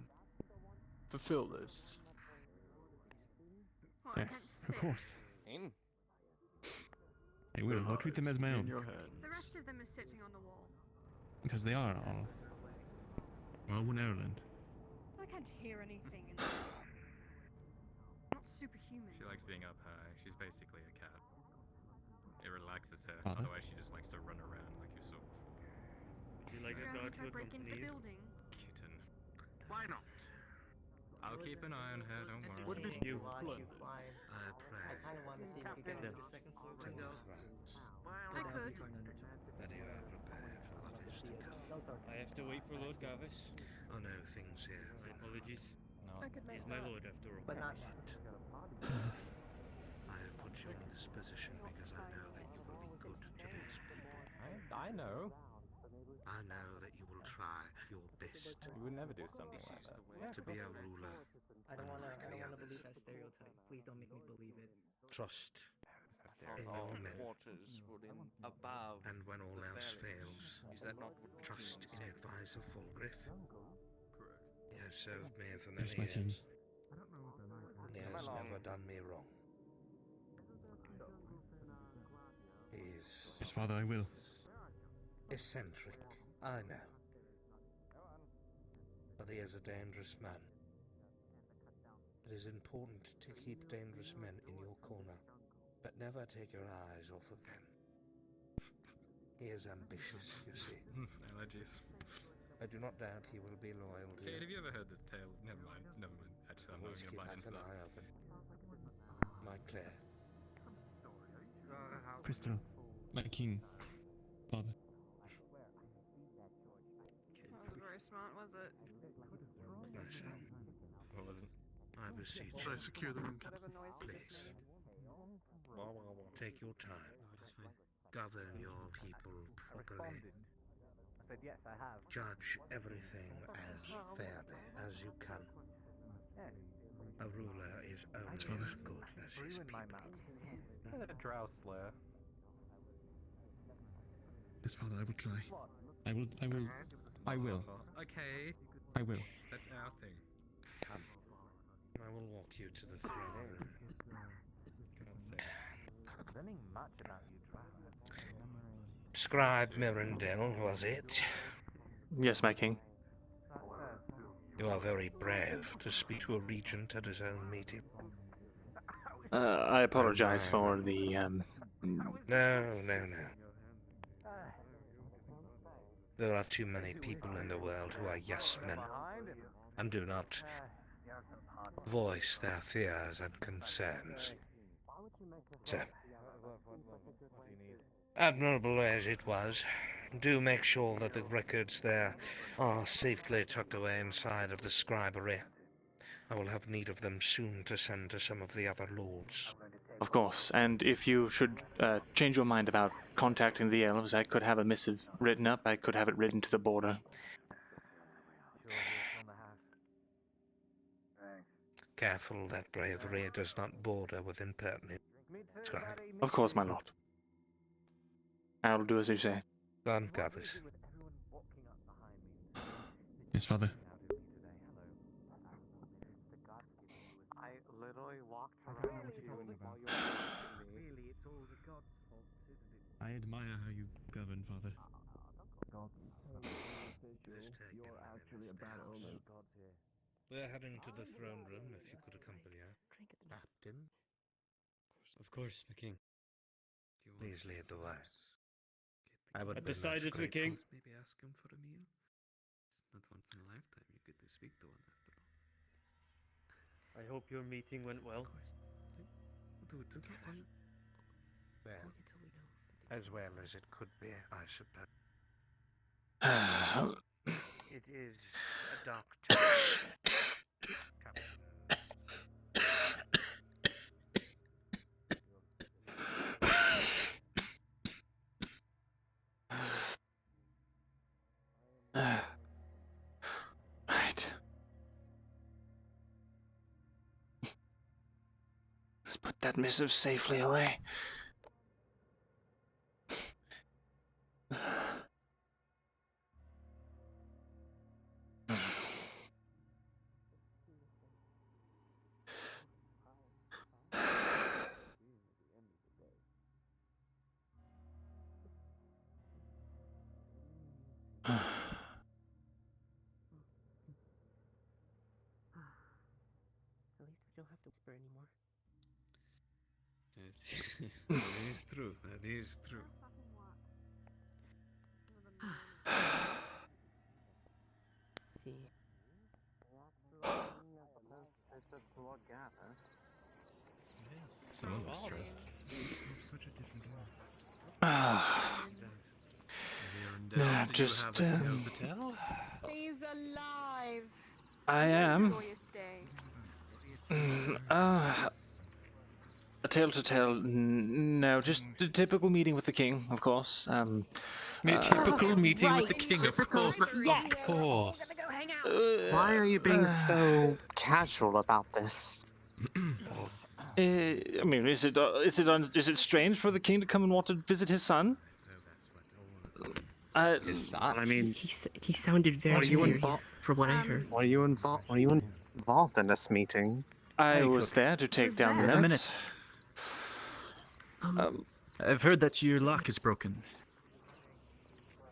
fulfill this. Yes, of course. In. I will. I'll treat them as my own. The rest of them are sitting on the wall. Because they are all one Ireland. I can't hear anything. Not superhuman. She likes being up high. She's basically a cat. It relaxes her. Father? Otherwise, she just likes to run around like you saw before. Would you like a guard to accompany you? Kitten. Why not? I'll keep an eye on her, don't worry. Would be you. I pray kind of want to see if we could get to the second floor to window. the thrones I could. that you are prepared for what is to come. I have to wait for Lord Gavis. Oh no, things here. My apologies. No. I could make He's my that. lord after all. But not. I have put you in this position because I know that you will be good to these people. I know. I know that you will try your best You would never do something like that. to be a ruler I don't want to. unlike I the don't want to others. believe that stereotype. Please don't make me believe it. Trust in your men. Quarters were in above. And when all the else valley. fails, Is that not what trust in said? advisor Fulgrith. He has served me for Yes, many my king. years. And he has never done me wrong. He's Yes, Father, I will. eccentric, I know. But he is a dangerous man. It is important to keep dangerous men in your corner, but never take your eyes off of them. He is ambitious, you see. Allergies. I do not doubt he will be loyal to Kate, you. have you ever heard the tale? Never mind. Never mind. Actually, I'm not Always gonna keep buy half into an that. eye open. My Claire. Crystal, my king. Father. That wasn't very smart, was it? My son, What was it? I beseech Should I you, secure the room, Whatever noise you just please, made. take your time. Govern your people properly. I said yes, I have. Judge everything as fairly as you can. A ruler is only Father. as good as his people. A drow slayer. Yes, Father, I will try. I will. Okay. I will. That's our thing. Come. I will walk you to the throne room. Learning much about you, Scribe Myrindal, was it? Yes, my king. You are very brave to speak to a regent at his own meeting. I apologize for the No. There are too many people in the world who are yes men and do not voice their fears and concerns. So, admirable as it was, do make sure that the records there are safely tucked away inside of the scribery. I will have need of them soon to send to some of the other lords. Of course, and if you should change your mind about contacting the elves, I could have a missive written up. I could have it written to the border. Careful that bravery does not border with impertinence. Scribe. Of course, my lord. I will do as you say. Gone, Gavis. Yes, Father. I literally walked around with you while you were really, it's all the gods' fault, isn't it? I admire how you govern, Father. You're actually a bad omen. We're heading to the throne room if you could accompany her. Captain, Of course, my king. please lead the way. I would At be the side most of the king. grateful. Maybe ask him for a meal? It's not once in a lifetime you get to speak to one after all. I hope your meeting went well. We'll do it together. Well, as well as it could be, I suppose. It is a doctor. Right. Let's put that missive safely away. don't have to whisper anymore. That is true. That is true. See. So I'm stressed. Such a different Just, He's alive. I am. Enjoy your stay. A tale to tell. No, just a typical meeting with the king, of course. A typical meeting with the king, of course. Yes. Of course. Why are you being so casual about this? I mean, is it strange for the king to come and want to visit his son? His son? I mean, He sounded very serious, from what I heard. Were you involved in this meeting? I was there to take down the Wait a nets. I've heard that your lock is broken.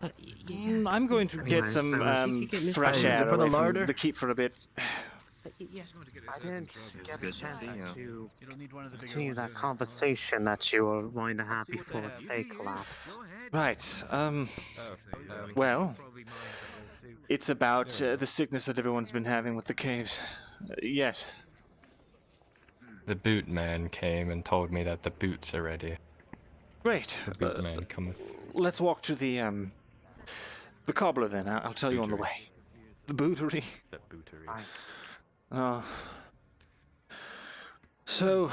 I'm going to get some fresh Is it air for the away from larder? the keep for a bit. I didn't get a chance to continue that conversation that you were going to have before they collapsed. Right. Well, it's about the sickness that everyone's been having with the caves. Yes. The boot man came and told me that the boots are ready. Great. The boot man cometh. Let's walk to the cobbler then. I'll tell you on the way. The bootery. The bootery. Right. Oh. So,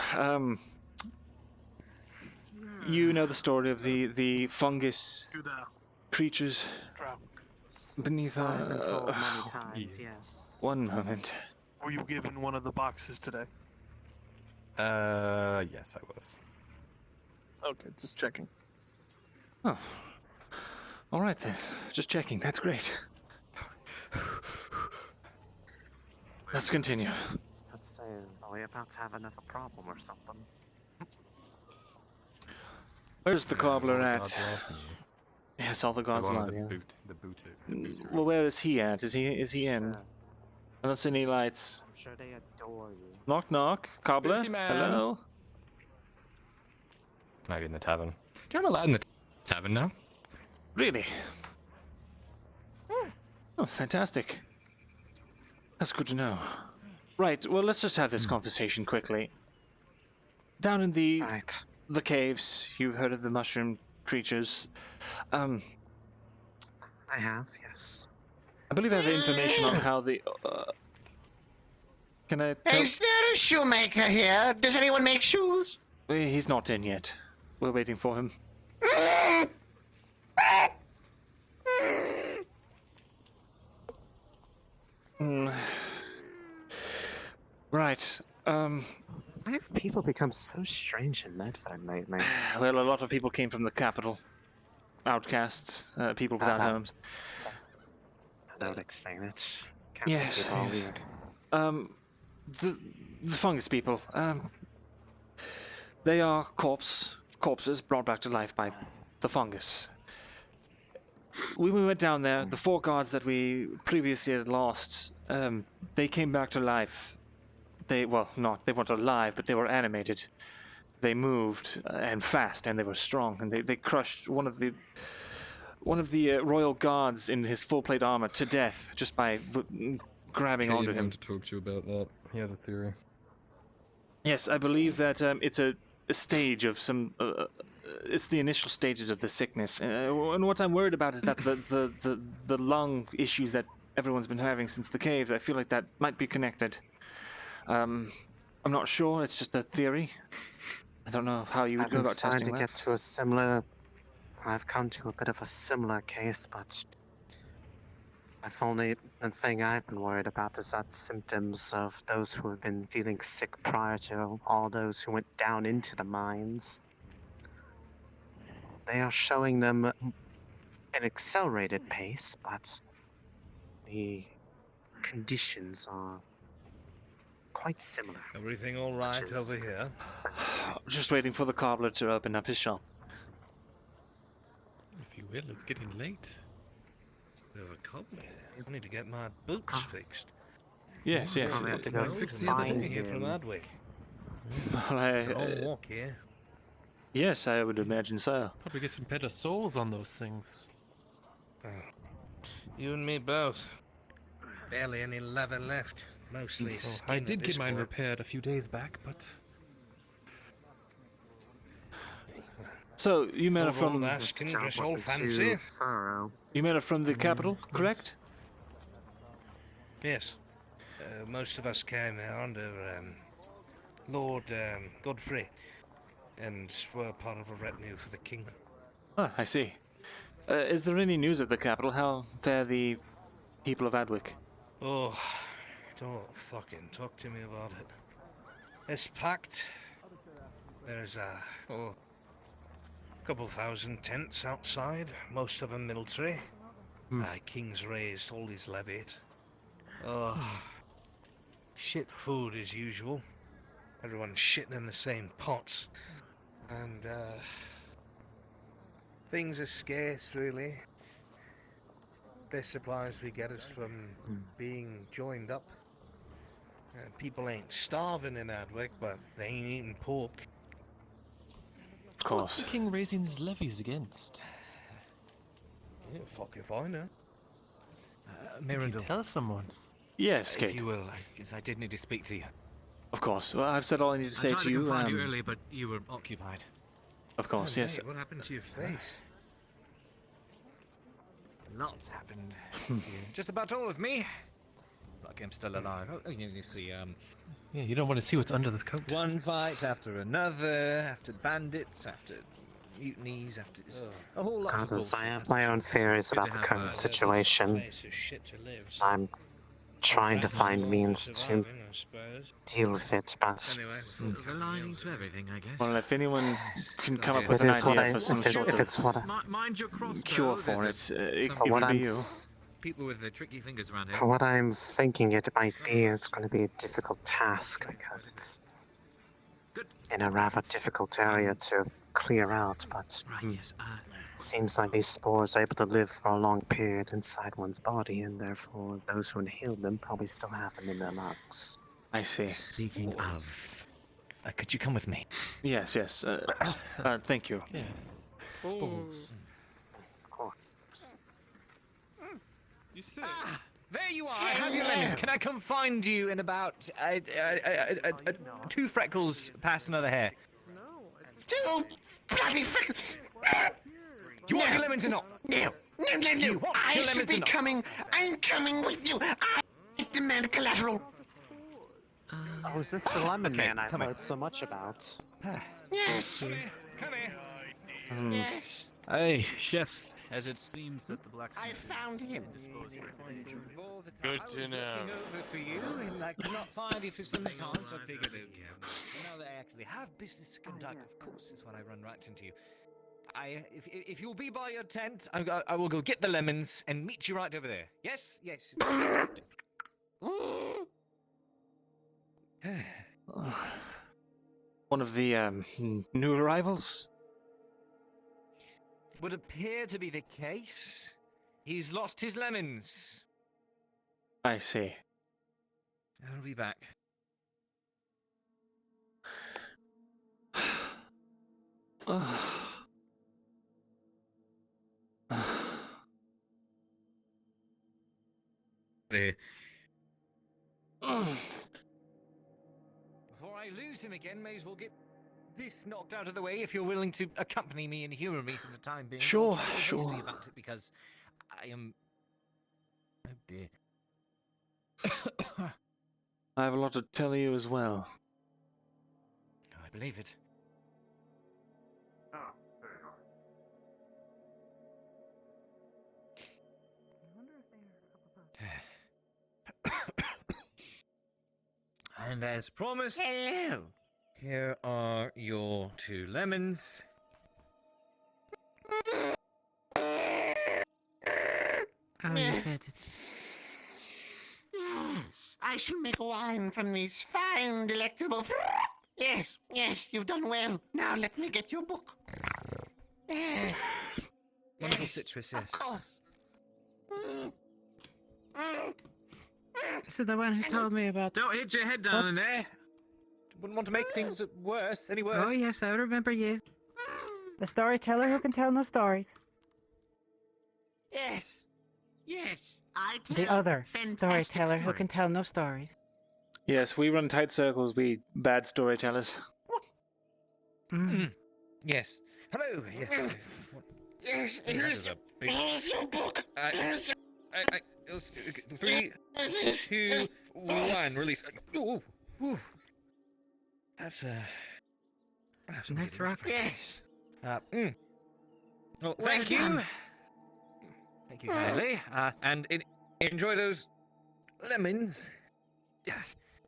you know the story of the fungus creatures beneath Control many times, yes. One moment. Were you given one of the boxes today? Yes, I was. Okay, just checking. Oh. All right then. Just checking. That's great. Let's continue. Let's say, are we about to have another problem or something? Where's the cobbler at? Yes, all the gods The one love with you. the booter. Well, where is he at? Is he in? I don't see any lights. I'm sure they adore you. Knock knock. Cobbler. Booty man. Hello. Maybe in the tavern. I'm allowed in the tavern now. Really? Oh, fantastic. That's good to know. Right, well, let's just have this conversation quickly. Down in the caves, you've heard of the mushroom creatures. I have, yes. I believe I have information on how the... Can I tell... Is there a shoemaker here? Does anyone make shoes? He's not in yet. We're waiting for him. Right. Why have people become so strange in Medford lately? Well, a lot of people came from the capital. Outcasts, people without homes. That would explain it. Yes. People are weird. The fungus people. They are corpses brought back to life by the fungus. When we went down there, the 4 gods that we previously had lost, they came back to life. They weren't alive, but they were animated. They moved and fast, and they were strong, and they crushed one of the royal guards in his full plate armor to death just by grabbing Kate onto him. wanted to talk to you about that. He has a theory. Yes, I believe that it's a stage of some. It's the initial stages of the sickness, and what I'm worried about is that the lung issues that everyone's been having since the caves. I feel like that might be connected. I'm not sure. It's just a theory. I don't know how you would go about testing that. Get to a similar. I've come to a bit of a similar case, but the thing I've been worried about is that symptoms of those who have been feeling sick prior to all those who went down into the mines. They are showing them an accelerated pace, but the conditions are quite similar. Everything all right over here? Just waiting for the cobbler to open up his shop. If you will, it's getting late. Bit of a cob there. I need to get my boots fixed. Yes, yes. Probably have to go find here from him. Adwick. Well, It's a long walk here. Yes, I would imagine so. Probably get some better souls on those things. Oh, you and me both. Barely any leather left. Mostly skin. I at did this get mine point. repaired a few days back, but So you men are Overall, from that skin dress all fancy. you men are from the capital, correct? Yes. Most of us came here under Lord Godfrey, and were part of a retinue for the king. Ah, I see. Is there any news of the capital? How fare the people of Adwick? Oh, don't fucking talk to me about it. It's packed. There's a couple thousand tents outside, most of them military. King's raised all his levies. Oh, shit food as usual. Everyone's shitting in the same pots. And things are scarce, really. Best supplies we get is from being joined up. People ain't starving in Adwick, but they ain't eating pork. Of course. What's the king raising his levies against? Yeah, fuck if I know. Myrindal. Tell someone. Yes, Kate. If you will, because I did need to speak to you. Of course. Well, I've said all I need to say to you. I tried to find you earlier, but you were occupied. Of course, yes. Mate, what happened to your face? Lots happened. to you. Just about all of me. Like I'm still alive. Oh, you see, Yeah, you don't want to see what's under the coat. one fight after another, after bandits, after mutinies, after a whole lot of Goddess, bullshit. I have my own theories Good about to the have current a situation. Place is shit to live. So I'm trying to find means to surviving, I suppose. deal with it, but Anyway, Silver lining to everything, I guess. Well, if anyone can come up If with it an is what idea I- for some if it- sort if of it's what I- Mind your crossbow. cure for it, There's it some what would be I'm- you. people with the tricky fingers around here. for what I'm thinking it might be, it's going to be a difficult task because it's in a rather difficult area to clear out, but Right, yes. seems like these spores are able to live for a long period inside one's body, and therefore those who inhaled them probably still have them in their lungs. I see. Speaking of, could you come with me? Yes, yes. Thank you. Yeah. Spores. Of course. You see? There you are. I have your lemons. Can I come find you in about 2 freckles past another hair? Two bloody freckles! Do you want your lemons or not? No. You want I your should lemons be or not? coming. I'm coming with you. I demand collateral. Oh, is this the lemon okay, man I've come heard here. so much about? Yes. Come here. Yes. Hey, chef. As it seems that the blacksmith I found him. Good to know. Over for you, and I could not find you for some time, so I figured it. Now that I actually have business to conduct, of course, is when I run right into you. If you'll be by your tent, I will go get the lemons and meet you right over there. Yes, yes. One of the new arrivals. Would appear to be the case. He's lost his lemons. I see. I'll be back. There. Before I lose him again, may as well get this knocked out of the way if you're willing to accompany me and humor me for the time being. Sure, Don't be sure. hasty about it because I am... Oh dear. I have a lot to tell you as well. I believe it. And as promised, Hello. here are your 2 lemons. How you fed it? Yes, I shall make wine from these fine, delectable. Yes, yes, you've done well. Now let me get your book. Yes. Wonderful citrus, yes. Of course. This is the one who told me about. Don't hit your head down in there. Wouldn't want to make things worse, any worse. Oh yes, I remember you. The storyteller who can tell no stories. Yes. Yes, I tell The other fantastic storyteller who can stories. tell no stories. Yes, we run tight circles, we bad storytellers. Yes. Hello. Yes. Yes, it That is. is a big- Here's your book. 3, 2, 1. Release. Ooh, ooh. That's Nice rock. Yes. Well, Well thank you. done. Thank you kindly. And enjoy those lemons.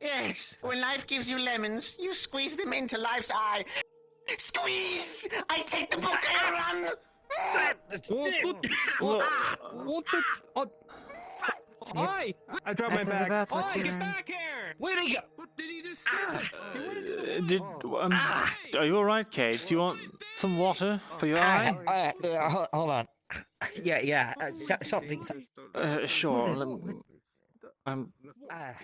Yes, when life gives you lemons, you squeeze them into life's eye. Squeeze! I take the book and run! What the? Hi! I dropped my bag. Hi, get back here! Where'd he go? What did he just say? Are you alright, Kate? Do you want some water for your eye? Hold on. Yeah. Something. Sure. What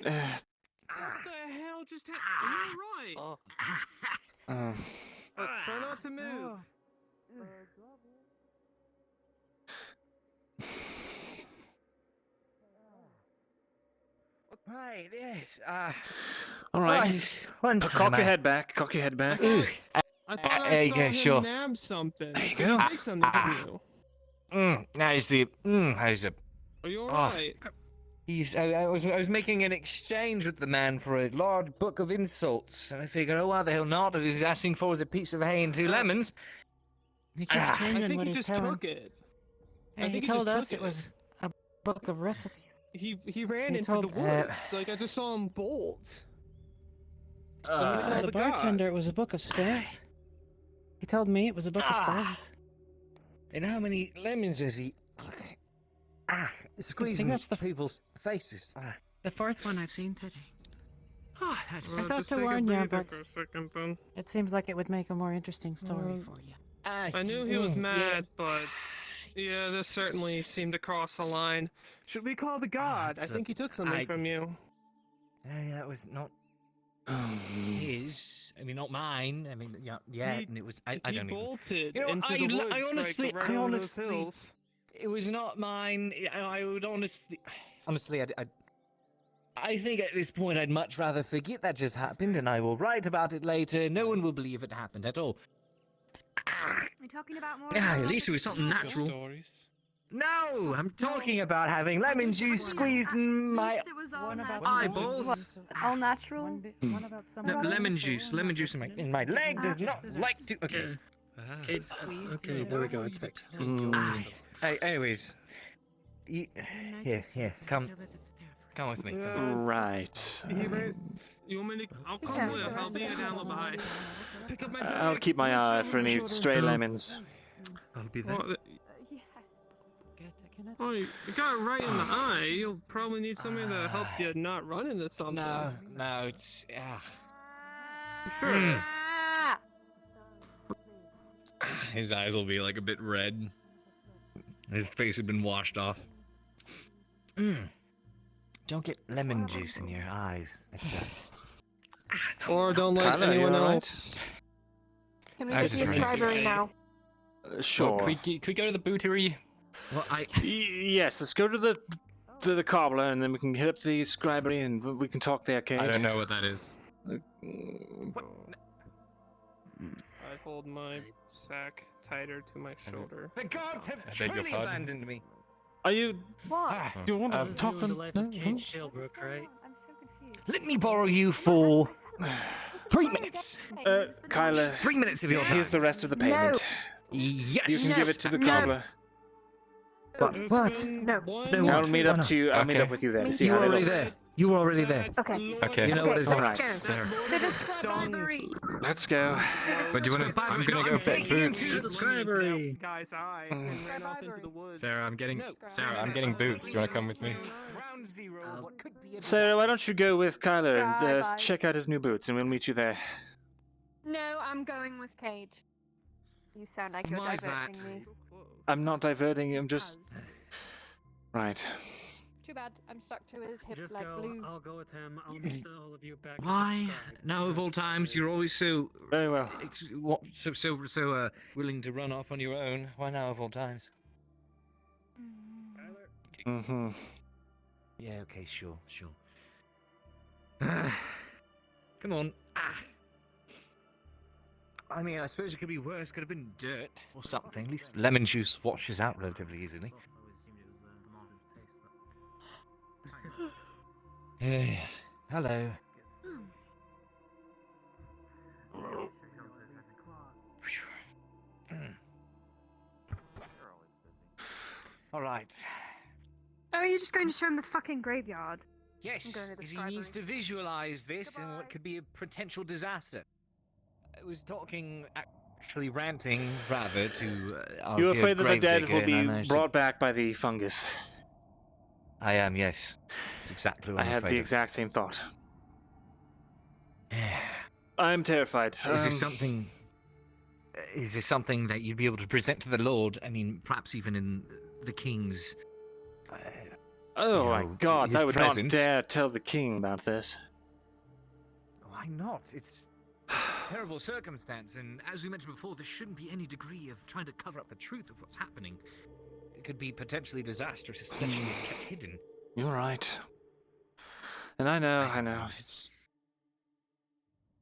the hell just happened? Are you alright? Try not to move. Right, yes. Alright. Cock your head back. Cock your head back. I thought I saw him sure. nab something. There you go. Take something from you. How's the? Are you alright? I was making an exchange with the man for a large book of insults, and I figured, oh, why the hell not? What he was asking for was a piece of hay and 2 lemons. He keeps I changing think what he he's just telling. took it. I And he think he told just us took it was a book of recipes. He ran He into told- the woods. Like I just saw him bolt. He told the bartender it was a book of spells. He told me it was a book of spells. And how many lemons is he? Squeezing that's the people's faces. The 4th one I've seen today. Well, I thought just to take a warn you, breather but for a second, then. it seems like it would make a more interesting story for you. I knew he was mad, but yeah, this certainly seemed to cross a line. Should we call the god? I think he took something from you. That was not his. I mean, not mine. I mean, yeah, and it was. I He don't even. bolted You know, into the woods, like, right over those hills. it was not mine. I would honestly, I think at this point I'd much rather forget that just happened, and I will write about it later. No one will believe it happened at all. We're talking about more. Yeah, at least it was something natural. Stories. No, I'm talking about having lemon juice squeezed in my It was all natural. eyeballs. All natural. One about No, lemon juice in my leg does not like to. Okay. Okay, there we go. It's fixed. Hey, anyways, here, come with me. Right. You want me to? I'll come with. I'll be an alibi. Pick up my bag. I'll keep my eye out for any stray lemons. I'll be there. Oh, you got it right in the eye. You'll probably need somebody to help you not run into something. No, it's Sure. His eyes will be like a bit red. His face had been washed off. Don't get lemon juice in your eyes. It's Or don't let Tyler, anyone you alright? else. Can we I get was to the just reading. scribery now? Sure. Well, could we go to the bootery? Well, Yes, let's go to the cobbler, and then we can hit up the scribery, and we can talk there, Kate. I don't know what that is. I hold my sack tighter to my shoulder. The gods have I beg your truly pardon? abandoned me. Are you? What? Do you want to talk? Let me borrow you for 3 minutes. Kyla. 3 minutes of your time. Here's the rest of the payment. Yes. You can give it to the cobbler. What? No. I'll meet up to you. I'll meet up with you there to see You how were they already look. there. You were already there. Okay. Okay. You know what it is. All right. There. To the scribery. Let's go. But do you want to? I'm gonna go pet boots. To the scribery. Guy's eye and ran off into the woods. Sarah, I'm getting boots. Do you want to come with me? Round zero. What could be a Sarah, why don't you go with Kyler and Scribe. check out his new boots, and we'll meet you there. No, I'm going with Cade. You sound like you're Why is diverting that? me. I'm not diverting you. I'm just right. too bad. I'm stuck to his hip Just like go. glue. I'll go with him. I'll meet all of you back. at the Why? scribe. Now of all times, you're always so very well. Willing to run off on your own. Why now of all times? Mm-hmm. Yeah. Okay. Sure. Come on. I mean, I suppose it could be worse. Could have been dirt or something. At least lemon juice washes out relatively easily. Hello. All right. Oh, are you just going to show him the fucking graveyard? Yes, I'm going to the because he scribe needs room. to visualize this and what could be a potential disaster. I was actually ranting, rather, to our You're dear afraid that the dead gravedigger, will and I be managed to- brought back by the fungus. I am, yes. That's exactly what I I'm had afraid the of. exact same thought. I'm terrified. Is this something... Is this something that you'd be able to present to the Lord? I mean, perhaps even in the King's... Oh my God! his I would presence. not dare tell the king about this. Why not? It's a terrible circumstance, and as we mentioned before, there shouldn't be any degree of trying to cover up the truth of what's happening. It could be potentially disastrous, especially if kept hidden. You're right. And I know. It's...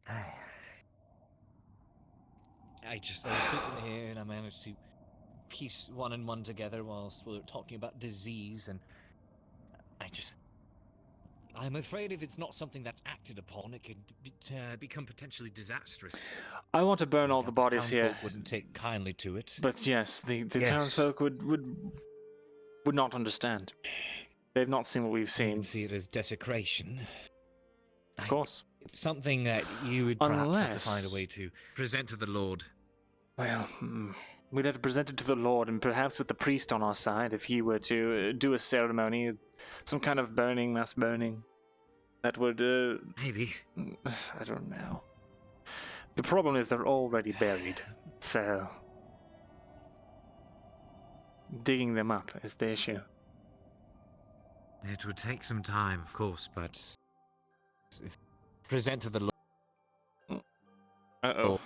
I was sitting here and I managed to piece one and one together whilst we were talking about disease, and I'm afraid if it's not something that's acted upon, it could become potentially disastrous. I want to burn all the bodies here. Townfolk wouldn't take kindly to it. But yes, the Yes. townsfolk would not understand. They've not seen what we've You seen. can see it as desecration. Of course. It's something that you would perhaps have to Unless- find a way to present to the Lord. Well, we'd have to present it to the Lord, and perhaps with the priest on our side, if he were to do a ceremony, some kind of burning, mass burning, that would... Maybe. I don't know. The problem is they're already buried, so... digging them up is the issue. It would take some time, of course, but... if present to the Lord... Uh-oh.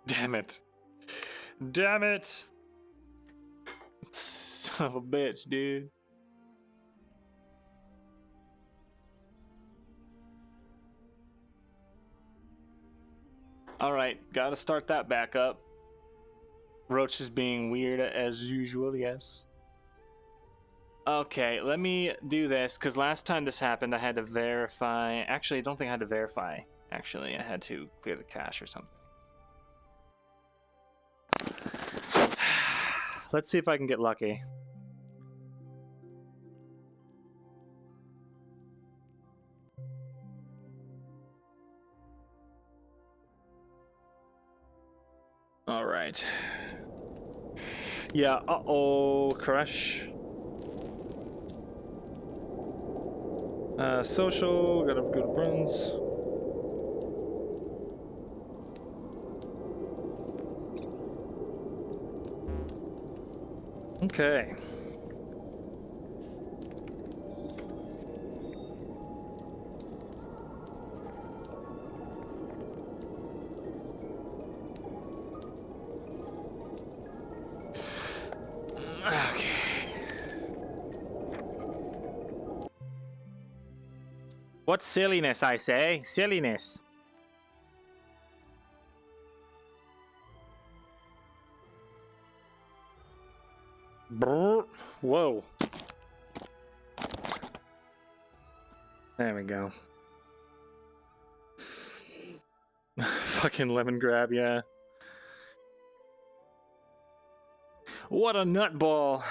Damn it. Damn it! Son of a bitch, dude. Alright, gotta start that back up. Roach is being weird as usual, yes. Okay, let me do this, because last time this happened, I had to verify... Actually, I don't think I had to verify. Actually, I had to clear the cache or something. Let's see if I can get lucky. Alright. Yeah, uh-oh, crash. Social, gotta go to Bruns. Okay. Okay. What silliness, I say? Silliness. Brrr. Whoa. There we go. Fucking lemon grab, yeah. What a nutball.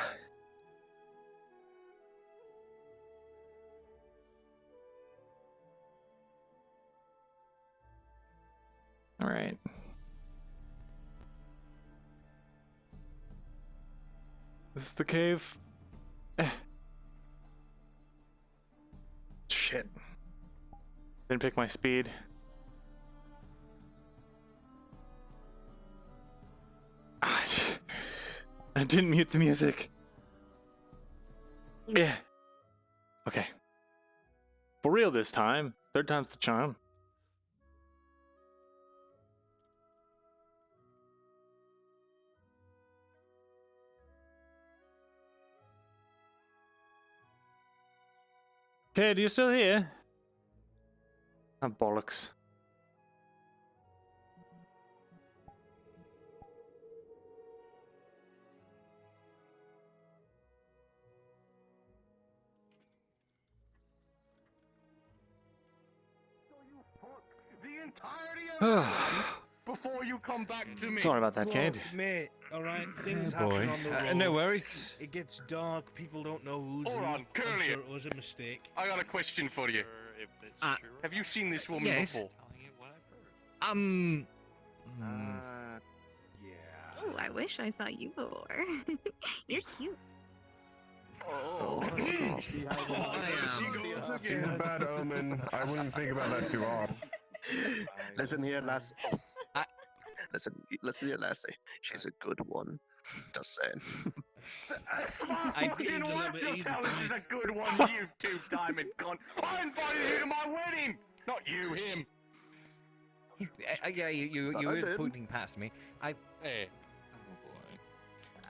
All right. This is the cave. Shit. Didn't pick my speed. I didn't mute the music. Yeah. Okay. For real this time. Third time's the charm. Kid, you still here? Ah, bollocks. The entirety of it before you come back to me. Sorry about that, Look, kid. mate, alright, things Oh, boy. happen on the road. No worries. It gets dark, people don't know who's Hold who. on, I'm Curly. sure it was a mistake. I got a question for you. Have you seen this woman yes. before? Oh, I wish I saw you before. You're cute. Oh, She goes again. Bad omen. I wouldn't think about that too hard. Listen here, lassie. Listen here, lassie. She's a good one. Just saying. Smart I fucking did a wife, little you bit tell easy. us she's a good one, you two-diamond cunt. I invited you to my wedding! Not you, him. Yeah, you I were did. pointing past me. Hey.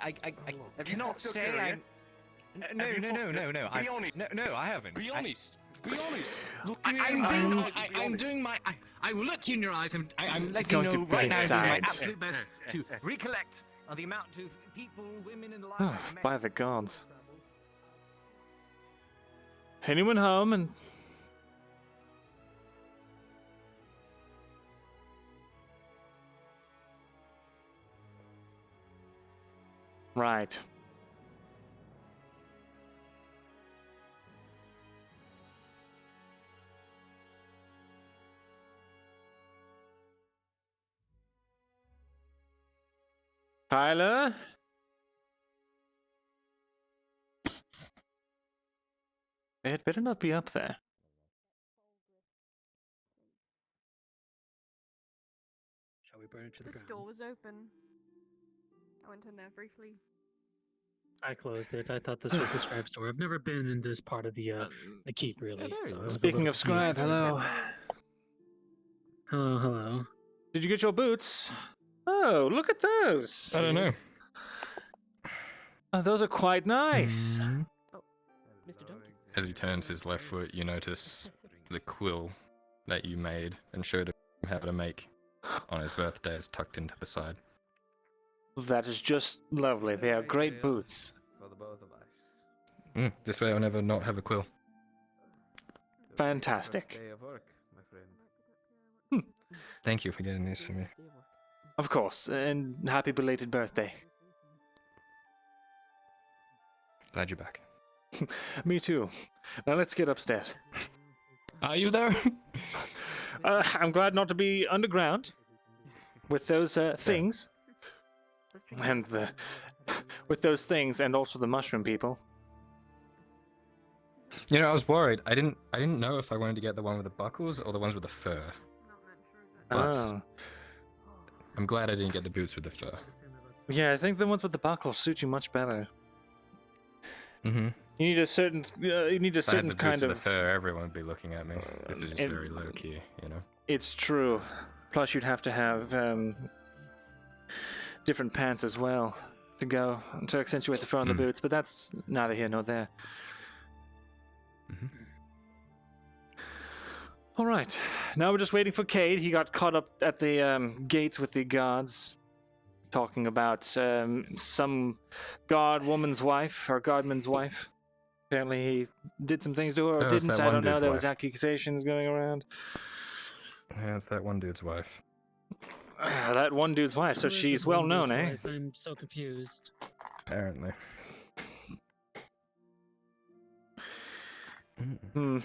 Have you not say fucked her, I'm... No, Have you no, fucked her? no. Be honest. No, I haven't. Be honest. Be honest. Look I'm doing my. I will look you in your eyes. I'm letting Going you to know right now, I'm doing my bedside. absolute best to recollect on the amount of people, women in the life Oh, I've met. by the gods. Anyone home and... Right. Tyler? It better not be up there. Shall we burn it to the The ground? store was open. I went in there briefly. I closed it. I thought this was the scribe store. I've never been in this part of the keep really. So I was a Speaking little of scribe, confused. hello. Hello, hello. Did you get your boots? Oh, look at those. I don't know. Oh, those are quite nice. Mm-hmm. Mr. Donkey. As he turns his left foot, you notice the quill that you made and showed him how to make on his birthday is tucked into the side. That is just lovely. They are great boots. For the both of us. This way I'll never not have a quill. Fantastic. Day of work, my friend. Thank you for getting these for me. Of course, and happy belated birthday. Glad you're back. Me too. Now let's get upstairs. Are you there? I'm glad not to be underground with those things. And with those things and also the mushroom people. You know, I was worried. I didn't know if I wanted to get the one with the buckles or the ones with the fur. But Oh. I'm glad I didn't get the boots with the fur. Yeah, I think the ones with the buckles suit you much better. Mm-hmm. You need a certain If I had the boots kind with of the fur, everyone would be looking at me. This is just and- very low key, you know. It's true. Plus you'd have to have different pants as well to go to accentuate the fur on the boots, but that's neither here nor there. All right, now we're just waiting for Cade. He got caught up at the gates with the guards, talking about some guard woman's wife or guardman's wife. Apparently, he did some things to her or Oh, it's didn't. that I one don't know. dude's There was wife. accusations going around. Yeah, it's that one dude's wife. That one dude's wife. So Who is she's the well one known, dude's eh? wife? I'm so confused. Apparently. Hmm.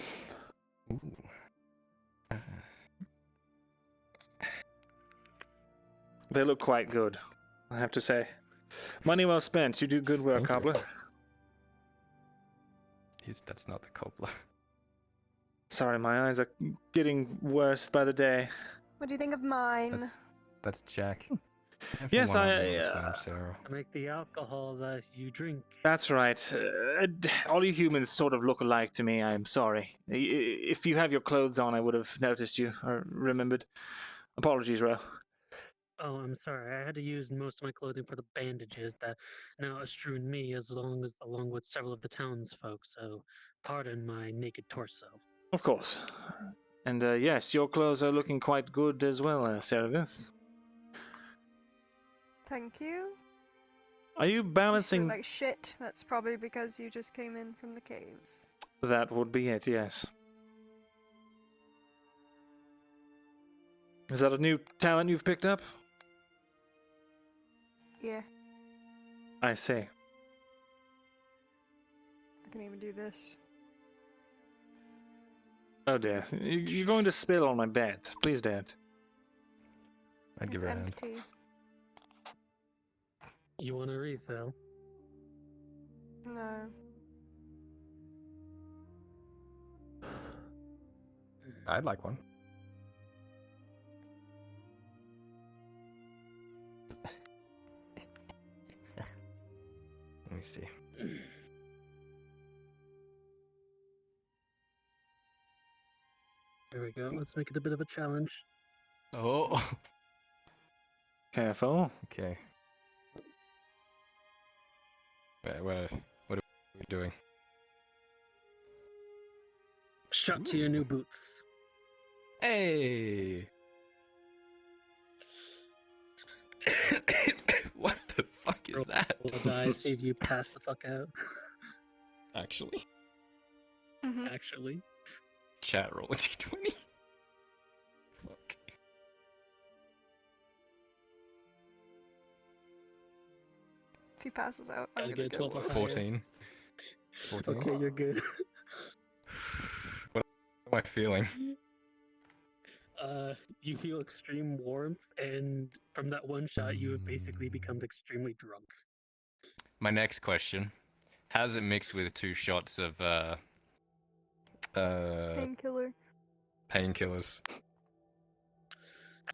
They look quite good, I have to say. Money well spent. You do good work, Thank you. cobbler. That's not the cobbler. Sorry, my eyes are getting worse by the day. What do you think of mine? That's Jack. Yes, To make the alcohol that you drink. That's right. All you humans sort of look alike to me. I'm sorry. If you have your clothes on, I would have noticed you or remembered. Apologies, Ro. Oh, I'm sorry. I had to use most of my clothing for the bandages that now strewn me, along with several of the townsfolk. So, pardon my naked torso. Of course. And yes, your clothes are looking quite good as well, Serapith. Thank you. Are you You balancing? feel like shit. That's probably because you just came in from the caves. That would be it, yes. Is that a new talent you've picked up? Yeah, I see. I can even do this. Oh dear. You're going to spill on my bed. Please don't. I'd give her a hand. Empty. You want a refill? No. I'd like one. Let me see. There we go. Let's make it a bit of a challenge. Oh. Careful. Okay. Wait, what are we doing? Shot to your new boots. Hey! What the fuck is that? Roll a die, see if you pass the fuck out. Actually? Actually. Chat roll a d20. Fuck. If he passes out, I'm Gotta gonna get go 12 or with- higher. 14. 14. Okay, you're good. What am I feeling? You feel extreme warmth, and from that one shot, you have basically become extremely drunk. My next question. How does it mix with 2 shots of Painkiller. painkillers?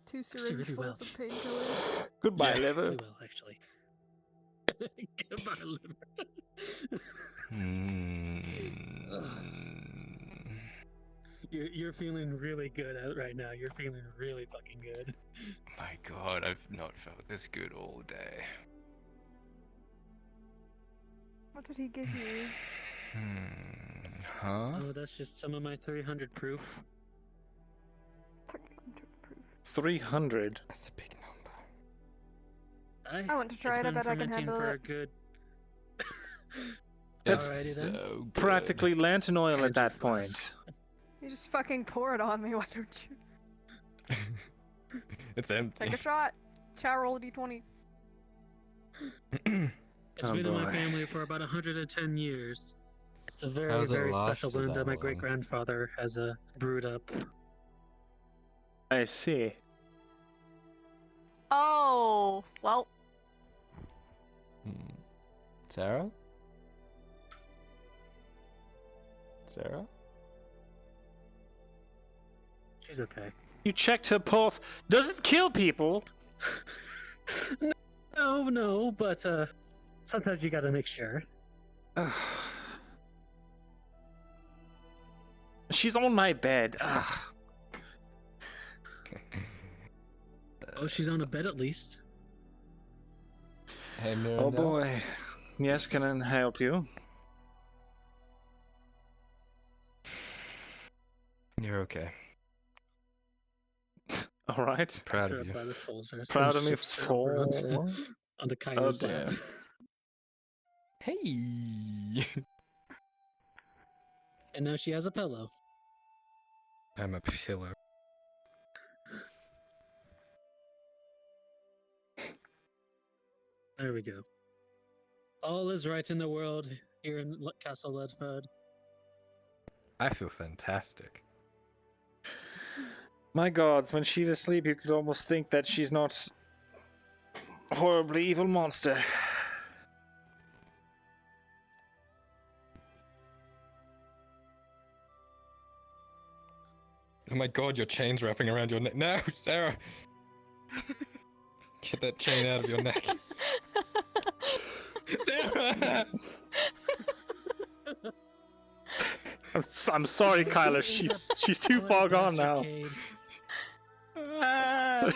2 syringe really well. fulls of painkillers. Goodbye, Yeah. liver. Really well, actually. Goodbye, liver. You're feeling really good out right now. You're feeling really fucking good. My god, I've not felt this good all day. What did he give you? Huh? Oh, that's just some of my 300 proof. 300. That's a big I want to try it. I bet I can handle for it. a good. That's Alrighty then. so good. practically lantern oil at that point. You just fucking pour it on me. Why don't you? It's empty. Take a shot. Chat roll a d20. It's Oh, been in my boy. family for about 110 years. It's a very, How's it very lasted special blend that that my long? great grandfather has brewed up. I see. Oh, well. Sarah? Sarah? She's okay. You checked her pulse. Does it kill people? No, but sometimes you gotta make sure. She's on my bed. Ugh. Oh, she's on a bed at least. Hey, Myrindal. Oh boy. Yes, can I help you? You're okay. All right. Proud Sure, of you. by the soldiers. Proud of me Ships her up for around on the Oh Kaiser's lap. dear. Hey! And now she has a pillow. I'm a pillow. There we go. All is right in the world here in Castle Ledford. I feel fantastic. My gods, when she's asleep, you could almost think that she's not a horribly evil monster. Oh my god, your chain's wrapping around your neck. No, Sarah! Get that chain out of your neck. Sarah! I'm sorry, Kyla. She's too far gone now.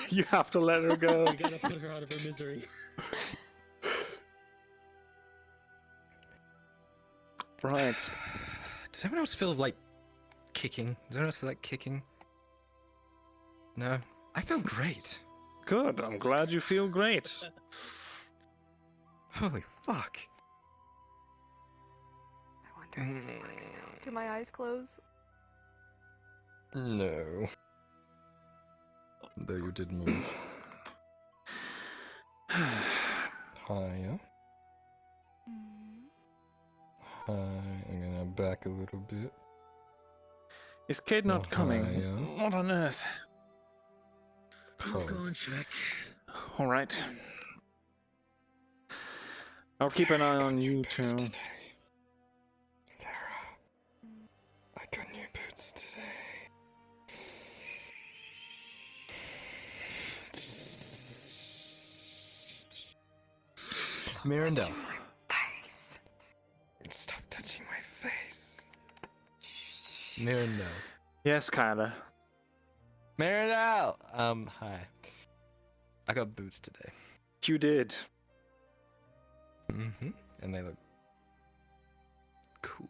You have to let her go. We gotta put her out of her misery. Right. Does anyone else feel like kicking? Does anyone else feel like kicking? No? I feel great. Good. I'm glad you feel great. Holy fuck. I wonder if this works now. Do my eyes close? No. Though you did move. Higher. I'm gonna back a little bit. Is Cade not coming? Higher. What on earth? I'll go and check. All right. I'll keep an eye on you too. Sarah, I got new boots today. Myrindal. Stop touching my face. Myrindal. Yes, Kyla. Myrindal! Hi. I got boots today. You did. Mm-hmm. And they look cool.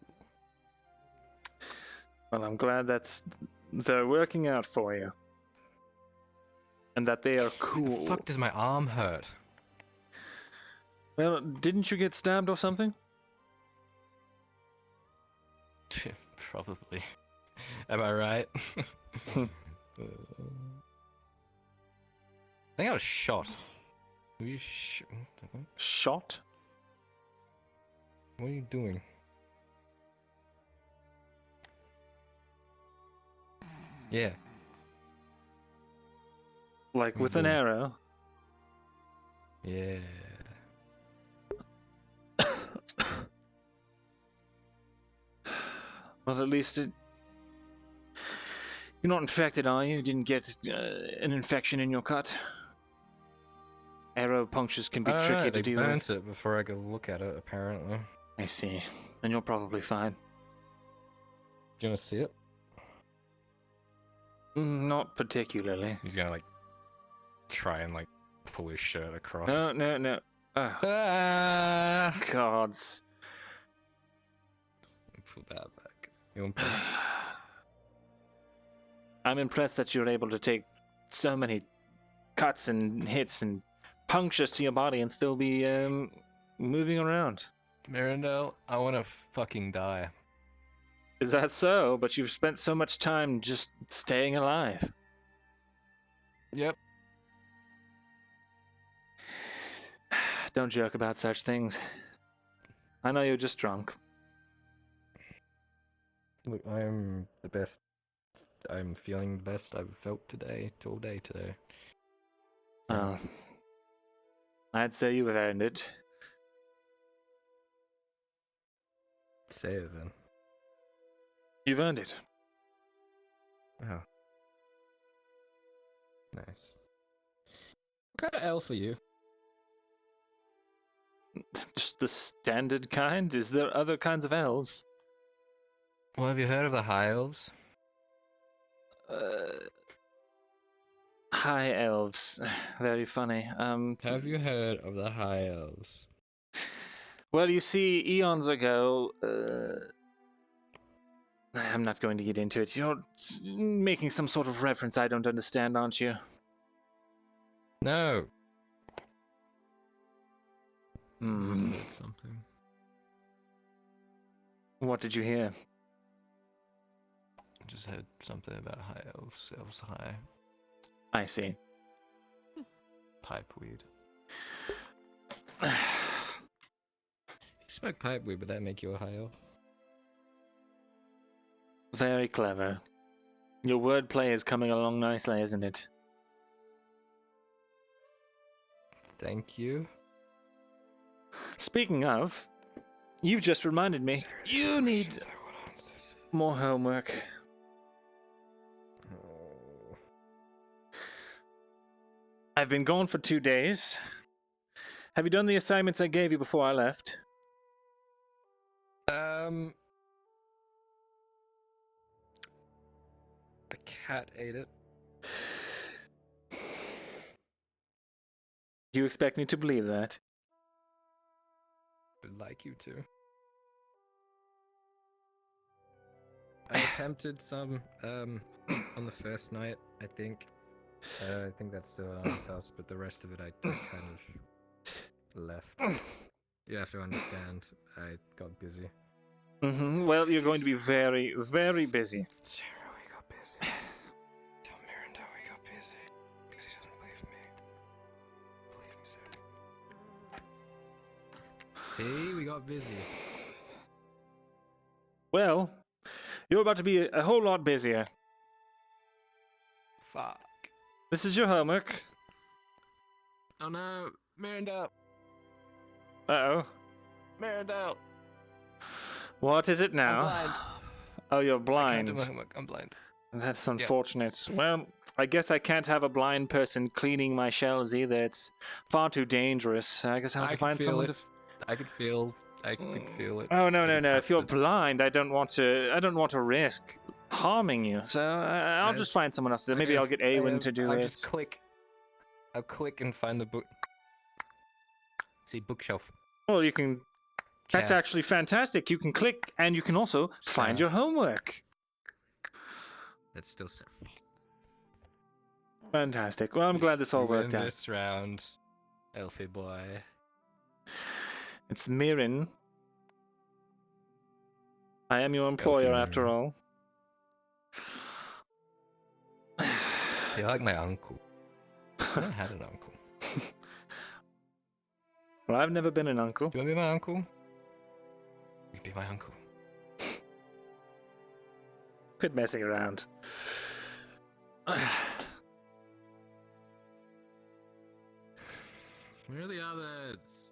Well, I'm glad they're working out for you. And that they are cool. The fuck does my arm hurt? Well, didn't you get stabbed or something? Probably. Am I right? I think I was shot. Were you shot? What are you doing? Yeah. Like with an arrow? Yeah. Well, at least you're not infected, are you? You didn't get an infection in your cut? Arrow punctures can be tricky to deal with. They burnt it before I could look at it, apparently. I see. Then you're probably fine. Do you want to see it? Not particularly. He's gonna, like, try and, like, pull his shirt across. No. Gods. Put that back. You impressed? I'm impressed that you're able to take so many cuts and hits and punctures to your body and still be moving around. Myrindal, I want to fucking die. Is that so? But you've spent so much time just staying alive. Yep. Don't joke about such things. I know you're just drunk. Look, I am the best. I'm feeling the best I've felt today, all day today. I'd say you've earned it. Say it then. You've earned it. Oh. Nice. What kind of elf are you? Just the standard kind? Is there other kinds of elves? Well, have you heard of the High Elves? High elves. Very funny. Have you heard of the High Elves? Well, you see, eons ago... I'm not going to get into it. You're making some sort of reference I don't understand, aren't you? No. Something. What did you hear? I just heard something about High Elves. Elves high. I see. Pipeweed. You smoke pipeweed, would that make you a High Elf? Very clever. Your wordplay is coming along nicely, isn't it? Thank you. Speaking of, you've just reminded me. You need more homework. I've been gone for 2 days. Have you done the assignments I gave you before I left? The cat ate it. Do you expect me to believe that? Would like you to. I attempted some on the first night, I think. I think that's still at Anna's house, but the rest of it I kind of left. You have to understand, I got busy. Well, you're going to be very, very busy. Sarah, we got busy. Tell Myrindal we got busy, because he doesn't believe me. Believe me, Sarah. See, we got busy. Well, you're about to be a whole lot busier. Fuck. This is your homework. Oh no, Myrindal. Uh-oh. Myrindal. What is it now? I'm blind. Oh, you're I can't blind. do my homework. I'm blind. That's unfortunate. Well, I guess I can't have a blind person cleaning my shelves either. It's far too dangerous. I guess I'll have to find someone to... I could feel it. Oh, no. If you're blind, I don't want to risk harming you. So I'll just find someone else to do it. Maybe I'll get Awen to do I'll it. just click. I'll click and find the book. See, bookshelf. Well, you can... That's Chat. actually fantastic. You can click, and you can also find your homework. That's still Sarah. Fantastic. Well, I'm glad this all You win worked out. this round, Elfie boy. It's Mirin. I am your employer, Elfie after all. You're like my uncle. I never had an uncle. Well, I've never been an uncle. Do you want to be my uncle? You can be my uncle. Quit messing around. Where are the others?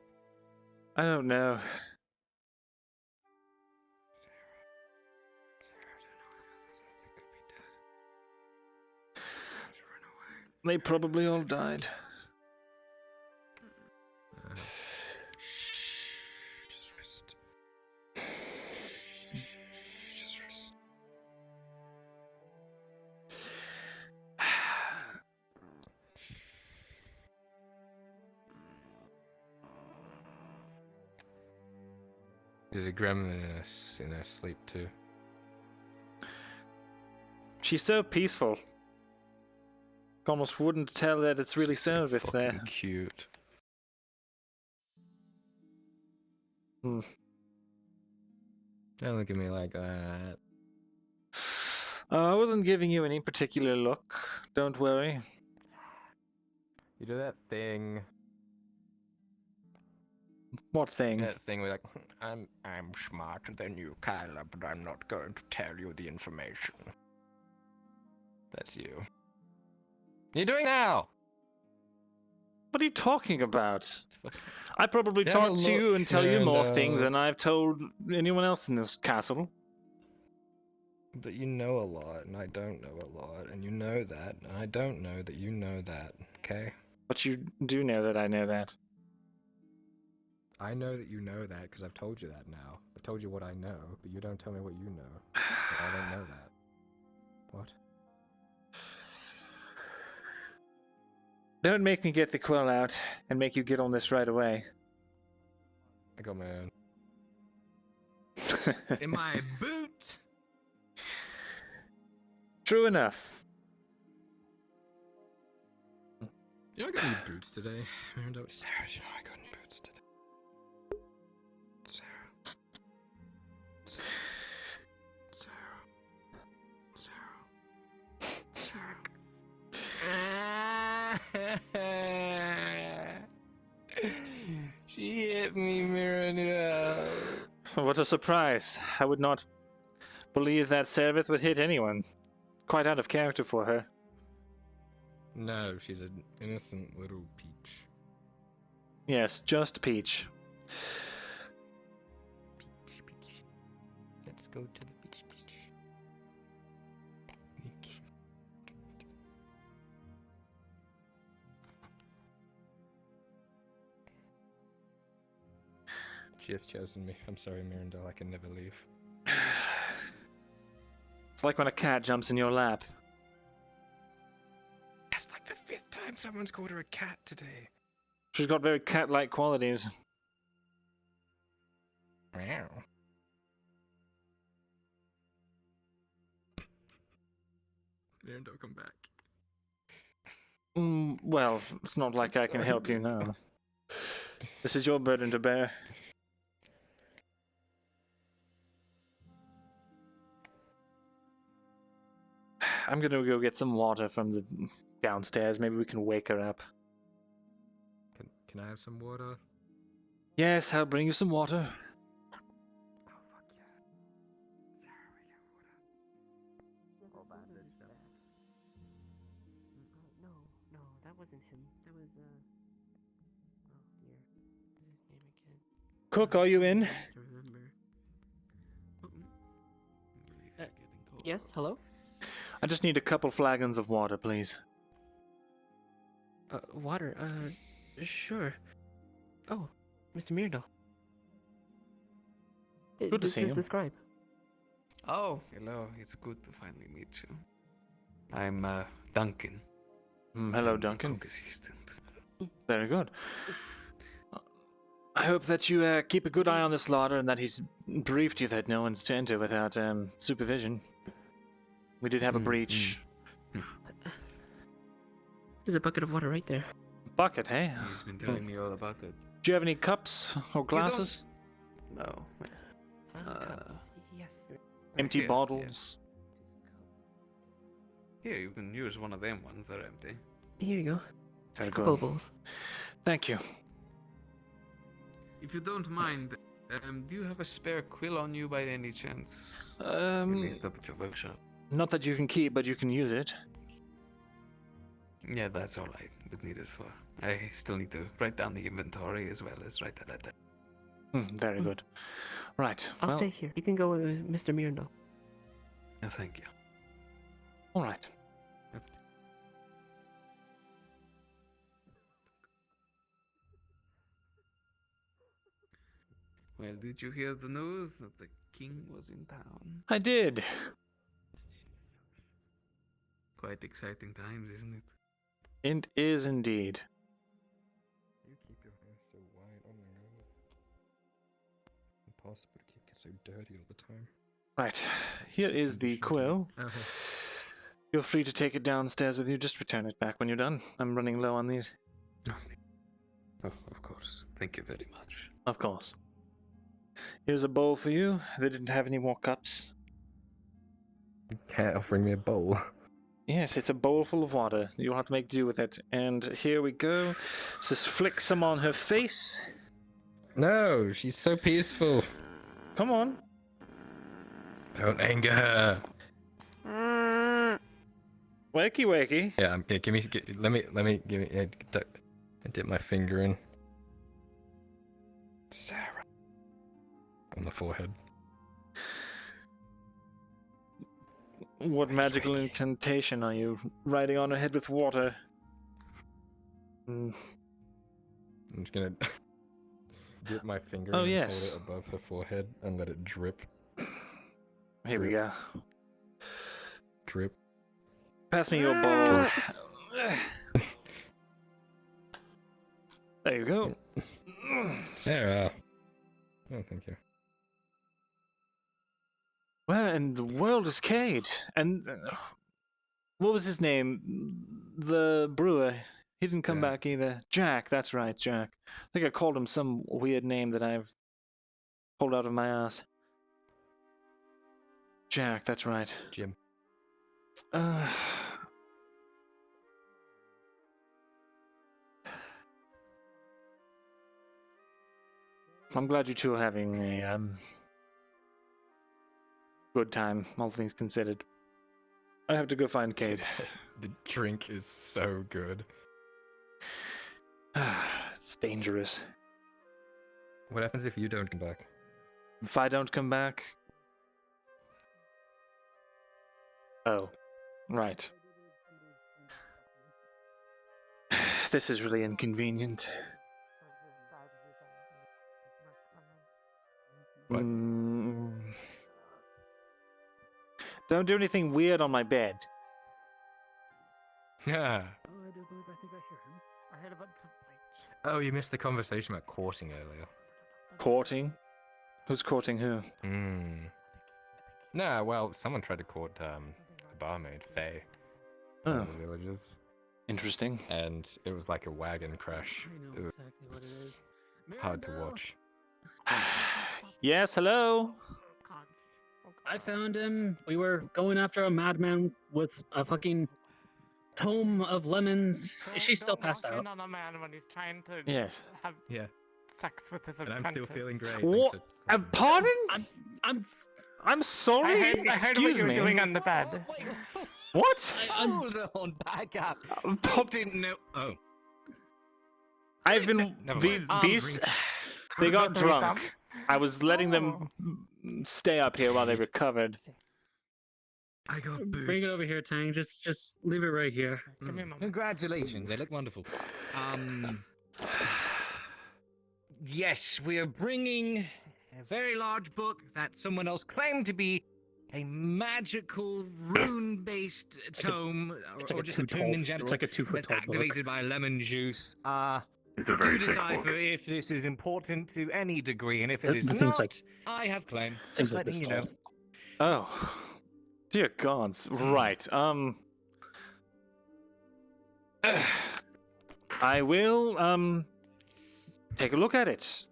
I don't know. They probably all died. Just rest. Just rest. There's a gremlin in her sleep too. She's so peaceful. Almost wouldn't tell that it's really so if they're cute. Hmm. Don't look at me like that. I wasn't giving you any particular look. Don't worry. You do that thing. What thing? That thing where like, I'm smarter than you, Kyla, but I'm not going to tell you the information. That's you. What are you doing now? What are you talking about? I probably Have a talk to you look, and tell you more and, things than I've told anyone else in this castle. But you know a lot, and I don't know a lot, and you know that, and I don't know that you know that, okay? But you do know that I know that. I know that you know that because I've told you that now. I've told you what I know, but you don't tell me what you know. But I don't know that. What? Don't make me get the quill out and make you get on this right away. I got my own. In my boot. True enough. You know I got new boots today. Myrindal. Sarah, you know I got new boots today. Sarah. She hit me, Myrindal. What a surprise. I would not believe that Serveth would hit anyone. Quite out of character for her. No, she's an innocent little peach. Yes, just Peach. Let's go to the beach. She has chosen me. I'm sorry, Myrindal. I can never leave. It's like when a cat jumps in your lap. That's like the 5th time someone's called her a cat today. She's got very cat-like qualities. Meow. Myrindal, come back. Well, it's not like I can help you now. This is your burden to bear. I'm gonna go get some water from the downstairs. Maybe we can wake her up. Can I have some water? Yes, I'll bring you some water. No, that wasn't him. That was oh dear. What's his name again? Cook, are you in? I remember. Yes, hello? I just need a couple flagons of water, please. Water, sure. Oh, Mr. Myrindal. Good to see you. This is the scribe. Oh, hello. It's good to finally meet you. I'm Duncan. Hello, Duncan. Cook assistant. Very good. I hope that you keep a good eye on the slaughter and that he's briefed you that no one's to enter without supervision. We did have a breach. There's a bucket of water right there. Bucket, hey? He's been telling me all about it. Do you have any cups or glasses? No. Yes. Empty Here, bottles? Here, you can use one of them ones. They're empty. Here you go. Very Couple good. bowls. Thank you. If you don't mind, do you have a spare quill on you by any chance? At Um, least up at your workshop. Not that you can keep, but you can use it. Yeah, that's all I would need it for. I still need to write down the inventory as well as write a letter. Very good. Right. I'll well, stay here. You can go with Mr. Myrindal. No, thank you. all right. Well, did you hear the news that the king was in town? I did. Quite exciting times, isn't it? It is indeed. You keep your hair so white. Oh my god. Impossible to keep it so dirty all the time. Right. Here is the quill. Feel free to take it downstairs with you. Just return it back when you're done. I'm running low on these. Oh, of course. Thank you very much. Of course. Here's a bowl for you. They didn't have any more cups. Cat offering me a bowl. Yes, it's a bowl full of water. You'll have to make do with it. And here we go. Just flick some on her face. No, she's so peaceful. Come on. Don't anger her. Wakey, wakey. Yeah, let me I dip my finger in. Sarah. On the forehead. What magical incantation are you writing on her head with water? I'm just gonna dip my finger Oh, in and yes. hold it above her forehead and let it drip. Here we go. Drip. Pass me your bowl. There you go. Sarah. Oh, thank you. Where in the world is Cade? And what was his name? The brewer. He didn't come back either. Jack, that's right, Jack. I think I called him some weird name that I've pulled out of my ass. Jack, that's right. Jim. I'm glad you two are having a good time, all things considered. I have to go find Cade. The drink is so good. It's dangerous. What happens if you don't come back? If I don't come back... Oh, right. This is really inconvenient. Don't do anything weird on my bed. Yeah. Oh, I do believe I think I hear him. I heard about something. Oh, you missed the conversation about courting earlier. Courting? Who's courting who? Nah, well, someone tried to court the barmaid, Faye. Oh. One of the villagers. Interesting. And it was like a wagon crash. It was hard to watch. Yes, hello? I found him. We were going after a madman with a fucking tome of lemons. Is she still passed out? On a man when he's trying to Yes. have sex with his And apprentice. I'm still feeling great. What? Pardon? I'm sorry? I heard Excuse what you were me. doing on the bed. What? Hold on, back up. I didn't know. Oh. I've been... These... They got drunk. I was letting them stay up here while they recovered. I got boots. Bring it over here, Tang. Just leave it right here. Congratulations, they look wonderful. Yes, we are bringing a very large book that someone else claimed to be a magical rune-based tome, or just a tome in general. It's like a 2 foot that's tall book. activated by lemon juice. It's a Do very thick decipher book. if this is important to any degree, and if it That is thing's not, like- I have claim. thing's Just like letting this you know. tall. Oh. Dear gods. Right. I will, take a look at it.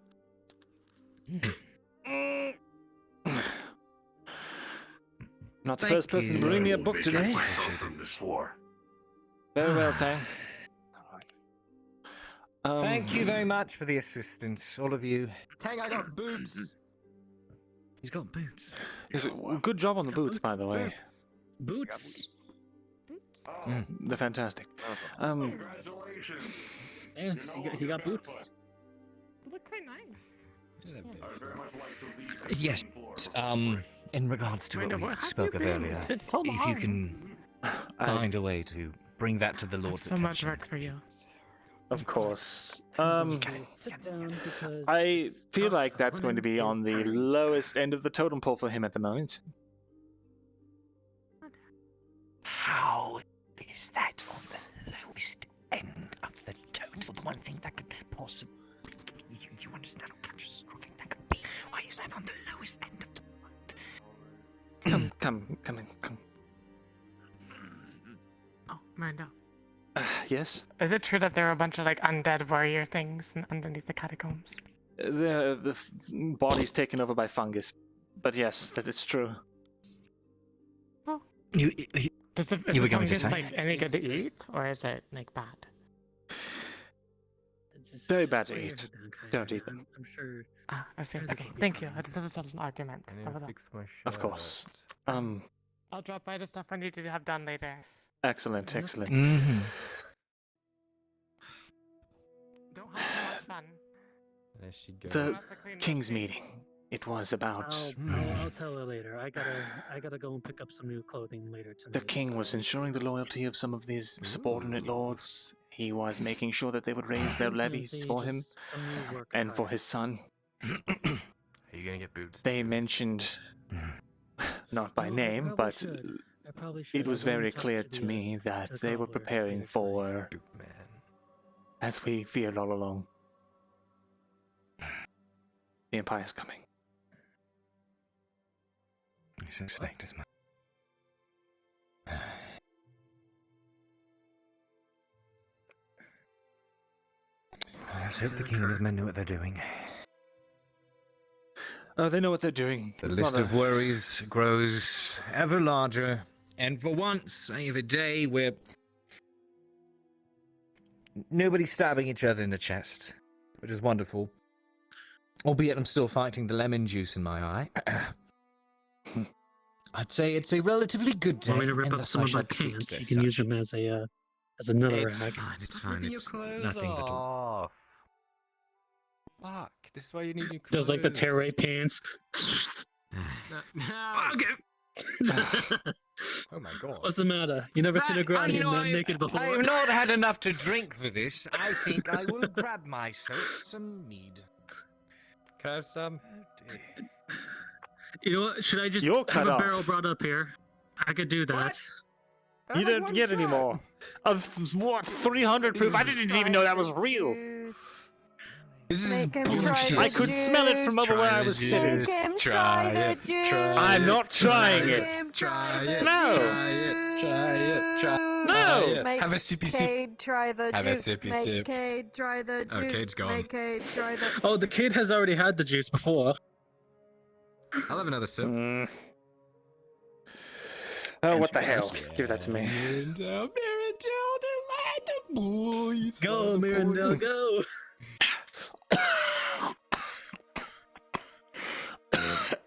Not the first person to bring me a book today. From this war. Very well, Tang. Thank you very much for the assistance, all of you. Tang, I got boots. He's got boots. Yes, good job on the boots, by the way. Boots. They're fantastic. Congratulations. Yeah, he got boots. They look quite nice. I very much like the Yes. In regards to Miranda, what we where have spoke you of been? earlier, It's been so if you long. can find a way to bring that to the Lord's So much attention. work for you. Of course. Sit down because I feel like that's going to be on the lowest end of the totem pole for him at the moment. How is that on the lowest end of the total? The one thing that could possibly... You understand how catastrophic that could be? Why is that on the lowest end of the... Come in. Oh, Miranda. Yes? Is it true that there are a bunch of like undead warrior things underneath the catacombs? The body's taken over by fungus. But yes, that is true. Is the You were going to fungus say? like any good to eat, or is it like bad? Very bad to eat. Don't eat them. I'm sure. Ah, I see. Okay, thank you. This is an argument. That was all. Of course. I'll drop by the stuff I need to have done later. Excellent. Don't have too much fun. There she goes. The king's meeting. It was about... I'll tell her later. I gotta go and pick up some new clothing later tonight. The king was ensuring the loyalty of some of these subordinate lords. He was making sure that they would raise their levies for him and for his son. Are you gonna get boots? They mentioned, not by name, but it was very clear to me that they were preparing for, as we feared all along, the Empire's coming. You suspect as much. Let's hope the king and his men know what they're doing. Oh, they know what they're doing. The It's list not of worries grows ever larger, and for once, I have a day where nobody's stabbing each other in the chest, which is wonderful. Albeit I'm still fighting the lemon juice in my eye. I'd say it's a relatively good day. Want me to rip and up thus some I of my shall treat pants? You this can use such. them as another It's rag. fine, it's fine. ripping your It's clothes nothing but a... Off. Fuck. This is why you need new clothes. Does like the tearaway pants. Oh my god. What's the matter? You never seen a ground naked before? I have not had enough to drink for this. I think I will grab myself some mead. Can I have some? You know what? Should I just You're have cut a off. barrel brought up here? I could do that. You don't get any more. Of what, 300 proof? I didn't even know that was real. This is bullshit. I could smell it from over where I was sitting. Make him try the juice. I'm not trying Make it. him Try it. No. Try it. No. Make Have a sippy sip. Cade try the Have a juice. sippy Make sip. Cade try the Oh, juice. Cade's gone. Make Cade try the. Oh, the kid has already had the juice before. I'll have another sip. Oh, what the hell? Give that to me. Myrindal, the land of boys. Go, Myrindal, go!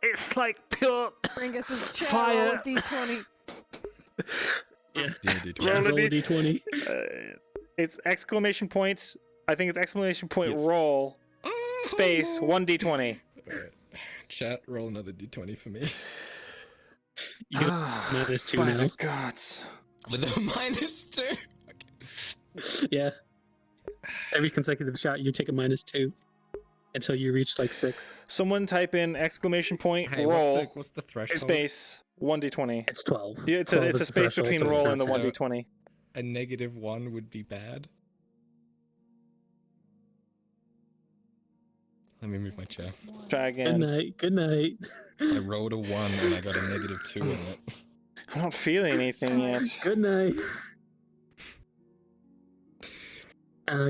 It's like pure Bringus's chat fire. roll a d20. Yeah. Roll a Roll a d20. It's exclamation points. I think it's exclamation point Yes. roll space 1d20. Chat, roll another d20 for me. You get -2 By now. the gods. With a -2. Yeah. Every consecutive shot, you take a -2 until you reach like 6. Someone type in exclamation point Hey, roll what's the threshold? space 1d20. It's 12. Yeah, it's 12 a is the space threshold, between so roll it's and the not- 1d20. A -1 would be bad. Let me move my chair. Try Good again. night. Good night. I rolled a 1 and I got a -2 in it. I'm not feeling anything yet. Good night.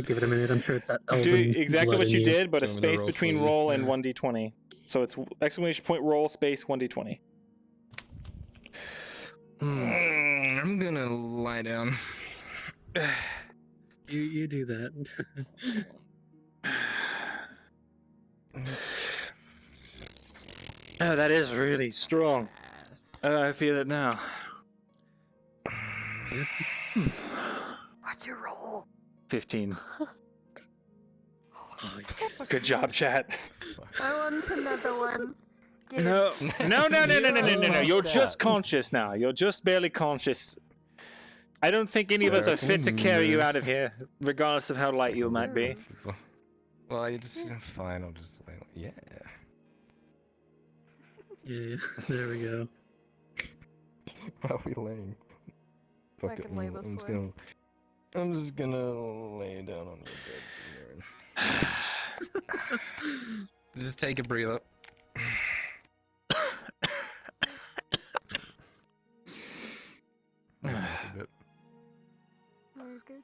Give it a minute. I'm sure it's that Elven Do exactly blood what in you did, but a Do you want me to space roll between for you? roll and Yeah. 1d20. So it's exclamation point roll space 1d20. I'm gonna lie down. You do that. Oh, that is really strong. I feel it now. What's your roll? 15. Good job, chat. I want another one. No. You're just conscious now. You're just barely conscious. I don't think any of us are fit to carry you out of here, regardless of how light you might be. Well, you just fine. I'll just yeah. Yeah, there we go. How are we laying? Fuck it. can lay this way. I'm just gonna lay down on your bed. Just take a breather. A bit. Very good.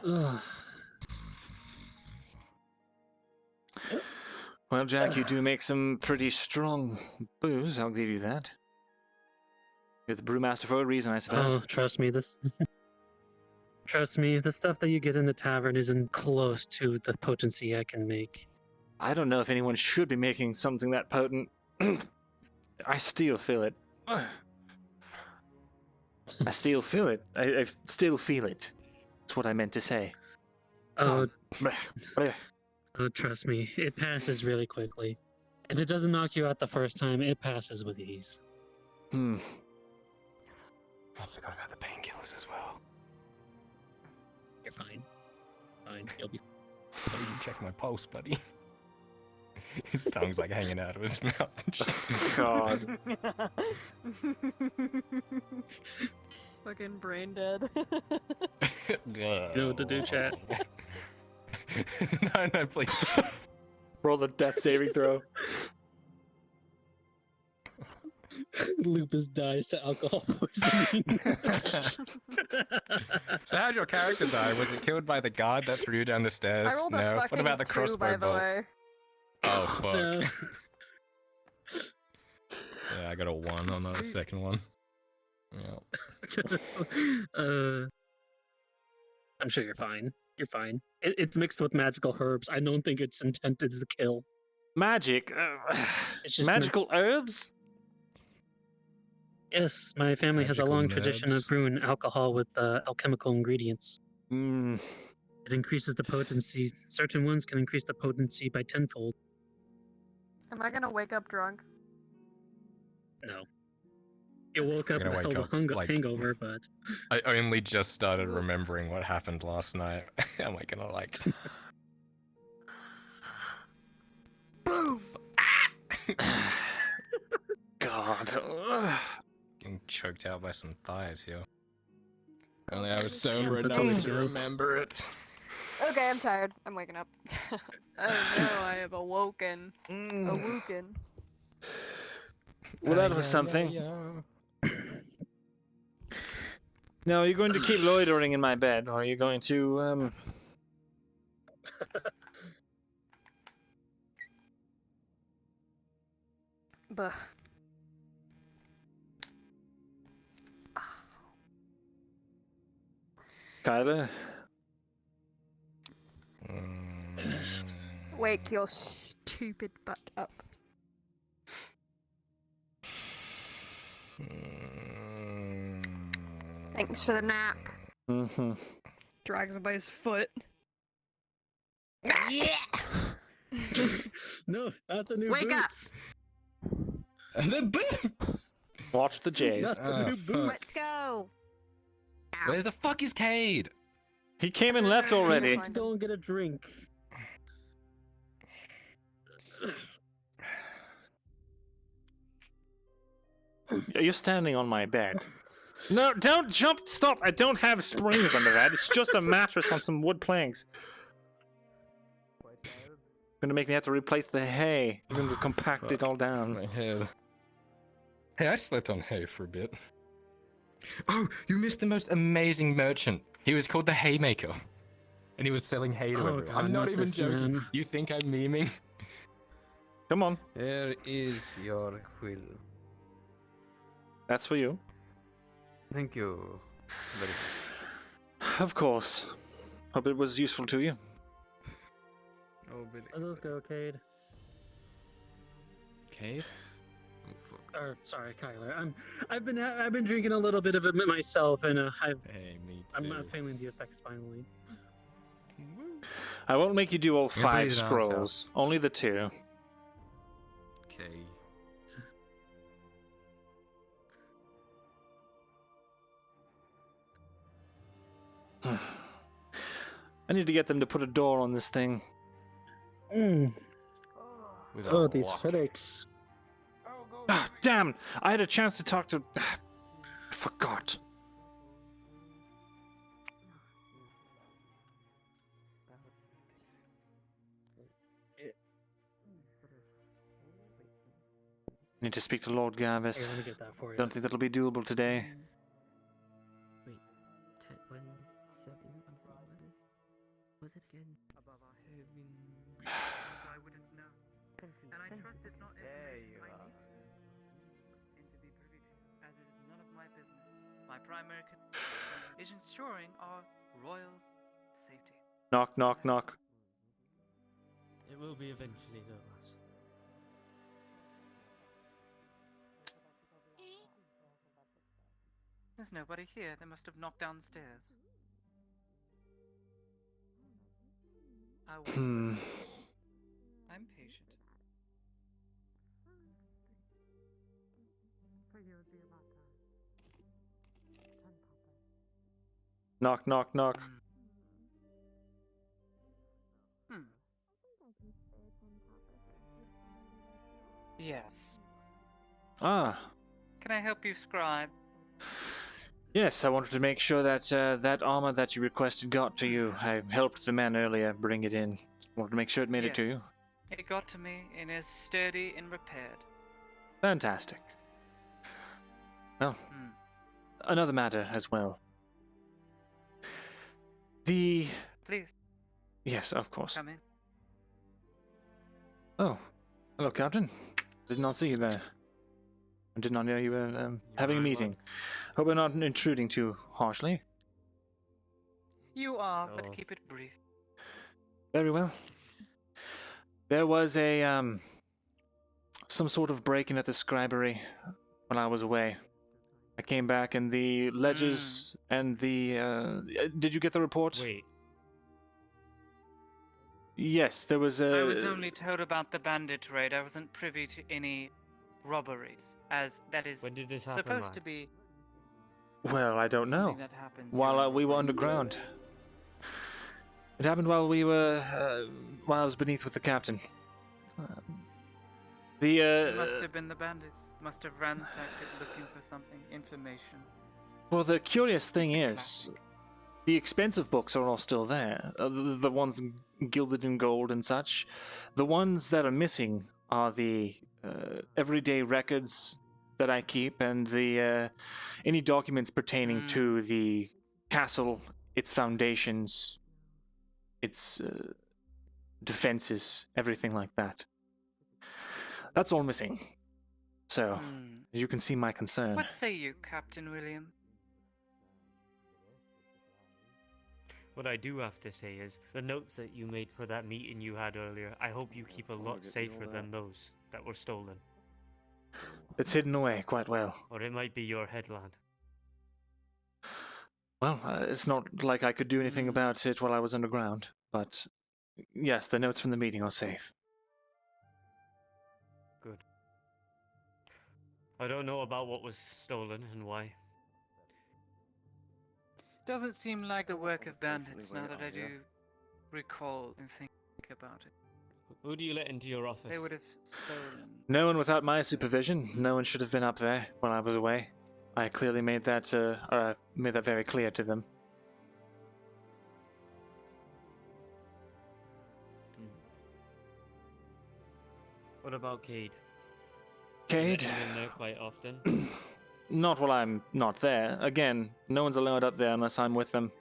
Ugh. Well, Jack, you do make some pretty strong booze. I'll give you that. You're the brewmaster for a reason, I suppose. Oh, trust me, this. Trust me, the stuff that you get in the tavern isn't close to the potency I can make. I don't know if anyone should be making something that potent. I still feel it. I still feel it. I still feel it. That's what I meant to say. Oh, oh, trust me, it passes really quickly. If it doesn't knock you out the first time, it passes with ease. Hmm. I forgot about the painkillers as well. You're fine. Fine, you'll be. Oh, you check my pulse, buddy. His tongue's like hanging out of his mouth. And shit. God. Fucking brain dead. You know what to do, chat. No, please. Roll the death saving throw. Lupus dies to alcohol poisoning. So how'd your character die? Was it killed by the guard that threw you down the stairs? I rolled a No. fucking What about the 2, crossbow by the bolt? way. Oh fuck. No. Yeah, I got a 1 on the second one. Yeah. I'm sure you're fine. You're fine. It's mixed with magical herbs. I don't think it's intended to kill. Magic? It's just Magical herbs? Yes, my family has a Magical long tradition of herbs. brewing alcohol with alchemical ingredients. Mm. It increases the potency. Certain ones can increase the potency by tenfold. Am I gonna wake up drunk? No. You woke up You're with a gonna hell wake of a up, like- hangover, but I only just started remembering what happened last night. Am I gonna like? God. Getting choked out by some thighs, yo. Only I was sober enough to remember it. Okay, I'm tired. I'm waking up. Oh no, I have awoken. Awoken. Well, that was something. Now, are you going to keep loitering in my bed, or are you going to, Buh. Kyla? Wake your stupid butt up. Thanks for the nap. Mm-hmm. Drags him by his foot. Yeah. No, not the new Wake boots. up! The boots! Watch the Jays. Not the new boots. Let's go. Where the fuck is Cade? He came and left already. Let's go and get a drink. You're standing on my bed. No, don't jump! Stop! I don't have springs under that. It's just a mattress on some wood planks. Gonna make me have to replace the hay. You're going to compact it all down. My head. Hey, I slept on hay for a bit. Oh, you missed the most amazing merchant. He was called the Haymaker. And he was selling hay to everyone. God, I'm not even this joking. man. You think I'm memeing? Come on. Here is your quill. That's for you. Thank you. Very much. Of course. Hope it was useful to you. Oh, Billy. Let's go, Cade. Cade? Oh, fuck. Or sorry, Kyler. I've been drinking a little bit of it myself, and Hey, me too. I'm feeling the effects finally. I won't make you do all Yeah, 5 please don't, scrolls. Only the 2. Okay. I need to get them to put a door on this thing. With a Oh, these lock. headaches. Ah, damn! I had a chance to talk to... I forgot. Need to speak to Lord Garvis. Here, let me get that for you. Don't think that'll be doable today. Wait, 10, 1, 7, 1, 7, was it again? Above our heaven. I wouldn't know. And I trust it's not There you are. and to be privy to, as it is none of my business. My primary concern is ensuring our royal safety. Knock, knock, knock. It will be eventually, though. There's nobody here. They must have knocked downstairs. I will. I'm patient. Knock, knock, knock. Yes. Ah. Can I help you, scribe? Yes, I wanted to make sure that that armor that you requested got to you. I helped the man earlier bring it in. Wanted to make sure it made it to you. Yes. It got to me and is sturdy and repaired. Fantastic. Well, another matter as well. The... Please. Yes, of course. Come in. Oh, hello, Captain. Did not see you there. I did not know you were having a meeting. Hope I'm not intruding too harshly. You are, but keep it brief. Very well. There was a some sort of break-in at the scribery when I was away. I came back and the ledgers and the did you get the report? Wait. Yes, there was a... I was only told about the bandit raid. I wasn't privy to any robberies, as that is When did this happen, supposed Mike? to be. Well, I don't know. Something that happens While during we were robberies. underground. It happened while we were while I was beneath with the captain. The It must have been the bandits. Must have ransacked it looking for something. Information. Well, the curious thing is, the expensive books are all still there. The ones gilded in gold and such. The ones that are missing are the everyday records that I keep and the any documents pertaining to the castle, its foundations, its defenses, everything like that. That's all missing. So, as you can see my concern. What say you, Captain William? What I do have to say is, the notes that you made for that meeting you had earlier, I hope you keep a lot safer than those that were stolen. It's hidden away quite well. Or it might be your headland. Well, it's not like I could do anything about it while I was underground, but yes, the notes from the meeting are safe. Good. I don't know about what was stolen and why. Doesn't seem like the work of bandits now that I do recall and think about it. Who do you let into your office? They would have stolen. No one without my supervision. No one should have been up there when I was away. I clearly made that very clear to them. What about Cade? Cade? You let him in there quite often. Not while I'm not there. Again, no one's allowed up there unless I'm with them.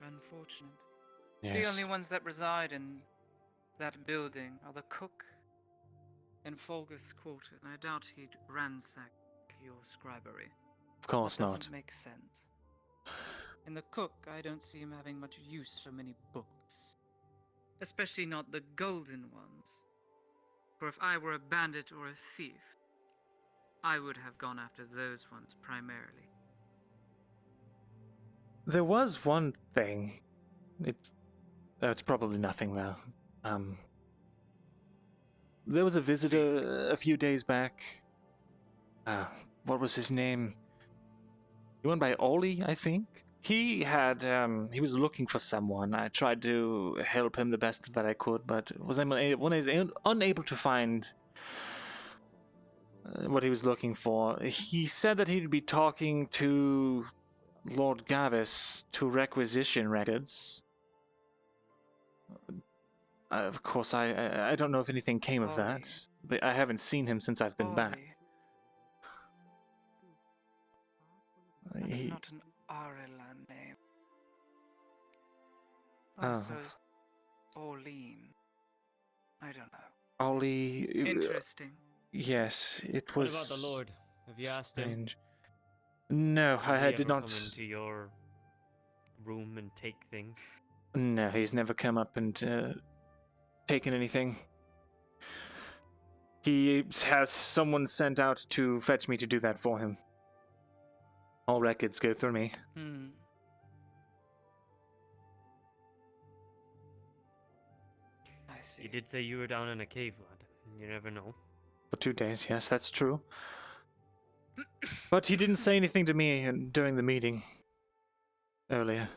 Unfortunate. Yes. The only ones that reside in that building are the cook and Folger's quarter, and I doubt he'd ransack your scribery. Of course That not. doesn't make sense. And the cook, I don't see him having much use for many books. Especially not the golden ones. For if I were a bandit or a thief, I would have gone after those ones primarily. There was one thing. It's probably nothing though. There was a visitor a few days back. What was his name? He went by Ollie, I think. He was looking for someone. I tried to help him the best that I could, but was unable to find what he was looking for. He said that he'd be talking to Lord Gavis to requisition records. Of course, I don't know if anything came of that, but I haven't seen him since I've been back. That's not an Arelan name. Oh. So is Orlean. I don't know. Ollie. Interesting. Yes, it What was. about the Lord? Have you asked him? strange. No, Has he I did ever not. come into your room and take things? No, he's never come up and taken anything. He has someone sent out to fetch me to do that for him. All records go through me. I see. You did say you were down in a cave, lad. You never know. For 2 days, yes, that's true. But he didn't say anything to me during the meeting earlier.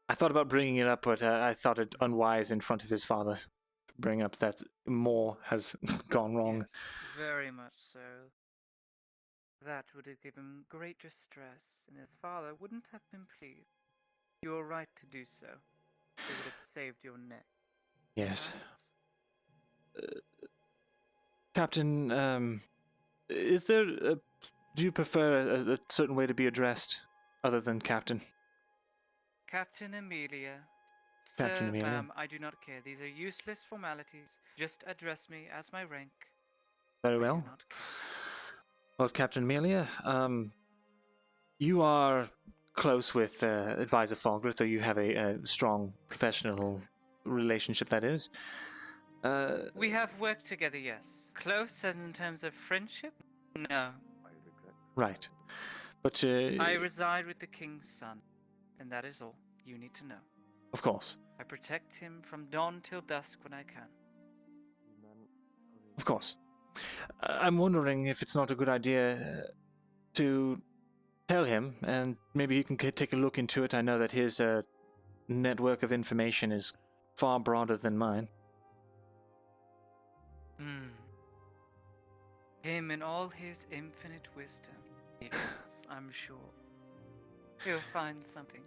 I thought about bringing it up, but I thought it unwise in front of his father to bring up that more has gone wrong. Yes, very much so. That would have given him great distress, and his father wouldn't have been pleased. You were right to do so. It would have saved your neck. Yes. Captain, is there do you prefer a certain way to be addressed other than Captain? Captain Amelia. Captain Sir, Amelia. ma'am, I do not care. These are useless formalities. Just address me as my rank. Very well. Well, Captain Amelia, you are close with Advisor Falgrith, or you have a strong professional relationship, that is. We have worked together, yes. Close as in terms of friendship? No. Right. But I reside with the king's son, and that is all you need to know. of course. I protect him from dawn till dusk when I can. Of course. I'm wondering if it's not a good idea to tell him, and maybe he can take a look into it. I know that his network of information is far broader than mine. Hmm. Him in all his infinite wisdom. Yes, I'm sure. He'll find something.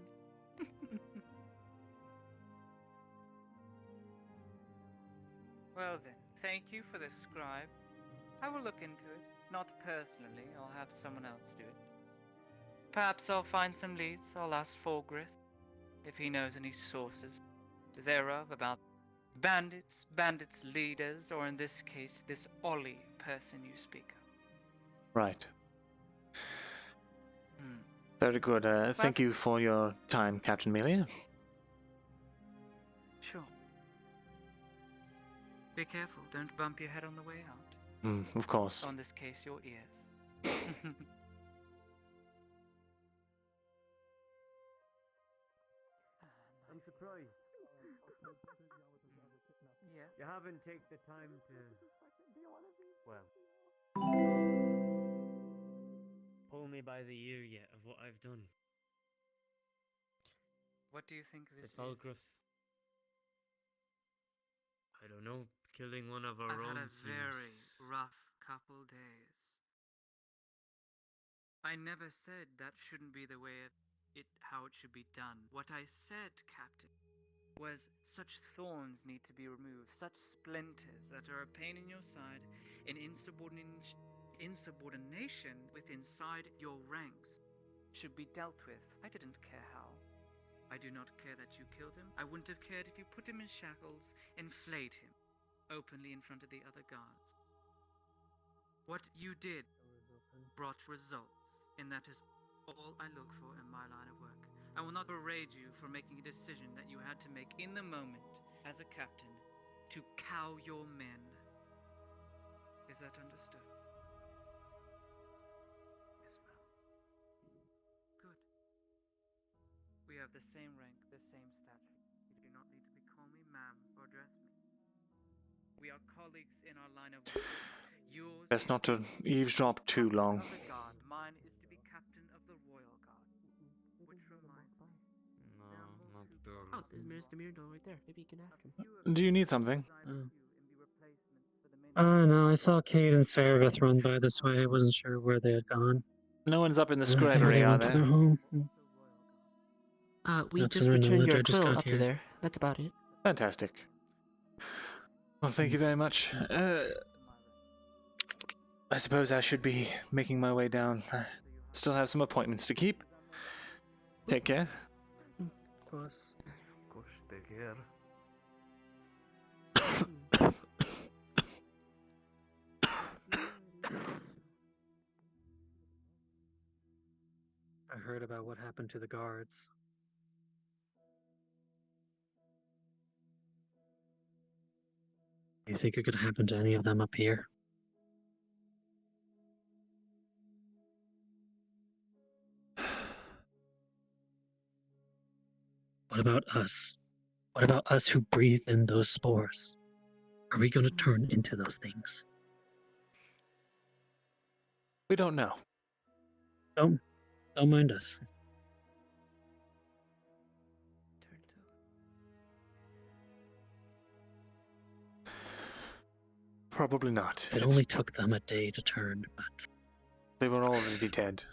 Well then, thank you for the scribe. I will look into it. Not personally, I'll have someone else do it. Perhaps I'll find some leads. I'll ask Fulgrith if he knows any sources thereof about bandits, bandits leaders, or in this case, this Ollie person you speak of. Right. Hmm. Very good. Thank you for your time, Captain Melia. Sure. Be careful, don't bump your head on the way out. Of course. On this case, your ears. I'm surprised. Yes. You haven't taken the time to. Well. Pull me by the ear yet of what I've done. What do you think this The Falgraf. I don't know, killing one of our I've own had a very rough couple days. I never said that shouldn't be the way how it should be done. What I said, Captain, was such thorns need to be removed, such splinters that are a pain in your side, and insubordination with inside your ranks should be dealt with. I didn't care how. I do not care that you killed him. I wouldn't have cared if you put him in shackles and flayed him openly in front of the other guards. What you did brought results, and that is all I look for in my line of work. I will not berate you for making a decision that you had to make in the moment as a captain to cow your men. Is that understood? Yes, ma'am. Good. We have the same rank, the same stature. You do not need to call me ma'am or address me. We are colleagues in our line of work. Yours Best is not to eavesdrop too long. of the guard. Mine is to be captain of the royal guard. Which reminds me. No, not at all. Oh, there's Mr. Myrindal right there. Maybe you can ask him. Do you need something? No, I saw Kate and Sarah run by this way. I wasn't sure where they had gone. No one's up in the I think scribery, they are went to their there? home. We Not to just my returned knowledge, your I just quill got up to here. there. That's about it. Fantastic. Well, thank you very much. I suppose I should be making my way down. I still have some appointments to keep. Take care. Of course. Of course, take care. I heard about what happened to the guards. Do you think it could happen to any of them up here? What about us? What about us who breathe in those spores? Are we going to turn into those things? We don't know. Don't mind us. Probably not. It only took them a day to turn, but They were already dead.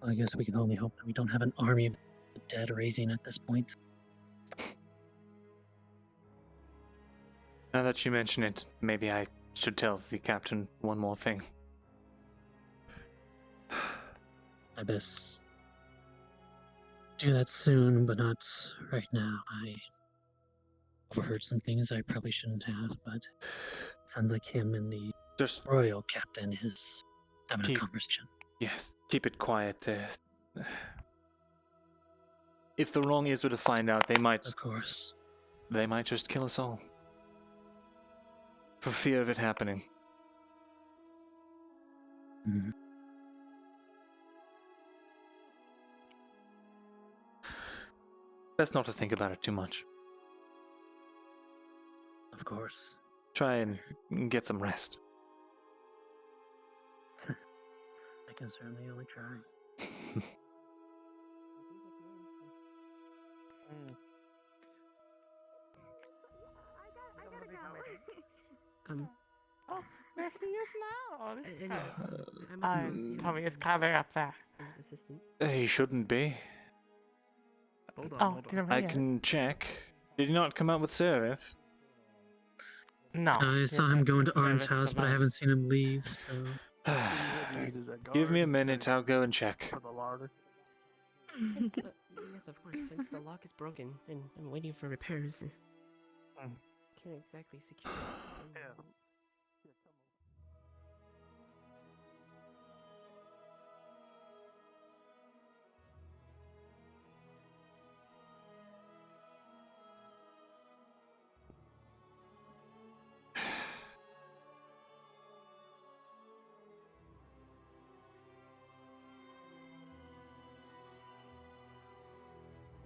I guess we can only hope that we don't have an army of the dead raising at this point. Now that you mention it, maybe I should tell the captain one more thing. I best do that soon, but not right now. I overheard some things I probably shouldn't have, but it sounds like him and the royal captain is having a conversation. Yes, keep it quiet. If the wrong ears were to find out, they might... Of course. They might just kill us all. For fear of it happening. Mm. Best not to think about it too much. Of course. Try and get some rest. I can certainly only try. Oh, there he is now. This is Anyway, nice. I must go see if Tommy, there's is Kyler up there? an assistant. He shouldn't be. Hold on, Oh, hold on. didn't I he? can check. Did he not come out with service? No. I saw him go into Arn's house, but I haven't seen him leave, so... Give me a minute, I'll go and check. Yes, of course, since the lock is broken and I'm waiting for repairs. Can't exactly secure it.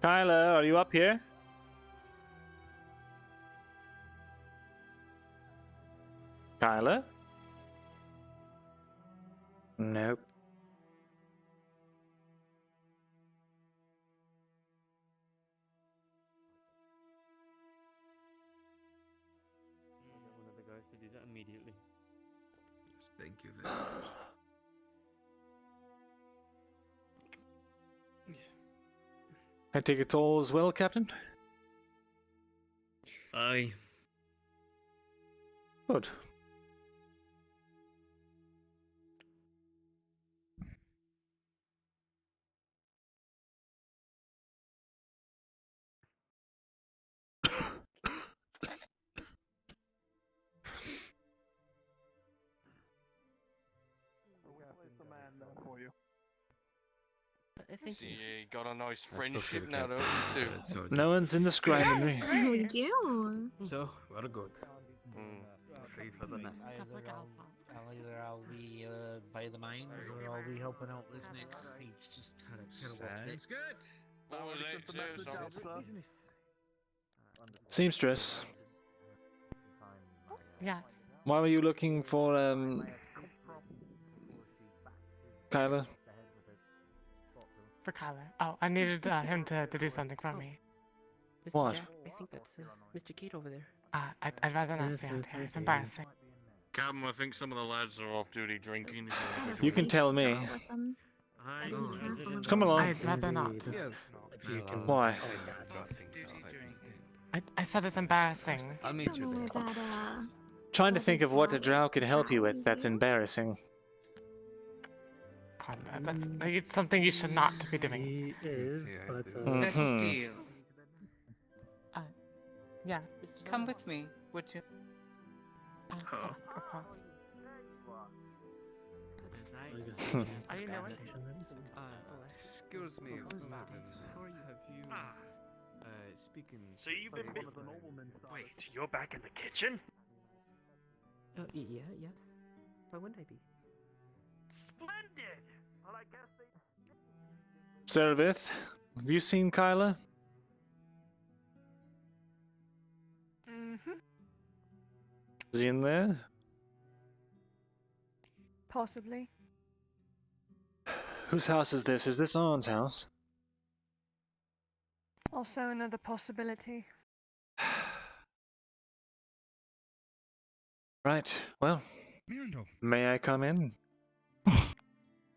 Kyler, are you up here? Kyler? Nope. One of the guys to do that immediately. Thank you very much. I take it all as well, Captain? Aye. Good. See, you got a nice friendship now, don't you, too? No one's in the scribe in me. We do. So, we're good. Free for the next. I'll be by the mines, or I'll be helping out with Nick. He's just had a terrible fit. Sounds good. What was it? Seamstress, Yes. why were you looking for, Kyler? For Kyler. Oh, I needed him to do something for me. Mr. What? Jack, I think that's Mr. Kate over there. I'd rather not stay out here. It's embarrassing. Captain, I think some of the lads are off duty drinking. You can tell me. Come along. I'd rather not. Why? I said it's embarrassing. I'll meet you there. Trying to think of what a drow could help you with that's embarrassing. That's it's something you should not be doing. He is, but... The steel. Yeah. Come with me, would you? Of course. Are you knowing? Excuse me. How are you? Have you... speaking... So you've been... Wait, you're back in the kitchen? Yeah, yes. Why wouldn't I be? Splendid! Well, I guess they... Servith, have you seen Kyler? Mm-hmm. Is he in there? Possibly. Whose house is this? Is this Arn's house? Also another possibility. Right, well, Myrindal. may I come in?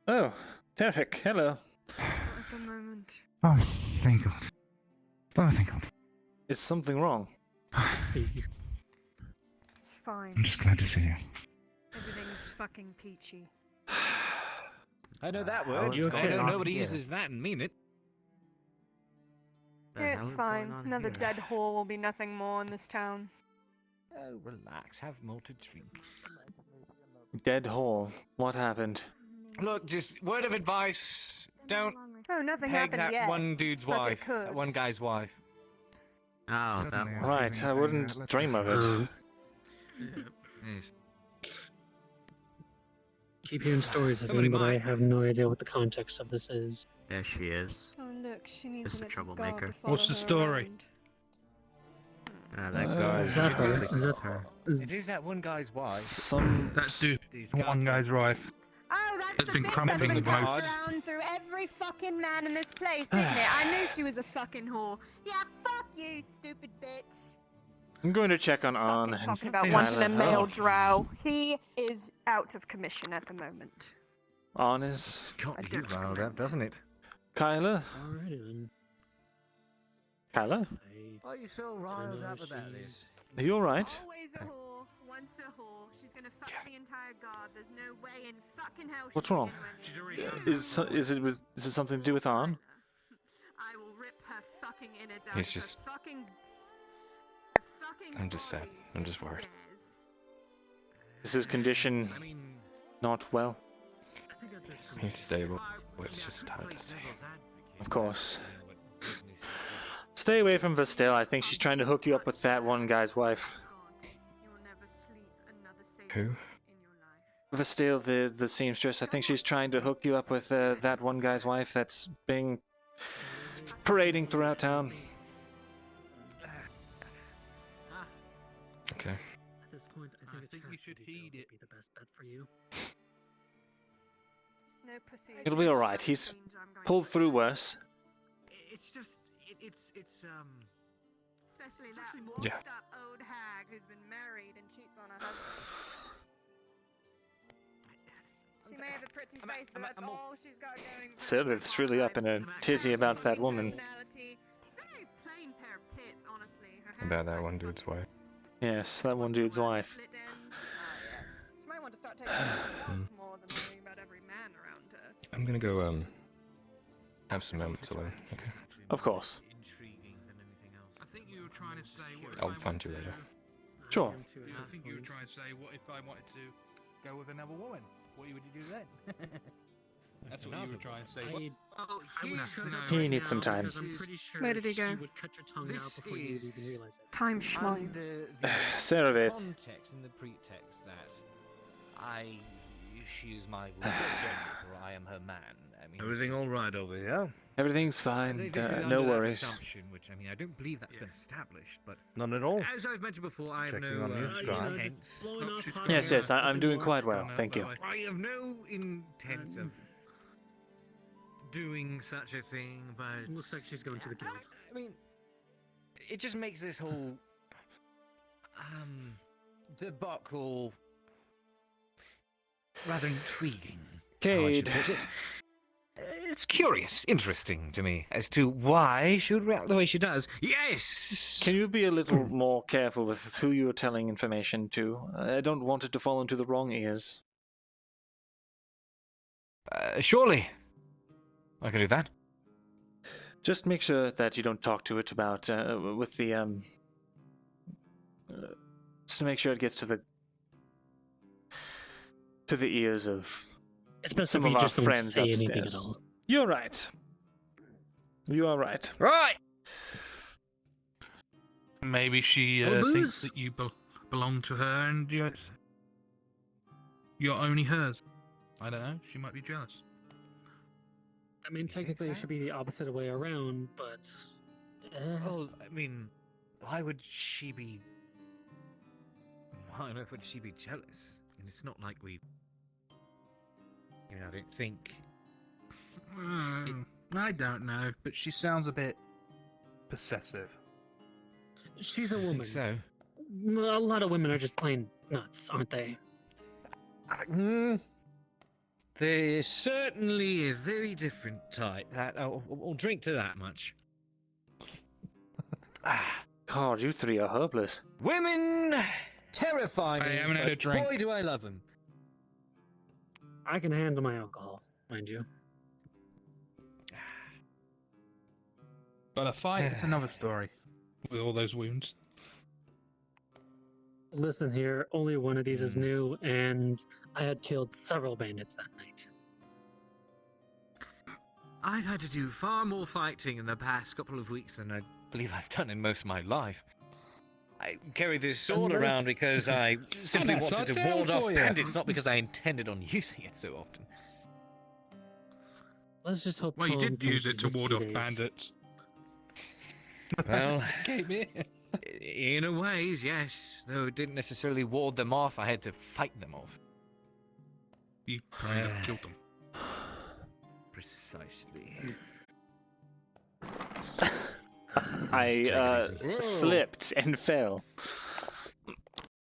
Oh, Derek, hello. At the moment. Oh, thank God. Oh, thank God. Is something wrong? It's fine. I'm just glad to see you. Everything's fucking peachy. I know that word. you I okay? know nobody Yeah. uses that and mean it. It's fine. Another dead whore will be nothing more in this town. Oh, relax. Have more to drink. Dead whore. What happened? Look, just word of advice. Don't Oh, nothing peg happened that yet. one dude's but wife. It could. That one guy's wife. Oh, that one. Right, I wouldn't dream of it. Yes. Keep hearing stories of Somebody him, but I might. have no idea what the context of this is. There she is. Oh look, she needs Just a a little troublemaker. guard to What's follow the her story? around. That guy Is that her? is Is that her. It is that one guy's wife. Some... That's These one guys guy's wife. Oh, that's Has the been bit crumping that the been most. passed around through every fucking man in this place, isn't it? I knew she was a fucking whore. Yeah, fuck you, stupid bitch. I'm going to check on Arn and Talking about Kyla. wanting a male Oh, drow. He is out of commission at the moment. Arn is... Got you riled up, doesn't it? Kyla? Alrighty then. Kyla? Why are you so riled up about this? Are you alright? Always a whore, once a whore. She's gonna fuck the entire guard. There's no way in fucking hell. What's wrong? Is it something to do with Arn? I will rip her fucking innards out He's of just... her fucking I'm just sad. I'm just worried. Is his condition not well? He's stable, but it's just hard to say. Of course. Stay away from Vestil. I think she's trying to hook you up with that one guy's wife. Who? Vestil, the seamstress. I think she's trying to hook you up with that one guy's wife that's being parading throughout town. Okay. At this point, I think you should heed it. Be the best bet for you. No pussy. It'll be alright. He's pulled through worse. It's just, Especially that Yeah. washed up old hag who's been married and cheats on her husband. She may have a pretty face, but that's all she's got going for her. Sylvith's really up in a tizzy about that woman. Personality. Very plain pair of tits, honestly. Her About that one dude's wife. Yes, that one dude's wife. She might want to start taking photos more than worrying about every man around her. I'm gonna go, have some moments alone, okay? Of course. I think you were trying to say what if I'll I find wanted you later. Sure. I think you were trying to say what if I wanted to go with another woman? What would you do then? That's what you were trying to say. He needs some time. Where did he go? This is Time schmoll. Seravith. Context in the pretext that she is my woman, or I am her man. I mean, Everything all right over here? Everything's fine. This is No under that worries. assumption, which I mean, I don't believe that's been established, but None at all. as I've mentioned before, I have Checking no on you, Scribe. intents. Yes, I'm doing quite well. Thank you. I have no intent of doing such a thing, but Looks like she's going to the guild. I mean, it just makes this whole debacle rather intriguing. is how I should Cade. put it. It's curious, interesting to me as to why she would react the way she does. Yes. Can you be a little more careful with who you're telling information to? I don't want it to fall into the wrong ears. Surely. I can do that. Just make sure that you don't talk to it about with the just to make sure it gets to the ears of Especially some if of you our just don't friends say anything at upstairs. all. You're right. You are right. Right. Maybe she Oh, thinks booze. that you belong to her and you're only hers. I don't know. She might be jealous. I mean, technically it should be the opposite way around, but... Well, I mean, why would she be... Why on earth would she be jealous? And it's not like we... I mean, I don't think... I don't know, but she sounds a bit possessive. She's a woman. so. A lot of women are just plain nuts, aren't they? They're certainly a very different type. I'll drink to that much. God, you three are hopeless. Women terrify me. I haven't had but a drink. Boy, do I love them. I can handle my alcohol, mind you. But a fight is another story. With all those wounds. Listen here, only one of these is new, and I had killed several bandits that night. I've had to do far more fighting in the past couple of weeks than I believe I've done in most of my life. I carry this sword Unless- around because I simply that's wanted not to ward off for you. bandits, not because I intended on using it so often. Let's just hope. Well, you calm did use comes it to these ward few off days. bandits. Well, Came in. in a ways, yes. Though it didn't necessarily ward them off, I had to fight them off. You kind of killed him. Precisely. I slipped and fell.